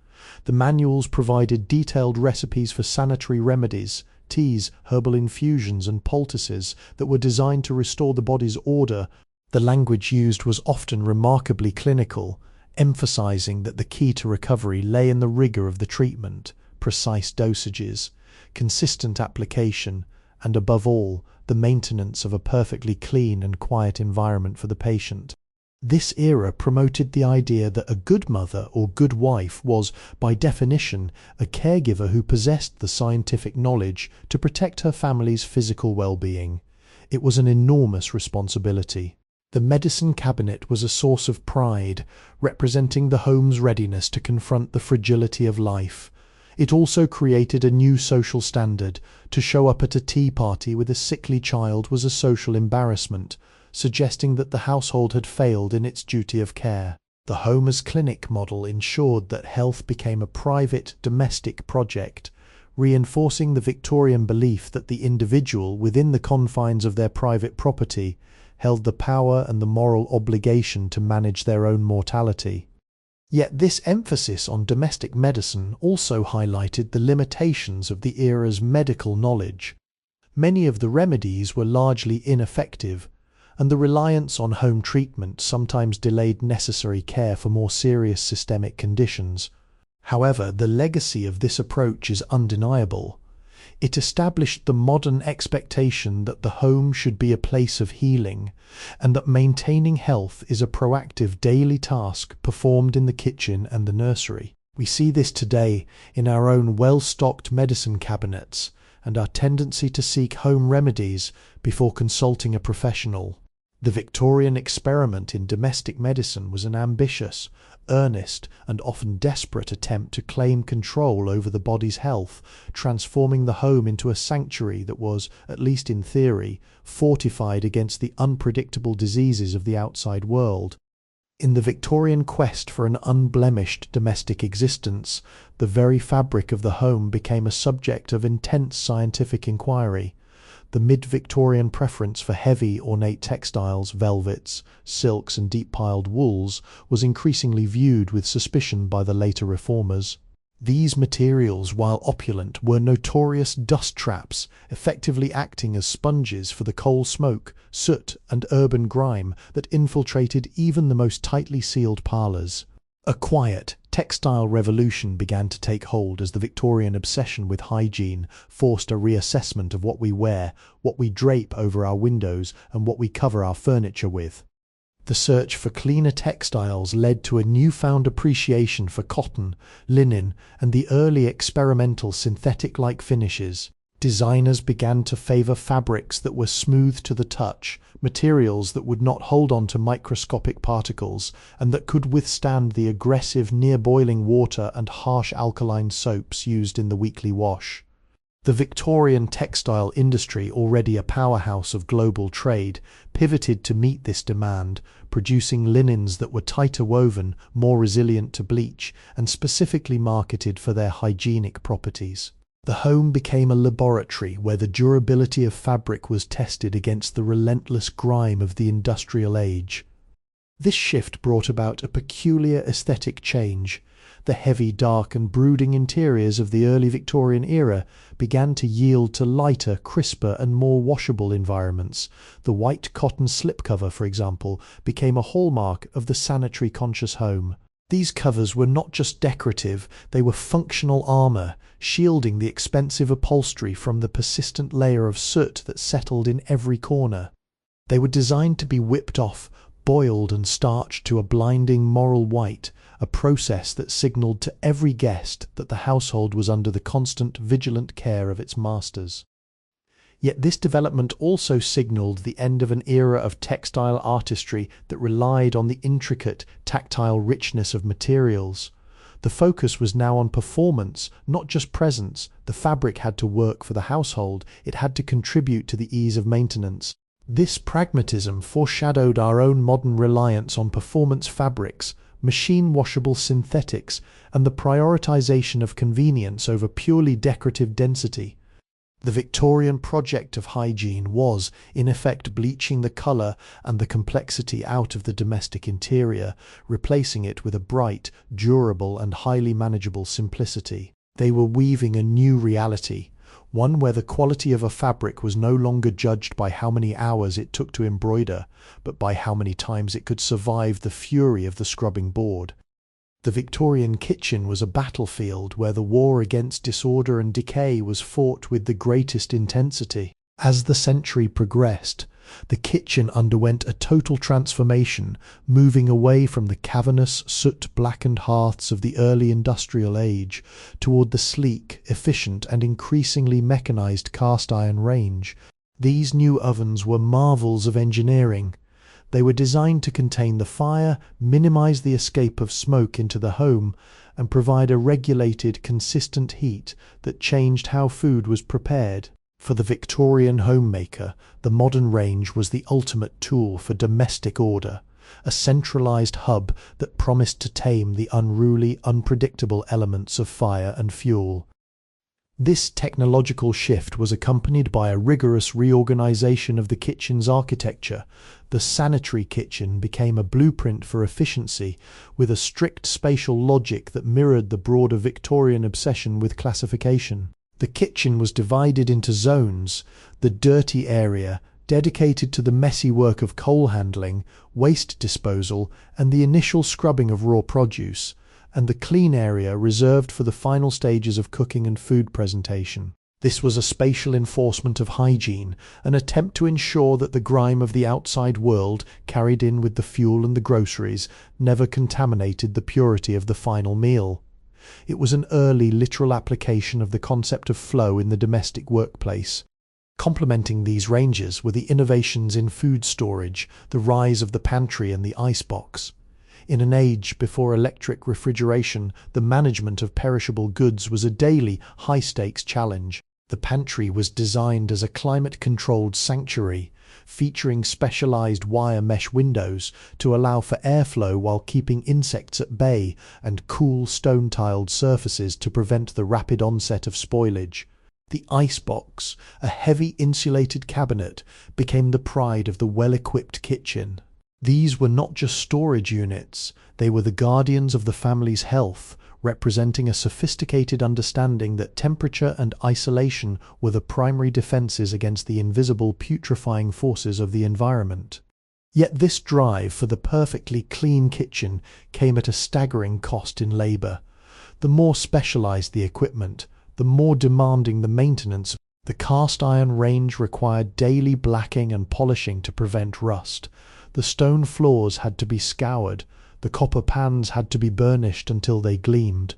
The manuals provided detailed recipes for sanitary remedies, teas, herbal infusions, and poultices that were designed to restore the body's order. The language used was often remarkably clinical, emphasizing that the key to recovery lay in the rigor of the treatment, precise dosages, consistent application, and above all, the maintenance of a perfectly clean and quiet environment for the patient. This era promoted the idea that a good mother or good wife was, by definition, a caregiver who possessed the scientific knowledge to protect her family's physical well-being. It was an enormous responsibility. The medicine cabinet was a source of pride, representing the home's readiness to confront the fragility of life. It also created a new social standard. To show up at a tea party with a sickly child was a social embarrassment, suggesting that the household had failed in its duty of care. The home as clinic model ensured that health became a private, domestic project, reinforcing the Victorian belief that the individual, within the confines of their private property, held the power and the moral obligation to manage their own mortality. Yet this emphasis on domestic medicine also highlighted the limitations of the era's medical knowledge. Many of the remedies were largely ineffective, and the reliance on home treatment sometimes delayed necessary care for more serious systemic conditions. However, the legacy of this approach is undeniable. It established the modern expectation that the home should be a place of healing, and that maintaining health is a proactive daily task performed in the kitchen and the nursery. We see this today in our own well-stocked medicine cabinets and our tendency to seek home remedies before consulting a professional. The Victorian experiment in domestic medicine was an ambitious, earnest, and often desperate attempt to claim control over the body's health, transforming the home into a sanctuary that was, at least in theory, fortified against the unpredictable diseases of the outside world. In the Victorian quest for an unblemished domestic existence, the very fabric of the home became a subject of intense scientific inquiry. The mid-Victorian preference for heavy, ornate textiles, velvets, silks, and deep-piled wools was increasingly viewed with suspicion by the later reformers. These materials, while opulent, were notorious dust traps, effectively acting as sponges for the coal smoke, soot, and urban grime that infiltrated even the most tightly sealed parlors. A quiet, textile revolution began to take hold as the Victorian obsession with hygiene forced a reassessment of what we wear, what we drape over our windows, and what we cover our furniture with. The search for cleaner textiles led to a newfound appreciation for cotton, linen, and the early experimental synthetic-like finishes. Designers began to favor fabrics that were smooth to the touch, materials that would not hold on to microscopic particles, and that could withstand the aggressive near-boiling water and harsh alkaline soaps used in the weekly wash. The Victorian textile industry, already a powerhouse of global trade, pivoted to meet this demand, producing linens that were tighter woven, more resilient to bleach, and specifically marketed for their hygienic properties. The home became a laboratory where the durability of fabric was tested against the relentless grime of the industrial age. This shift brought about a peculiar aesthetic change. The heavy, dark and brooding interiors of the early Victorian era began to yield to lighter, crisper and more washable environments. The white cotton slipcover, for example, became a hallmark of the sanitary-conscious home. These covers were not just decorative, they were functional armour, shielding the expensive upholstery from the persistent layer of soot that settled in every corner. They were designed to be whipped off, boiled and starched to a blinding moral white, a process that signalled to every guest that the household was under the constant, vigilant care of its masters. Yet this development also signalled the end of an era of textile artistry that relied on the intricate, tactile richness of materials. The focus was now on performance, not just presence. The fabric had to work for the household, it had to contribute to the ease of maintenance. This pragmatism foreshadowed our own modern reliance on performance fabrics, machine-washable synthetics, and the prioritization of convenience over purely decorative density. The Victorian project of hygiene was, in effect, bleaching the colour and the complexity out of the domestic interior, replacing it with a bright, durable and highly manageable simplicity. They were weaving a new reality, one where the quality of a fabric was no longer judged by how many hours it took to embroider, but by how many times it could survive the fury of the scrubbing board. The Victorian kitchen was a battlefield where the war against disorder and decay was fought with the greatest intensity. As the century progressed, the kitchen underwent a total transformation, moving away from the cavernous, soot-blackened hearths of the early industrial age toward the sleek, efficient and increasingly mechanized cast-iron range. These new ovens were marvels of engineering. They were designed to contain the fire, minimize the escape of smoke into the home, and provide a regulated, consistent heat that changed how food was prepared. For the Victorian homemaker, the modern range was the ultimate tool for domestic order, a centralized hub that promised to tame the unruly, unpredictable elements of fire and fuel. This technological shift was accompanied by a rigorous reorganization of the kitchen's architecture. The sanitary kitchen became a blueprint for efficiency, with a strict spatial logic that mirrored the broader Victorian obsession with classification. The kitchen was divided into zones: the dirty area, dedicated to the messy work of coal handling, waste disposal, and the initial scrubbing of raw produce, and the clean area reserved for the final stages of cooking and food presentation. This was a spatial enforcement of hygiene, an attempt to ensure that the grime of the outside world, carried in with the fuel and the groceries, never contaminated the purity of the final meal. It was an early literal application of the concept of flow in the domestic workplace. Complementing these ranges were the innovations in food storage, the rise of the pantry and the icebox. In an age before electric refrigeration, the management of perishable goods was a daily, high-stakes challenge. The pantry was designed as a climate-controlled sanctuary, featuring specialized wire mesh windows to allow for airflow while keeping insects at bay, and cool stone-tiled surfaces to prevent the rapid onset of spoilage. The icebox, a heavy insulated cabinet, became the pride of the well-equipped kitchen. These were not just storage units, they were the guardians of the family's health, representing a sophisticated understanding that temperature and isolation were the primary defenses against the invisible putrefying forces of the environment. Yet this drive for the perfectly clean kitchen came at a staggering cost in labour. The more specialised the equipment, the more demanding the maintenance. The cast iron range required daily blacking and polishing to prevent rust. The stone floors had to be scoured, the copper pans had to be burnished until they gleamed.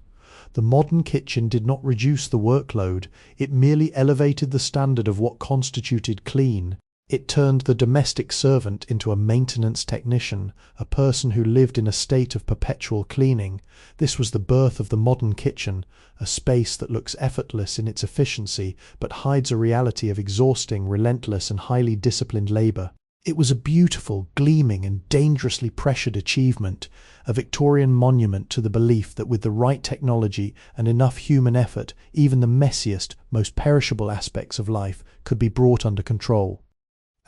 The modern kitchen did not reduce the workload, it merely elevated the standard of what constituted clean. It turned the domestic servant into a maintenance technician, a person who lived in a state of perpetual cleaning. This was the birth of the modern kitchen, a space that looks effortless in its efficiency but hides a reality of exhausting, relentless and highly disciplined labour. It was a beautiful, gleaming and dangerously pressured achievement, a Victorian monument to the belief that with the right technology and enough human effort, even the messiest, most perishable aspects of life could be brought under control.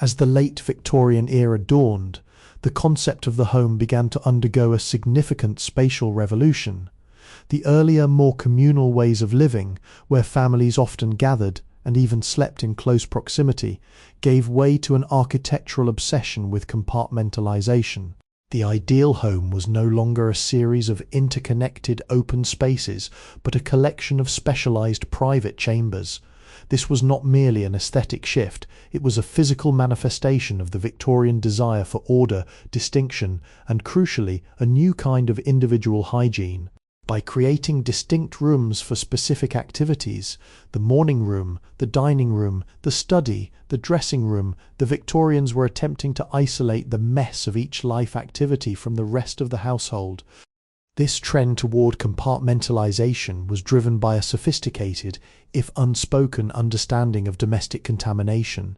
As the late Victorian era dawned, the concept of the home began to undergo a significant spatial revolution. The earlier, more communal ways of living, where families often gathered and even slept in close proximity, gave way to an architectural obsession with compartmentalization. The ideal home was no longer a series of interconnected open spaces, but a collection of specialized private chambers. This was not merely an aesthetic shift, it was a physical manifestation of the Victorian desire for order, distinction, and crucially, a new kind of individual hygiene. By creating distinct rooms for specific activities, the morning room, the dining room, the study, the dressing room, the Victorians were attempting to isolate the mess of each life activity from the rest of the household. This trend toward compartmentalization was driven by a sophisticated, if unspoken, understanding of domestic contamination.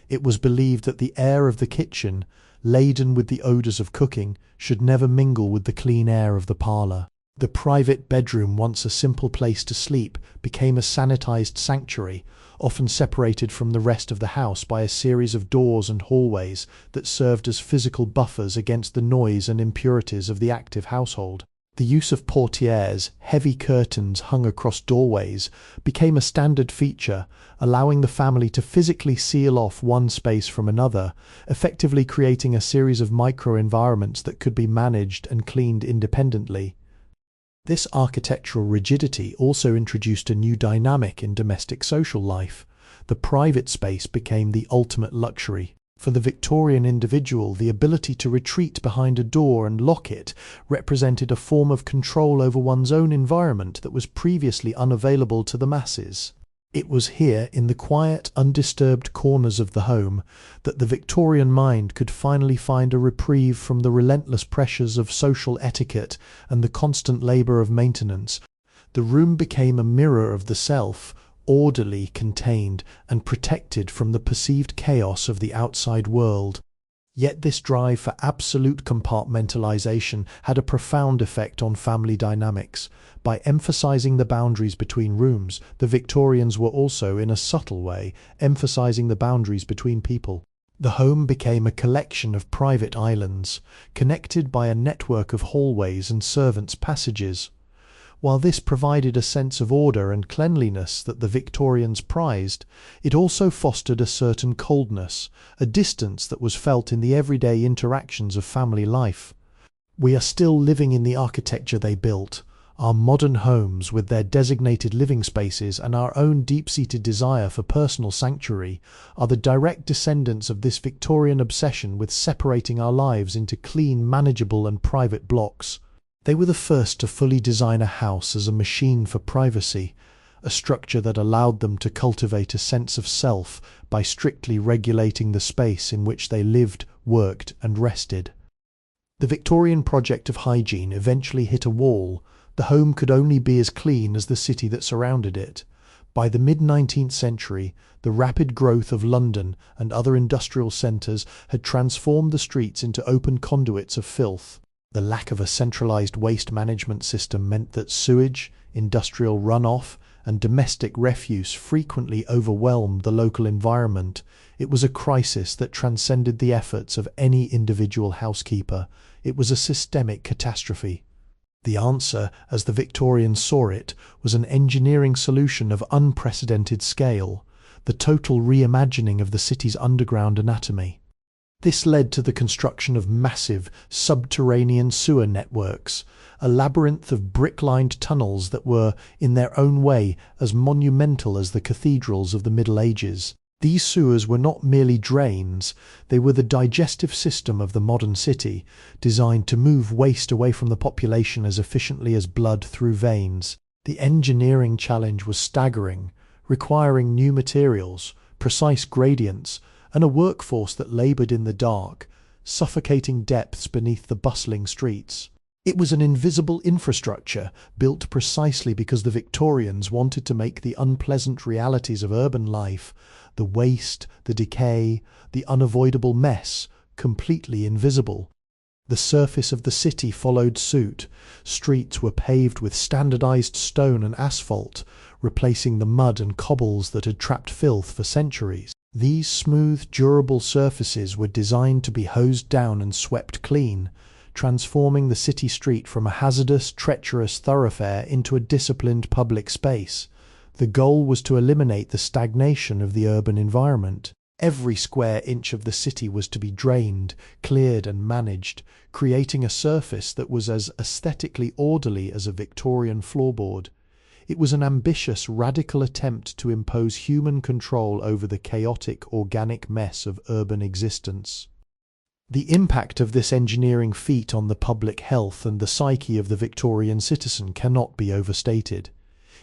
It was believed that the air of the kitchen, laden with the odors of cooking, should never mingle with the clean air of the parlor. The private bedroom, once a simple place to sleep, became a sanitized sanctuary, often separated from the rest of the house by a series of doors and hallways that served as physical buffers against the noise and impurities of the active household. The use of portières, heavy curtains hung across doorways, became a standard feature, allowing the family to physically seal off one space from another, effectively creating a series of micro-environments that could be managed and cleaned independently. This architectural rigidity also introduced a new dynamic in domestic social life. The private space became the ultimate luxury. For the Victorian individual, the ability to retreat behind a door and lock it represented a form of control over one's own environment that was previously unavailable to the masses. It was here, in the quiet, undisturbed corners of the home, that the Victorian mind could finally find a reprieve from the relentless pressures of social etiquette and the constant labour of maintenance. The room became a mirror of the self, orderly, contained, and protected from the perceived chaos of the outside world. Yet this drive for absolute compartmentalization had a profound effect on family dynamics. By emphasizing the boundaries between rooms, the Victorians were also, in a subtle way, emphasizing the boundaries between people. The home became a collection of private islands, connected by a network of hallways and servants' passages. While this provided a sense of order and cleanliness that the Victorians prized, it also fostered a certain coldness, a distance that was felt in the everyday interactions of family life. We are still living in the architecture they built. Our modern homes, with their designated living spaces and our own deep-seated desire for personal sanctuary, are the direct descendants of this Victorian obsession with separating our lives into clean, manageable and private blocks. They were the first to fully design a house as a machine for privacy, a structure that allowed them to cultivate a sense of self by strictly regulating the space in which they lived, worked and rested. The Victorian project of hygiene eventually hit a wall. The home could only be as clean as the city that surrounded it. By the mid-19th century, the rapid growth of London and other industrial centres had transformed the streets into open conduits of filth. The lack of a centralized waste management system meant that sewage, industrial runoff, and domestic refuse frequently overwhelmed the local environment. It was a crisis that transcended the efforts of any individual housekeeper. It was a systemic catastrophe. The answer, as the Victorians saw it, was an engineering solution of unprecedented scale, the total reimagining of the city's underground anatomy. This led to the construction of massive, subterranean sewer networks, a labyrinth of brick-lined tunnels that were, in their own way, as monumental as the cathedrals of the Middle Ages. These sewers were not merely drains, they were the digestive system of the modern city, designed to move waste away from the population as efficiently as blood through veins. The engineering challenge was staggering, requiring new materials, precise gradients, and a workforce that laboured in the dark, suffocating depths beneath the bustling streets. It was an invisible infrastructure built precisely because the Victorians wanted to make the unpleasant realities of urban life, the waste, the decay, the unavoidable mess, completely invisible. The surface of the city followed suit. Streets were paved with standardized stone and asphalt, replacing the mud and cobbles that had trapped filth for centuries. These smooth, durable surfaces were designed to be hosed down and swept clean, transforming the city street from a hazardous, treacherous thoroughfare into a disciplined public space. The goal was to eliminate the stagnation of the urban environment. Every square inch of the city was to be drained, cleared and managed, creating a surface that was as aesthetically orderly as a Victorian floorboard. It was an ambitious, radical attempt to impose human control over the chaotic, organic mess of urban existence. The impact of this engineering feat on the public health and the psyche of the Victorian citizen cannot be overstated.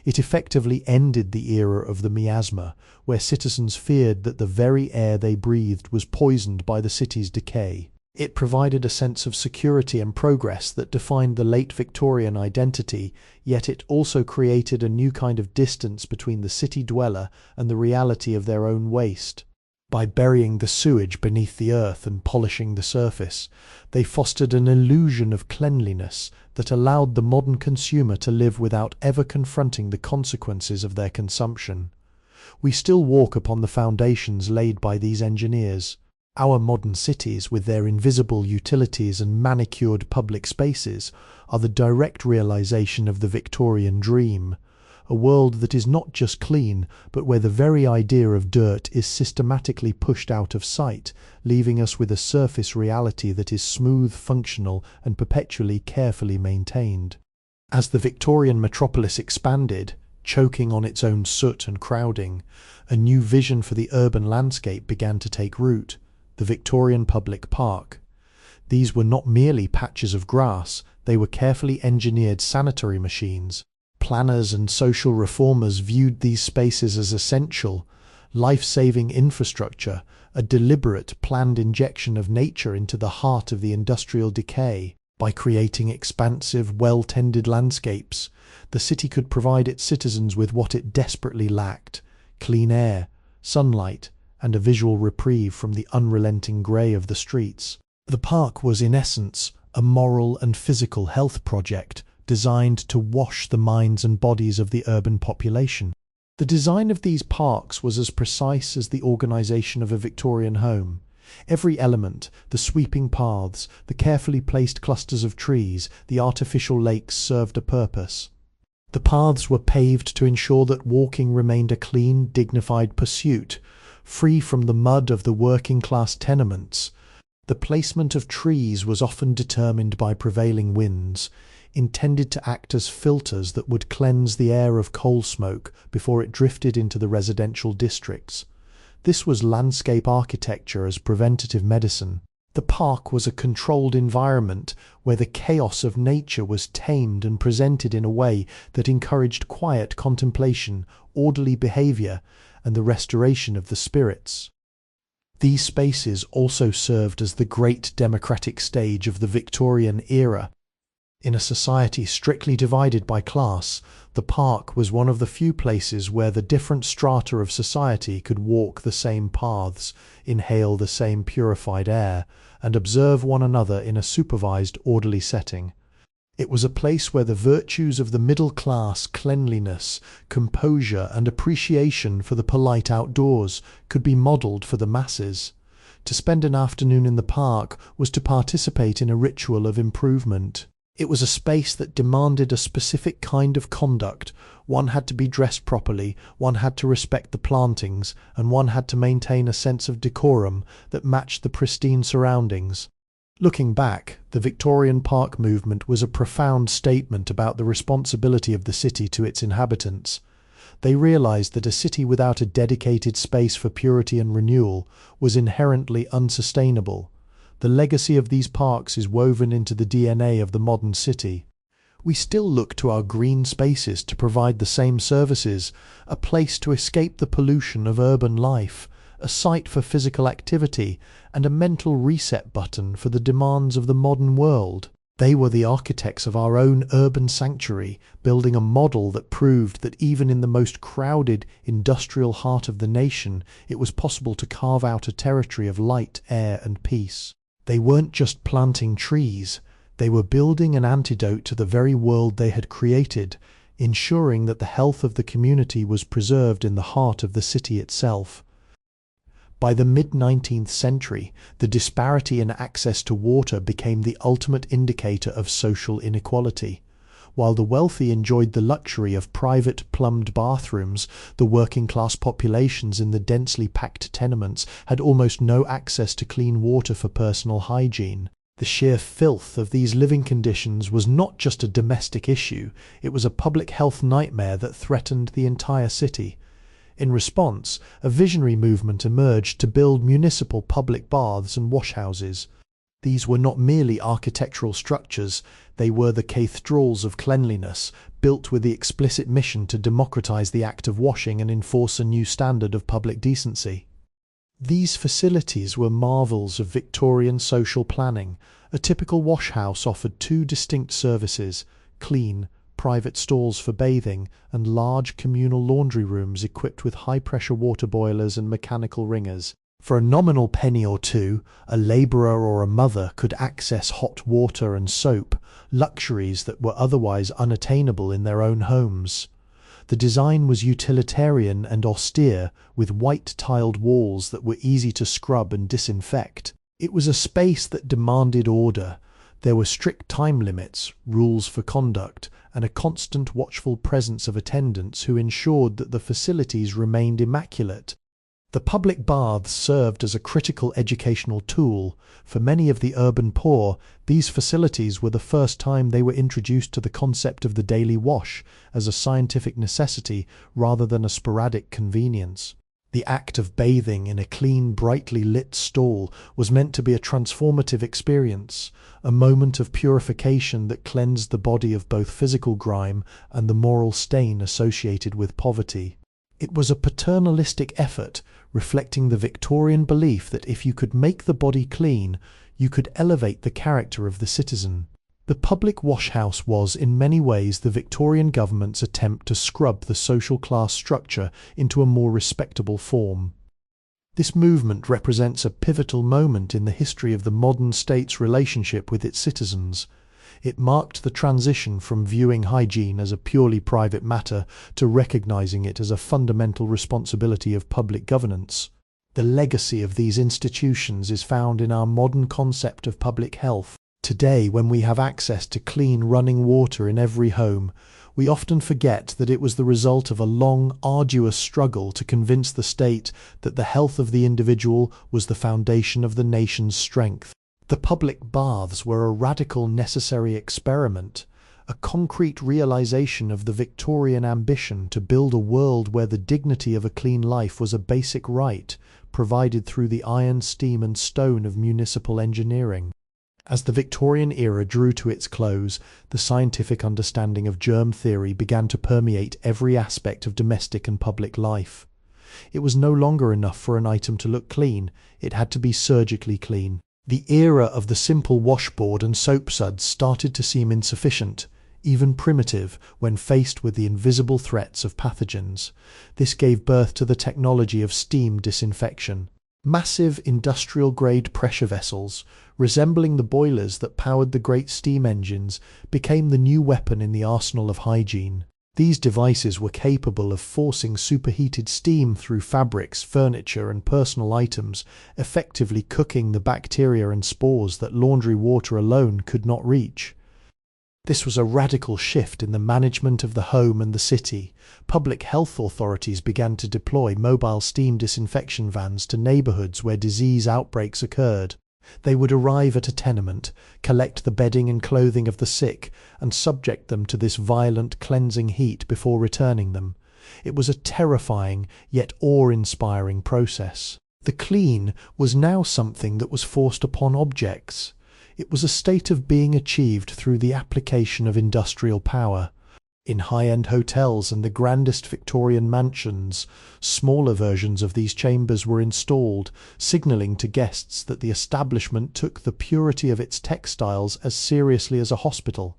It effectively ended the era of the miasma, where citizens feared that the very air they breathed was poisoned by the city's decay. It provided a sense of security and progress that defined the late Victorian identity, yet it also created a new kind of distance between the city dweller and the reality of their own waste. By burying the sewage beneath the earth and polishing the surface, they fostered an illusion of cleanliness that allowed the modern consumer to live without ever confronting the consequences of their consumption. We still walk upon the foundations laid by these engineers. Our modern cities, with their invisible utilities and manicured public spaces, are the direct realization of the Victorian dream. A world that is not just clean, but where the very idea of dirt is systematically pushed out of sight, leaving us with a surface reality that is smooth, functional, and perpetually carefully maintained. As the Victorian metropolis expanded, choking on its own soot and crowding, a new vision for the urban landscape began to take root: the Victorian Public Park. These were not merely patches of grass, they were carefully engineered sanitary machines. Planners and social reformers viewed these spaces as essential, life-saving infrastructure, a deliberate, planned injection of nature into the heart of the industrial decay. By creating expansive, well-tended landscapes, the city could provide its citizens with what it desperately lacked: clean air, sunlight, and a visual reprieve from the unrelenting grey of the streets. The park was, in essence, a moral and physical health project designed to wash the minds and bodies of the urban population. The design of these parks was as precise as the organisation of a Victorian home. Every element, the sweeping paths, the carefully placed clusters of trees, the artificial lakes, served a purpose. The paths were paved to ensure that walking remained a clean, dignified pursuit, free from the mud of the working-class tenements. The placement of trees was often determined by prevailing winds, intended to act as filters that would cleanse the air of coal smoke before it drifted into the residential districts. This was landscape architecture as preventative medicine. The park was a controlled environment where the chaos of nature was tamed and presented in a way that encouraged quiet contemplation, orderly behaviour, and the restoration of the spirits. These spaces also served as the great democratic stage of the Victorian era. In a society strictly divided by class, the park was one of the few places where the different strata of society could walk the same paths, inhale the same purified air, and observe one another in a supervised, orderly setting. It was a place where the virtues of the middle class, cleanliness, composure, and appreciation for the polite outdoors, could be modelled for the masses. To spend an afternoon in the park was to participate in a ritual of improvement. It was a space that demanded a specific kind of conduct. One had to be dressed properly, one had to respect the plantings, and one had to maintain a sense of decorum that matched the pristine surroundings. Looking back, the Victorian Park movement was a profound statement about the responsibility of the city to its inhabitants. They realised that a city without a dedicated space for purity and renewal was inherently unsustainable. The legacy of these parks is woven into the DNA of the modern city. We still look to our green spaces to provide the same services, a place to escape the pollution of urban life, a site for physical activity, and a mental reset button for the demands of the modern world. They were the architects of our own urban sanctuary, building a model that proved that even in the most crowded industrial heart of the nation, it was possible to carve out a territory of light, air, and peace. They weren't just planting trees, they were building an antidote to the very world they had created, ensuring that the health of the community was preserved in the heart of the city itself. By the mid-19th century, the disparity in access to water became the ultimate indicator of social inequality. While the wealthy enjoyed the luxury of private plumbed bathrooms, the working-class populations in the densely packed tenements had almost no access to clean water for personal hygiene. The sheer filth of these living conditions was not just a domestic issue, it was a public health nightmare that threatened the entire city. In response, a visionary movement emerged to build municipal public baths and washhouses. These were not merely architectural structures, they were the cathedrals of cleanliness, built with the explicit mission to democratize the act of washing and enforce a new standard of public decency. These facilities were marvels of Victorian social planning. A typical washhouse offered two distinct services: clean, private stalls for bathing, and large communal laundry rooms equipped with high-pressure water boilers and mechanical wringers. For a nominal penny or two, a labourer or a mother could access hot water and soap, luxuries that were otherwise unattainable in their own homes. The design was utilitarian and austere, with white-tiled walls that were easy to scrub and disinfect. It was a space that demanded order. There were strict time limits, rules for conduct, and a constant watchful presence of attendants who ensured that the facilities remained immaculate. The public baths served as a critical educational tool. For many of the urban poor, these facilities were the first time they were introduced to the concept of the daily wash as a scientific necessity rather than a sporadic convenience. The act of bathing in a clean, brightly lit stall was meant to be a transformative experience, a moment of purification that cleansed the body of both physical grime and the moral stain associated with poverty. It was a paternalistic effort, reflecting the Victorian belief that if you could make the body clean, you could elevate the character of the citizen. The public washhouse was, in many ways, the Victorian government's attempt to scrub the social class structure into a more respectable form. This movement represents a pivotal moment in the history of the modern state's relationship with its citizens. It marked the transition from viewing hygiene as a purely private matter to recognizing it as a fundamental responsibility of public governance. The legacy of these institutions is found in our modern concept of public health. Today, when we have access to clean running water in every home, we often forget that it was the result of a long, arduous struggle to convince the state that the health of the individual was the foundation of the nation's strength. The public baths were a radical, necessary experiment, a concrete realization of the Victorian ambition to build a world where the dignity of a clean life was a basic right, provided through the iron, steam and stone of municipal engineering. As the Victorian era drew to its close, the scientific understanding of germ theory began to permeate every aspect of domestic and public life. It was no longer enough for an item to look clean, it had to be surgically clean. The era of the simple washboard and soap suds started to seem insufficient, even primitive, when faced with the invisible threats of pathogens. This gave birth to the technology of steam disinfection. Massive industrial-grade pressure vessels, resembling the boilers that powered the great steam engines, became the new weapon in the arsenal of hygiene. These devices were capable of forcing superheated steam through fabrics, furniture, and personal items, effectively cooking the bacteria and spores that laundry water alone could not reach. This was a radical shift in the management of the home and the city. Public health authorities began to deploy mobile steam disinfection vans to neighbourhoods where disease outbreaks occurred. They would arrive at a tenement, collect the bedding and clothing of the sick, and subject them to this violent cleansing heat before returning them. It was a terrifying, yet awe-inspiring process. The clean was now something that was forced upon objects. It was a state of being achieved through the application of industrial power. In high-end hotels and the grandest Victorian mansions, smaller versions of these chambers were installed, signalling to guests that the establishment took the purity of its textiles as seriously as a hospital.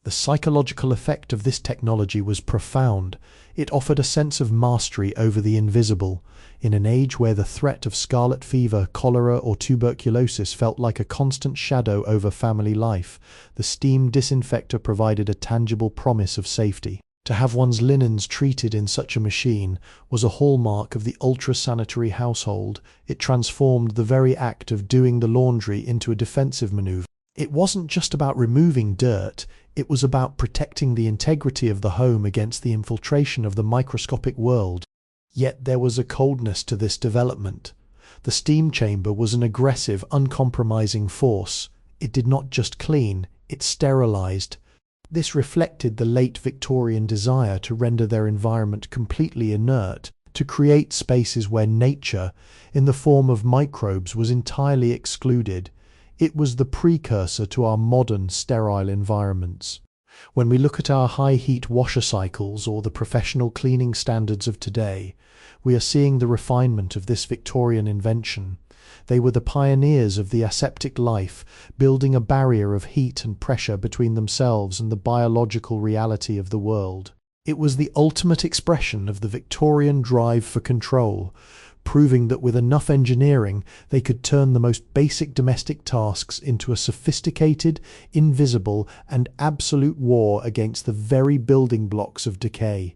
The psychological effect of this technology was profound. It offered a sense of mastery over the invisible. In an age where the threat of scarlet fever, cholera, or tuberculosis felt like a constant shadow over family life, the steam disinfector provided a tangible promise of safety. To have one's linens treated in such a machine was a hallmark of the ultra-sanitary household. It transformed the very act of doing the laundry into a defensive maneuver. It wasn't just about removing dirt, it was about protecting the integrity of the home against the infiltration of the microscopic world. Yet there was a coldness to this development. The steam chamber was an aggressive, uncompromising force. It did not just clean, it sterilized. This reflected the late Victorian desire to render their environment completely inert, to create spaces where nature, in the form of microbes, was entirely excluded. It was the precursor to our modern, sterile environments. When we look at our high-heat washer cycles or the professional cleaning standards of today, we are seeing the refinement of this Victorian invention. They were the pioneers of the aseptic life, building a barrier of heat and pressure between themselves and the biological reality of the world. It was the ultimate expression of the Victorian drive for control, proving that with enough engineering they could turn the most basic domestic tasks into a sophisticated, invisible, and absolute war against the very building blocks of decay.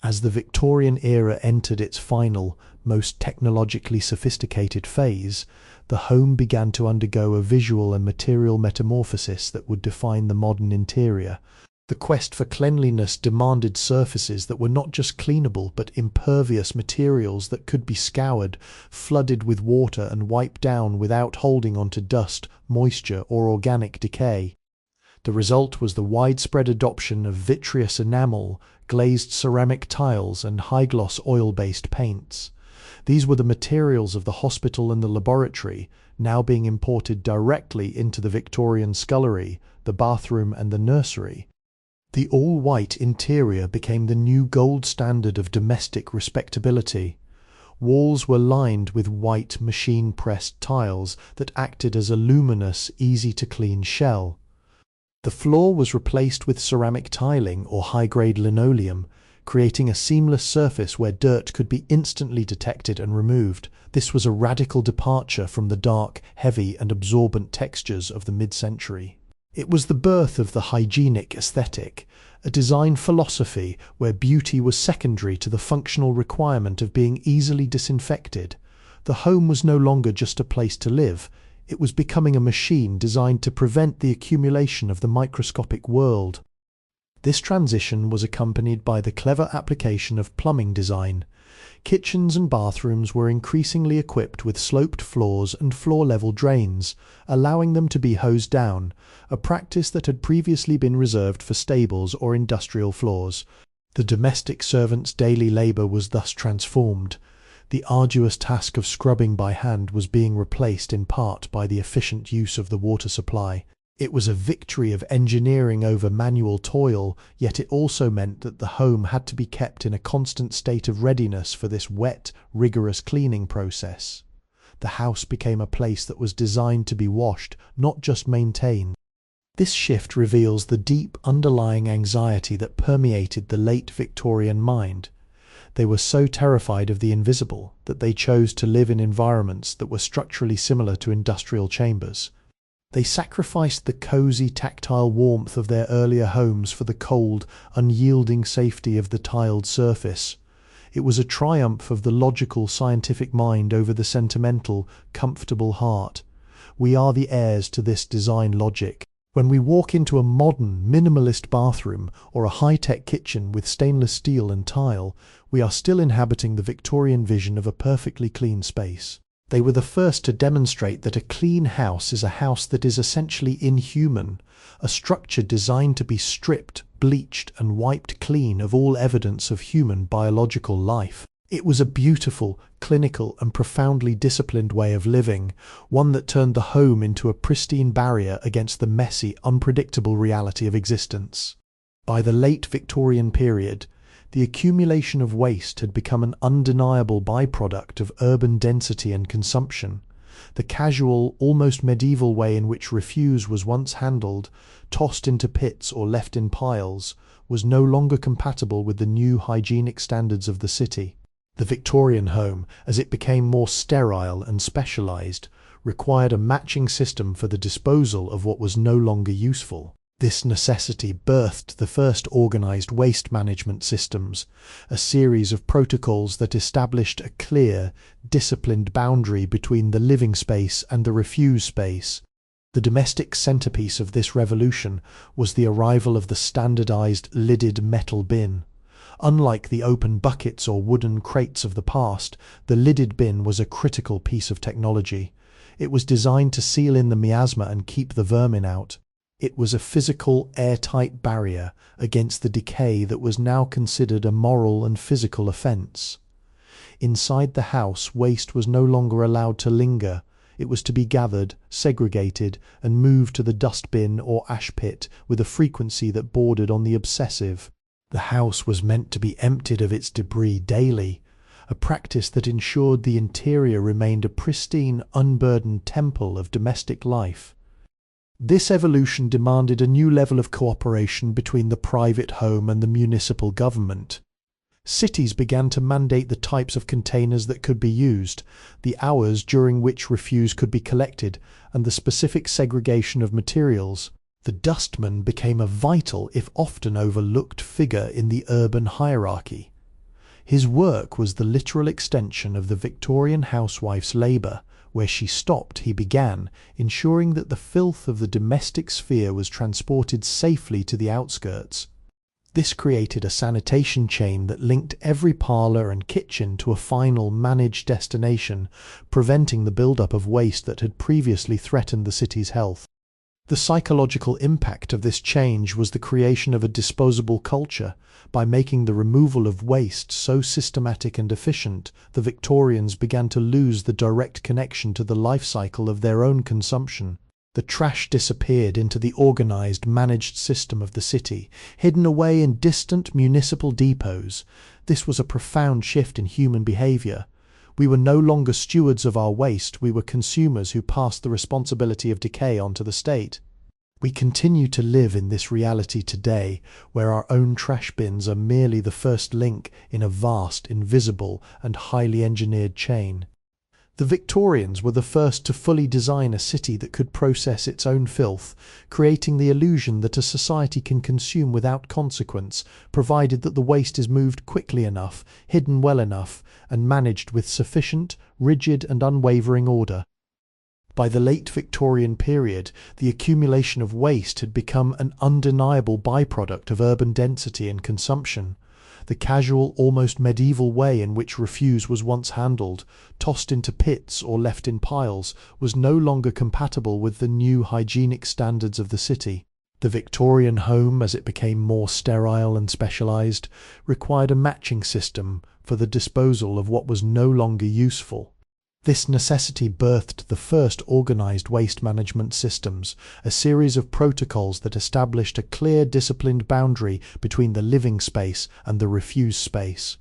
As the Victorian era entered its final, most technologically sophisticated phase, the home began to undergo a visual and material metamorphosis that would define the modern interior. The quest for cleanliness demanded surfaces that were not just cleanable but impervious materials that could be scoured, flooded with water and wiped down without holding onto dust, moisture or organic decay. The result was the widespread adoption of vitreous enamel, glazed ceramic tiles and high-gloss oil-based paints. These were the materials of the hospital and the laboratory, now being imported directly into the Victorian scullery, the bathroom and the nursery. The all-white interior became the new gold standard of domestic respectability. Walls were lined with white machine-pressed tiles that acted as a luminous, easy-to-clean shell. The floor was replaced with ceramic tiling or high-grade linoleum, creating a seamless surface where dirt could be instantly detected and removed. This was a radical departure from the dark, heavy and absorbent textures of the mid-century. It was the birth of the hygienic aesthetic, a design philosophy where beauty was secondary to the functional requirement of being easily disinfected. The home was no longer just a place to live, it was becoming a machine designed to prevent the accumulation of the microscopic world. This transition was accompanied by the clever application of plumbing design. Kitchens and bathrooms were increasingly equipped with sloped floors and floor-level drains, allowing them to be hosed down, a practice that had previously been reserved for stables or industrial floors. The domestic servant's daily labour was thus transformed. The arduous task of scrubbing by hand was being replaced in part by the efficient use of the water supply. It was a victory of engineering over manual toil, yet it also meant that the home had to be kept in a constant state of readiness for this wet, rigorous cleaning process. The house became a place that was designed to be washed, not just maintained. This shift reveals the deep underlying anxiety that permeated the late Victorian mind. They were so terrified of the invisible that they chose to live in environments that were structurally similar to industrial chambers. They sacrificed the cosy, tactile warmth of their earlier homes for the cold, unyielding safety of the tiled surface. It was a triumph of the logical, scientific mind over the sentimental, comfortable heart. We are the heirs to this design logic. When we walk into a modern, minimalist bathroom or a high-tech kitchen with stainless steel and tile, we are still inhabiting the Victorian vision of a perfectly clean space. They were the first to demonstrate that a clean house is a house that is essentially inhuman, a structure designed to be stripped, bleached and wiped clean of all evidence of human biological life. It was a beautiful, clinical and profoundly disciplined way of living, one that turned the home into a pristine barrier against the messy, unpredictable reality of existence. By the late Victorian period, the accumulation of waste had become an undeniable byproduct of urban density and consumption. The casual, almost medieval way in which refuse was once handled, tossed into pits or left in piles, was no longer compatible with the new hygienic standards of the city. The Victorian home, as it became more sterile and specialised, required a matching system for the disposal of what was no longer useful. This necessity birthed the first organised waste management systems, a series of protocols that established a clear, disciplined boundary between the living space and the refuse space. The domestic centrepiece of this revolution was the arrival of the standardised lidded metal bin. Unlike the open buckets or wooden crates of the past, the lidded bin was a critical piece of technology. It was designed to seal in the miasma and keep the vermin out. It was a physical, airtight barrier against the decay that was now considered a moral and physical offence. Inside the house, waste was no longer allowed to linger. It was to be gathered, segregated, and moved to the dustbin or ash pit with a frequency that bordered on the obsessive. The house was meant to be emptied of its debris daily, a practice that ensured the interior remained a pristine, unburdened temple of domestic life. This evolution demanded a new level of cooperation between the private home and the municipal government. Cities began to mandate the types of containers that could be used, the hours during which refuse could be collected, and the specific segregation of materials. The dustman became a vital, if often overlooked, figure in the urban hierarchy. His work was the literal extension of the Victorian housewife's labour. Where she stopped, he began, ensuring that the filth of the domestic sphere was transported safely to the outskirts. This created a sanitation chain that linked every parlour and kitchen to a final managed destination, preventing the build-up of waste that had previously threatened the city's health. The psychological impact of this change was the creation of a disposable culture. By making the removal of waste so systematic and efficient, the Victorians began to lose the direct connection to the life cycle of their own consumption. The trash disappeared into the organised, managed system of the city, hidden away in distant municipal depots. This was a profound shift in human behaviour. We were no longer stewards of our waste, we were consumers who passed the responsibility of decay onto the state. We continue to live in this reality today, where our own trash bins are merely the first link in a vast, invisible, and highly engineered chain. The Victorians were the first to fully design a city that could process its own filth, creating the illusion that a society can consume without consequence, provided that the waste is moved quickly enough, hidden well enough, and managed with sufficient, rigid and unwavering order. By the late Victorian period, the accumulation of waste had become an undeniable byproduct of urban density and consumption. The casual, almost medieval way in which refuse was once handled, tossed into pits or left in piles, was no longer compatible with the new hygienic standards of the city. The Victorian home, as it became more sterile and specialised, required a matching system for the disposal of what was no longer useful. This necessity birthed the first organised waste management systems, a series of protocols that established a clear, disciplined boundary between the living space and the refuse space.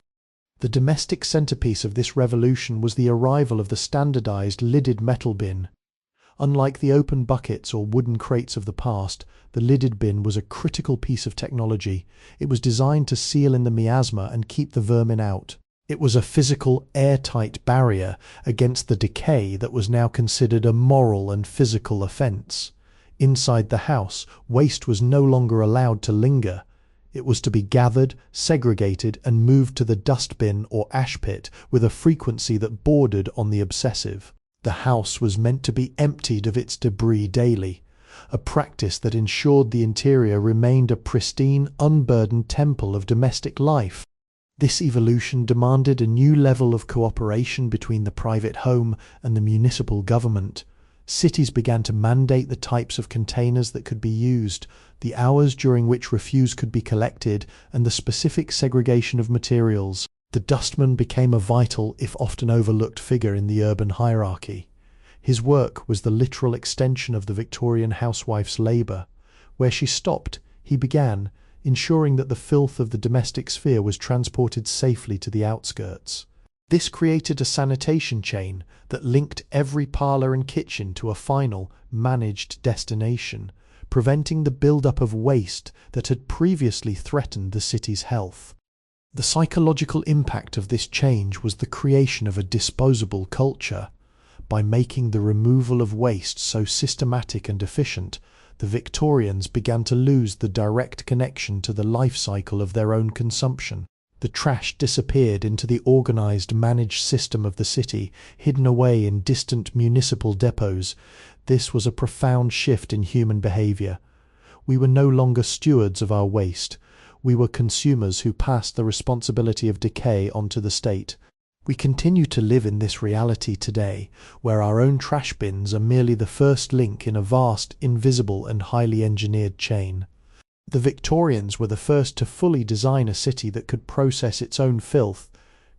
The domestic centrepiece of this revolution was the arrival of the standardised lidded metal bin. Unlike the open buckets or wooden crates of the past, the lidded bin was a critical piece of technology. It was designed to seal in the miasma and keep the vermin out. It was a physical, airtight barrier against the decay that was now considered a moral and physical offence. Inside the house, waste was no longer allowed to linger. It was to be gathered, segregated, and moved to the dustbin or ash pit with a frequency that bordered on the obsessive. The house was meant to be emptied of its debris daily, a practice that ensured the interior remained a pristine, unburdened temple of domestic life. This evolution demanded a new level of cooperation between the private home and the municipal government. Cities began to mandate the types of containers that could be used, the hours during which refuse could be collected, and the specific segregation of materials. The dustman became a vital, if often overlooked, figure in the urban hierarchy. His work was the literal extension of the Victorian housewife's labour. Where she stopped, he began, ensuring that the filth of the domestic sphere was transported safely to the outskirts. This created a sanitation chain that linked every parlour and kitchen to a final, managed destination, preventing the build-up of waste that had previously threatened the city's health. The psychological impact of this change was the creation of a disposable culture. By making the removal of waste so systematic and efficient, the Victorians began to lose the direct connection to the life cycle of their own consumption. The trash disappeared into the organised, managed system of the city, hidden away in distant municipal depots. This was a profound shift in human behaviour. We were no longer stewards of our waste. We were consumers who passed the responsibility of decay onto the state. We continue to live in this reality today, where our own trash bins are merely the first link in a vast, invisible and highly engineered chain. The Victorians were the first to fully design a city that could process its own filth,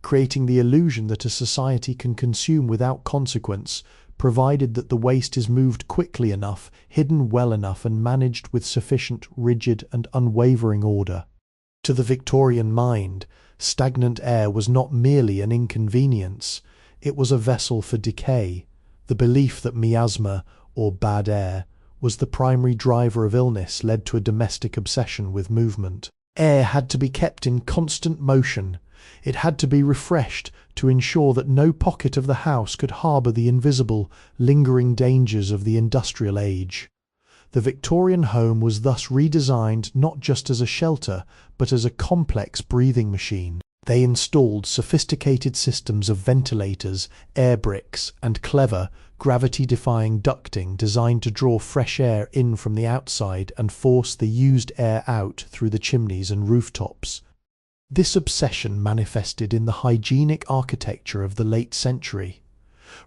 creating the illusion that a society can consume without consequence, provided that the waste is moved quickly enough, hidden well enough and managed with sufficient, rigid and unwavering order. To the Victorian mind, stagnant air was not merely an inconvenience, it was a vessel for decay. The belief that miasma, or bad air, was the primary driver of illness led to a domestic obsession with movement. Air had to be kept in constant motion. It had to be refreshed to ensure that no pocket of the house could harbour the invisible, lingering dangers of the industrial age. The Victorian home was thus redesigned not just as a shelter, but as a complex breathing machine. They installed sophisticated systems of ventilators, air bricks, and clever, gravity-defying ducting designed to draw fresh air in from the outside and force the used air out through the chimneys and rooftops. This obsession manifested in the hygienic architecture of the late century.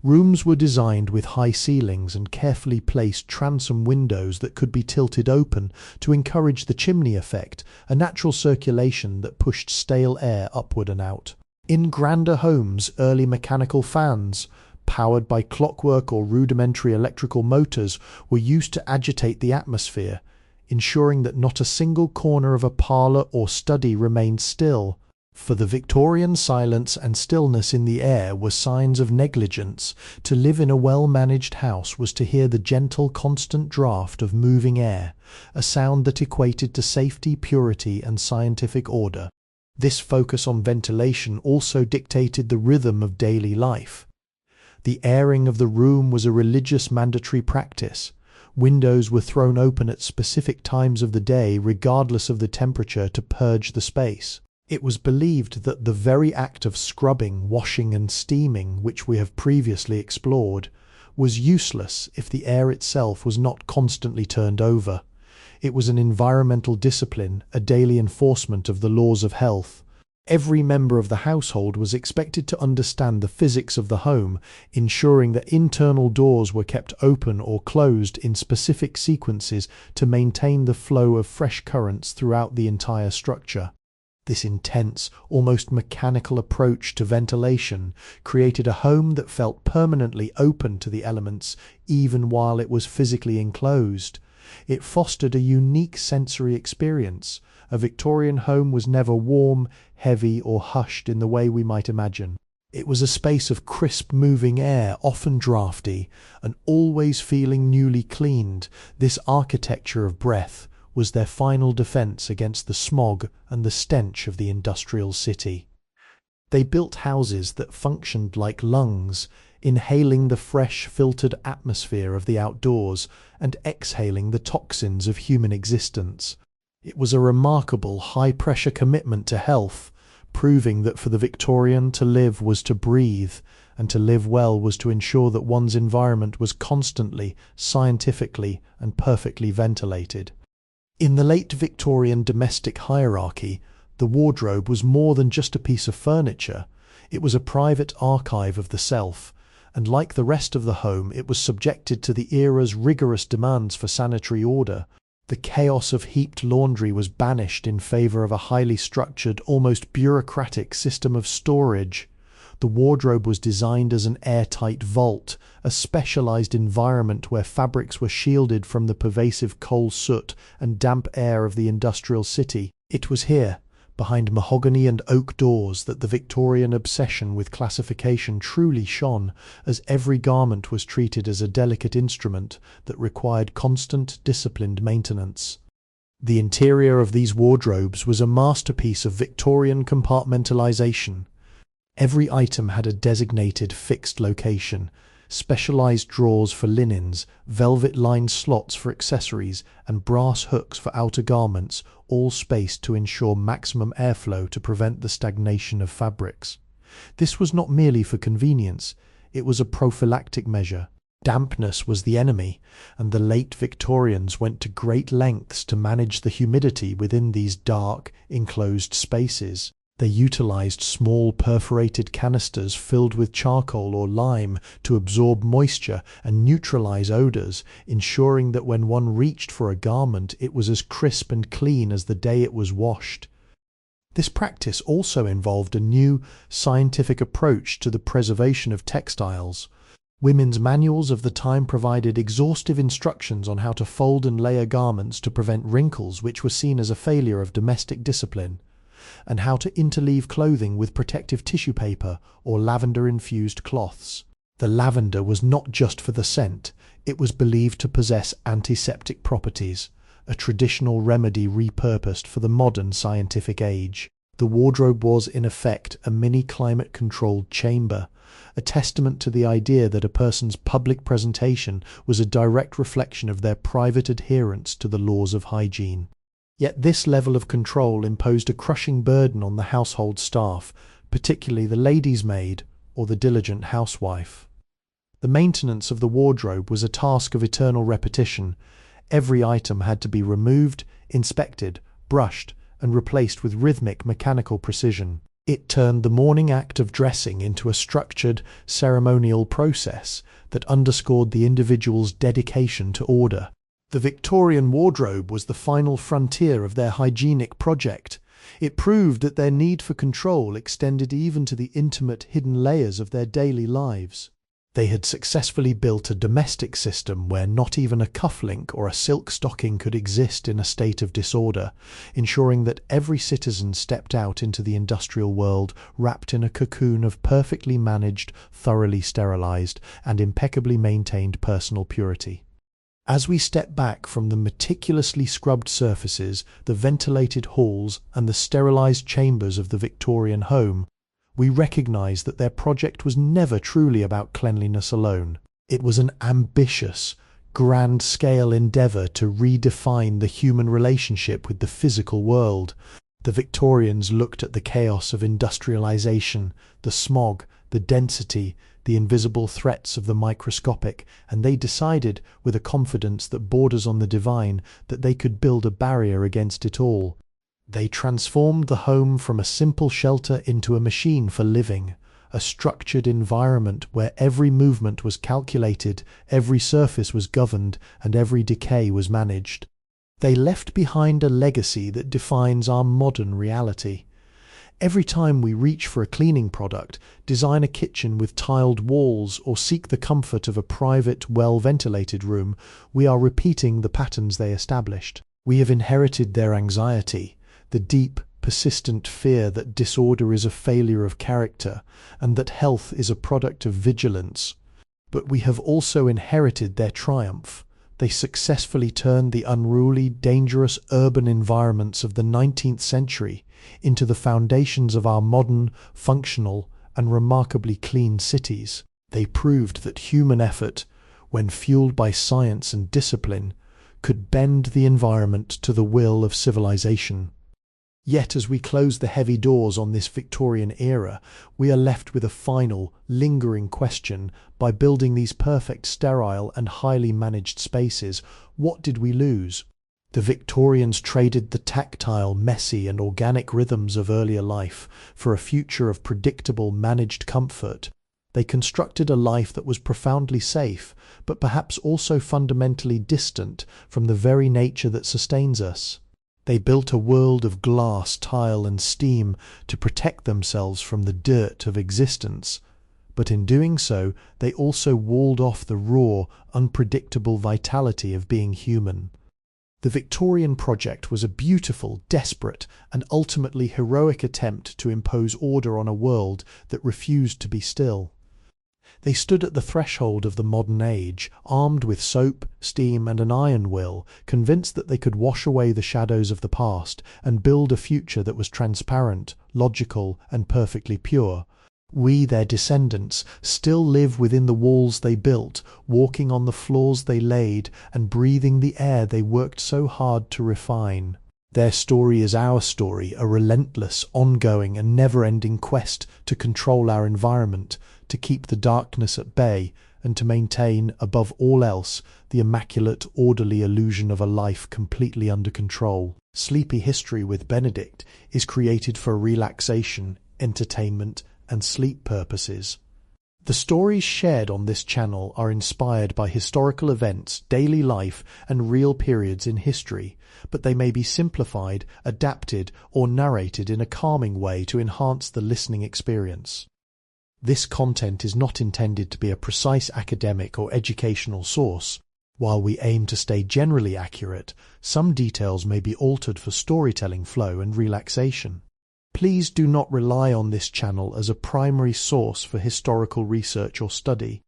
Rooms were designed with high ceilings and carefully placed transom windows that could be tilted open to encourage the chimney effect, a natural circulation that pushed stale air upward and out. In grander homes, early mechanical fans, powered by clockwork or rudimentary electrical motors, were used to agitate the atmosphere, ensuring that not a single corner of a parlour or study remained still. For the Victorian, silence and stillness in the air were signs of negligence. To live in a well-managed house was to hear the gentle, constant draught of moving air, a sound that equated to safety, purity and scientific order. This focus on ventilation also dictated the rhythm of daily life. The airing of the room was a religious mandatory practice. Windows were thrown open at specific times of the day, regardless of the temperature, to purge the space. It was believed that the very act of scrubbing, washing and steaming, which we have previously explored, was useless if the air itself was not constantly turned over. It was an environmental discipline, a daily enforcement of the laws of health. Every member of the household was expected to understand the physics of the home, ensuring that internal doors were kept open or closed in specific sequences to maintain the flow of fresh currents throughout the entire structure. This intense, almost mechanical approach to ventilation created a home that felt permanently open to the elements even while it was physically enclosed. It fostered a unique sensory experience. A Victorian home was never warm, heavy or hushed in the way we might imagine. It was a space of crisp moving air, often draughty, and always feeling newly cleaned. This architecture of breath was their final defence against the smog and the stench of the industrial city. They built houses that functioned like lungs, inhaling the fresh, filtered atmosphere of the outdoors and exhaling the toxins of human existence. It was a remarkable, high-pressure commitment to health, proving that for the Victorian to live was to breathe, and to live well was to ensure that one's environment was constantly, scientifically and perfectly ventilated. In the late Victorian domestic hierarchy, the wardrobe was more than just a piece of furniture. It was a private archive of the self, and like the rest of the home, it was subjected to the era's rigorous demands for sanitary order. The chaos of heaped laundry was banished in favour of a highly structured, almost bureaucratic system of storage. The wardrobe was designed as an airtight vault, a specialized environment where fabrics were shielded from the pervasive coal soot and damp air of the industrial city. It was here, behind mahogany and oak doors, that the Victorian obsession with classification truly shone, as every garment was treated as a delicate instrument that required constant, disciplined maintenance. The interior of these wardrobes was a masterpiece of Victorian compartmentalization. Every item had a designated fixed location, specialized drawers for linens, velvet-lined slots for accessories, and brass hooks for outer garments, all spaced to ensure maximum airflow to prevent the stagnation of fabrics. This was not merely for convenience, it was a prophylactic measure. Dampness was the enemy, and the late Victorians went to great lengths to manage the humidity within these dark, enclosed spaces. They utilized small perforated canisters filled with charcoal or lime to absorb moisture and neutralize odors, ensuring that when one reached for a garment it was as crisp and clean as the day it was washed. This practice also involved a new, scientific approach to the preservation of textiles. Women's manuals of the time provided exhaustive instructions on how to fold and layer garments to prevent wrinkles, which were seen as a failure of domestic discipline, and how to interleave clothing with protective tissue paper or lavender-infused cloths. The lavender was not just for the scent, it was believed to possess antiseptic properties, a traditional remedy repurposed for the modern scientific age. The wardrobe was, in effect, a mini climate-controlled chamber, a testament to the idea that a person's public presentation was a direct reflection of their private adherence to the laws of hygiene. Yet this level of control imposed a crushing burden on the household staff, particularly the lady's maid or the diligent housewife. The maintenance of the wardrobe was a task of eternal repetition. Every item had to be removed, inspected, brushed, and replaced with rhythmic mechanical precision. It turned the morning act of dressing into a structured, ceremonial process that underscored the individual's dedication to order. The Victorian wardrobe was the final frontier of their hygienic project. It proved that their need for control extended even to the intimate, hidden layers of their daily lives. They had successfully built a domestic system where not even a cufflink or a silk stocking could exist in a state of disorder, ensuring that every citizen stepped out into the industrial world wrapped in a cocoon of perfectly managed, thoroughly sterilized, and impeccably maintained personal purity. As we step back from the meticulously scrubbed surfaces, the ventilated halls, and the sterilized chambers of the Victorian home, we recognize that their project was never truly about cleanliness alone. It was an ambitious, grand-scale endeavor to redefine the human relationship with the physical world. The Victorians looked at the chaos of industrialization, the smog, the density, the invisible threats of the microscopic, and they decided, with a confidence that borders on the divine, that they could build a barrier against it all. They transformed the home from a simple shelter into a machine for living, a structured environment where every movement was calculated, every surface was governed, and every decay was managed. They left behind a legacy that defines our modern reality. Every time we reach for a cleaning product, design a kitchen with tiled walls, or seek the comfort of a private, well-ventilated room, we are repeating the patterns they established. We have inherited their anxiety, the deep, persistent fear that disorder is a failure of character, and that health is a product of vigilance. But we have also inherited their triumph. They successfully turned the unruly, dangerous urban environments of the 19th century into the foundations of our modern, functional, and remarkably clean cities. They proved that human effort, when fueled by science and discipline, could bend the environment to the will of civilization. Yet as we close the heavy doors on this Victorian era, we are left with a final, lingering question. By building these perfect, sterile, and highly managed spaces, what did we lose? The Victorians traded the tactile, messy, and organic rhythms of earlier life for a future of predictable, managed comfort. They constructed a life that was profoundly safe, but perhaps also fundamentally distant from the very nature that sustains us. They built a world of glass, tile and steam to protect themselves from the dirt of existence, but in doing so they also walled off the raw, unpredictable vitality of being human. The Victorian project was a beautiful, desperate and ultimately heroic attempt to impose order on a world that refused to be still. They stood at the threshold of the modern age, armed with soap, steam and an iron will, convinced that they could wash away the shadows of the past and build a future that was transparent, logical and perfectly pure. We, their descendants, still live within the walls they built, walking on the floors they laid, and breathing the air they worked so hard to refine. Their story is our story, a relentless, ongoing and never-ending quest to control our environment, to keep the darkness at bay, and to maintain, above all else, the immaculate, orderly illusion of a life completely under control. Sleepy History with Benedict is created for relaxation, entertainment, and sleep purposes. The stories shared on this channel are inspired by historical events, daily life, and real periods in history, but they may be simplified, adapted, or narrated in a calming way to enhance the listening experience. This content is not intended to be a precise academic or educational source. While we aim to stay generally accurate, some details may be altered for storytelling flow and relaxation. Please do not rely on this channel as a primary source for historical research or study.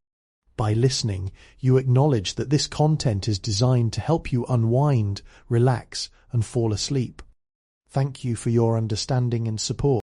By listening, you acknowledge that this content is designed to help you unwind, relax, and fall asleep. Thank you for your understanding and support.